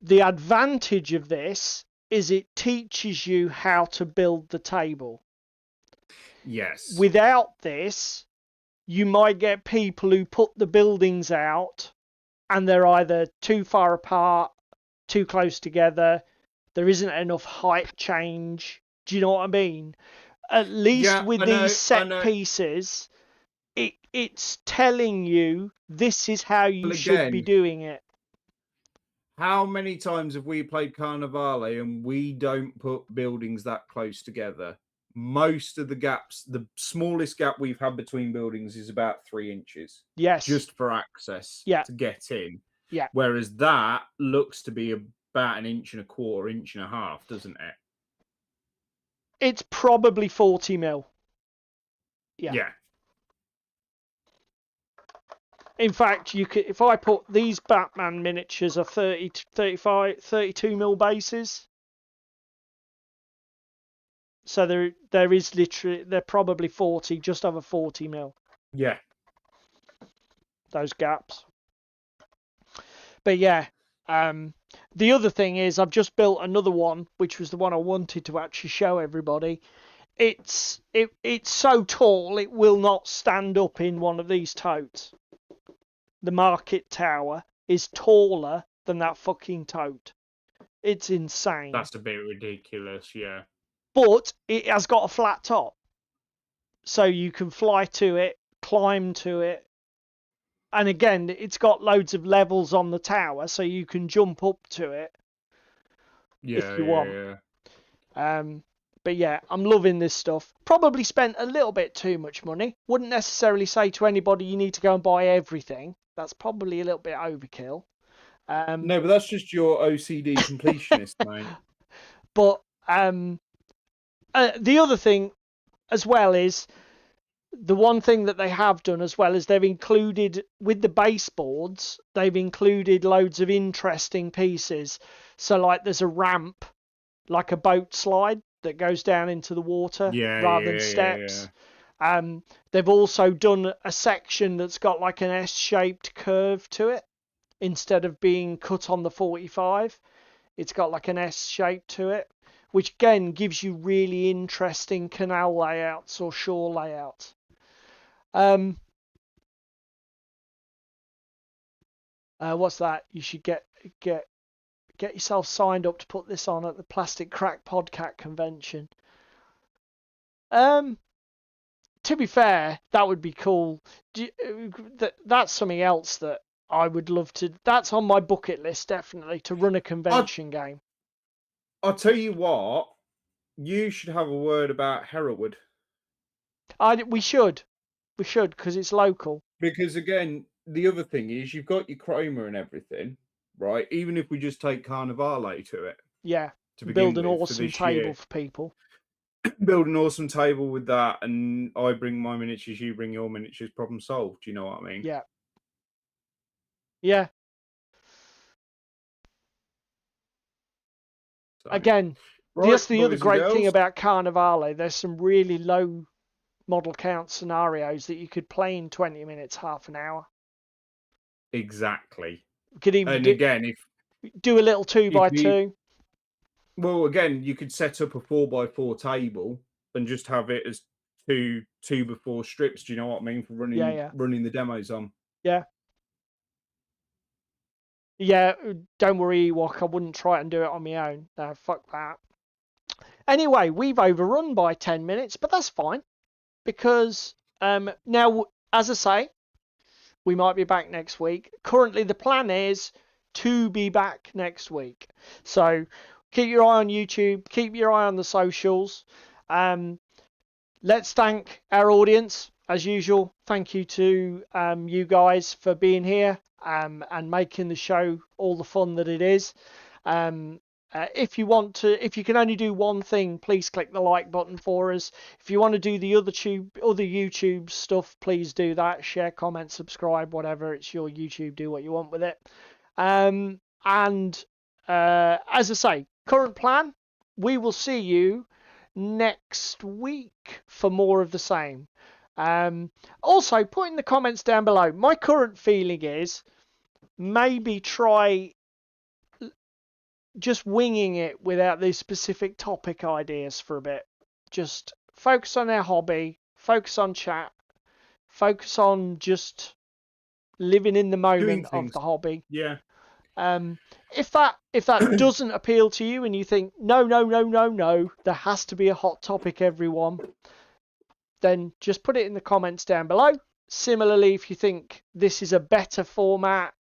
the advantage of this is it teaches you how to build the table. Yes. Without this, you might get people who put the buildings out and they're either too far apart, too close together, there isn't enough height change. Do you know what I mean? At least Yeah, with I these know, I set know. pieces, it's telling you this is how you Well, should be again, doing it. How many times have we played Carnivale and we don't put buildings that close together? Most of the gaps, the smallest gap we've had between buildings is about 3 inches. Yes. Just for access Yeah. to get in. Yeah. Whereas that looks to be about 1.25 inches, 1.5 inches, doesn't it? It's probably 40 mil. Yeah. In fact, you could, if I put these Batman miniatures are 30, 35, 32 mil bases. So there is literally, they're probably 40, just over 40 mil. Yeah. Those gaps. But yeah, the other thing is I've just built another one, which was the one I wanted to actually show everybody. It's so tall it will not stand up in one of these totes. The market tower is taller than that fucking tote. It's insane. That's a bit ridiculous, yeah. But it has got a flat top. So you can fly to it, climb to it. And again, it's got loads of levels on the tower, so you can jump up to it if you want. But yeah, I'm loving this stuff. Probably spent a little bit too much money. Wouldn't necessarily say to anybody you need to go and buy everything. That's probably a little bit overkill. No, but that's just your OCD completionist, mate. But the other thing as well is, the one thing that they have done as well is they've included, with the baseboards, they've included loads of interesting pieces. So like there's a ramp, like a boat slide that goes down into the water rather than steps. They've also done a section that's got like an S-shaped curve to it. Instead of being cut on the 45, it's got like an S shape to it, which again gives you really interesting canal layouts or shore layouts. What's that? You should get yourself signed up to put this on at the Plastic Crack Podcast convention. To be fair, that would be cool. That's something else that I would love to. That's on my bucket list, definitely, to run a convention game. I'll tell you what, you should have a word about Hereward. We should, because it's local. Because again, the other thing is you've got your chroma and everything, right? Even if we just take Carnivale to it Yeah. to begin Build an with for awesome this table year. for people. Build an awesome table with that, and I bring my miniatures, you bring your miniatures, problem solved. Do you know what I mean? Yeah. Yeah. So, Again, right, that's the other boys and great thing girls. about Carnivale. There's some really low model count scenarios that you could play in 20 minutes, half an hour. Exactly. You could even And again, do a little 2x2. well, again, you could set up a 4x4 table and just have it as two 2x4 strips. Do you know what I mean? For Yeah. running the demos on. Yeah. Yeah, don't worry, Ewok. I wouldn't try and do it on my own. No, fuck that. Anyway, we've overrun by 10 minutes, but that's fine. Because now, as I say, we might be back next week. Currently, the plan is to be back next week. So keep your eye on YouTube. Keep your eye on the socials. Let's thank our audience. As usual, thank you to you guys for being here and making the show all the fun that it is. If you can only do one thing, please click the like button for us. If you want to do the other YouTube stuff, please do that. Share, comment, subscribe, whatever. It's your YouTube. Do what you want with it. As I say, current plan, we will see you next week for more of the same. Also, put in the comments down below. My current feeling is maybe try just winging it without these specific topic ideas for a bit. Just focus on our hobby, focus on chat, focus on just living in the moment of the hobby. Yeah. If that doesn't appeal to you and you think no, there has to be a hot topic, everyone, then just put it in the comments down below. Similarly, if you think this is a better format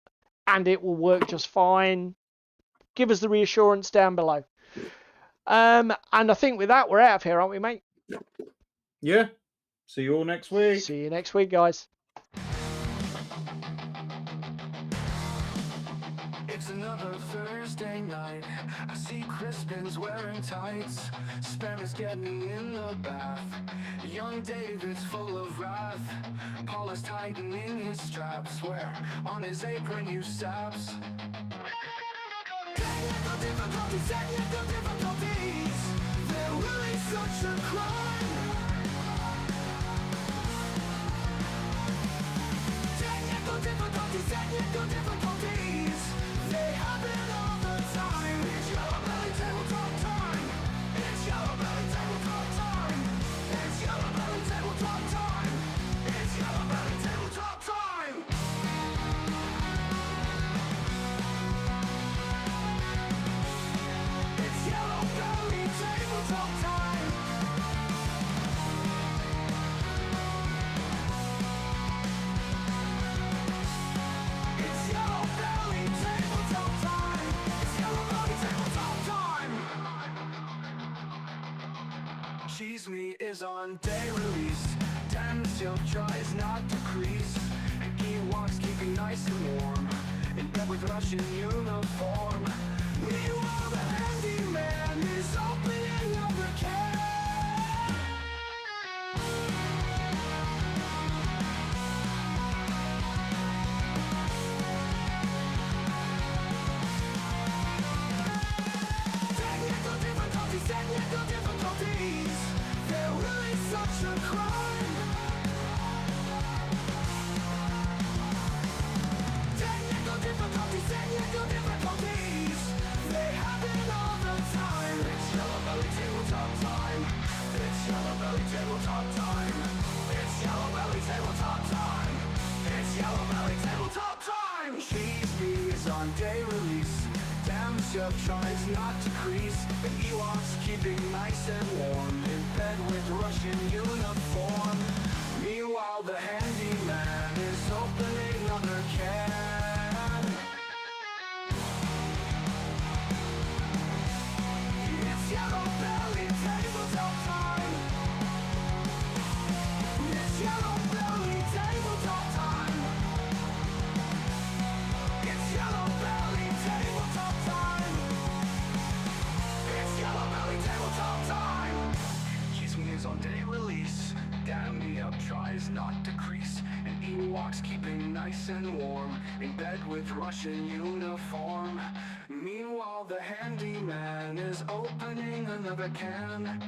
and it will work just fine, give us the reassurance down below. And I think with that, we're out of here, aren't we, mate? Yeah. See you all next week. See you next week, guys. It's another Thursday night. I see Crispin's wearing tights. Sparrow's getting in the bath. Young David's full of wrath. Paula's tightening his straps. Where on his apron you saps. Technical difficulties. They're really such a crime. Technical difficulties. They happen all the time. It's Yellow Belly Tabletop time. It's Yellow Belly Tabletop time. It's Yellow Belly Tabletop time. It's Yellow Belly Tabletop time. It's Yellow Belly Tabletop time. It's Yellow Belly Tabletop time. It's Yellow Belly Tabletop time. Cheese Me is on day release. Dan still tries not to crease. Ewoks keeping nice and warm. In bed with Russian uniform. Meanwhile, the handyman is opening up the can. Technical difficulties. They're really such a crime. Technical difficulties. They happen all the time. It's Yellow Belly Tabletop time. It's Yellow Belly Tabletop time. It's Yellow Belly Tabletop time. It's Yellow Belly Tabletop time. Cheese Me is on day release. Damn Chef tries not to crease. The Ewoks keeping nice and warm. In bed with Russian uniform. Meanwhile, the handyman is opening another can. It's Yellow Belly Tabletop time. It's Yellow Belly Tabletop time. It's Yellow Belly Tabletop time. tries not to crease, and Ewok's keeping nice and warm in bed with Russian uniform. Meanwhile, the handyman is opening another can.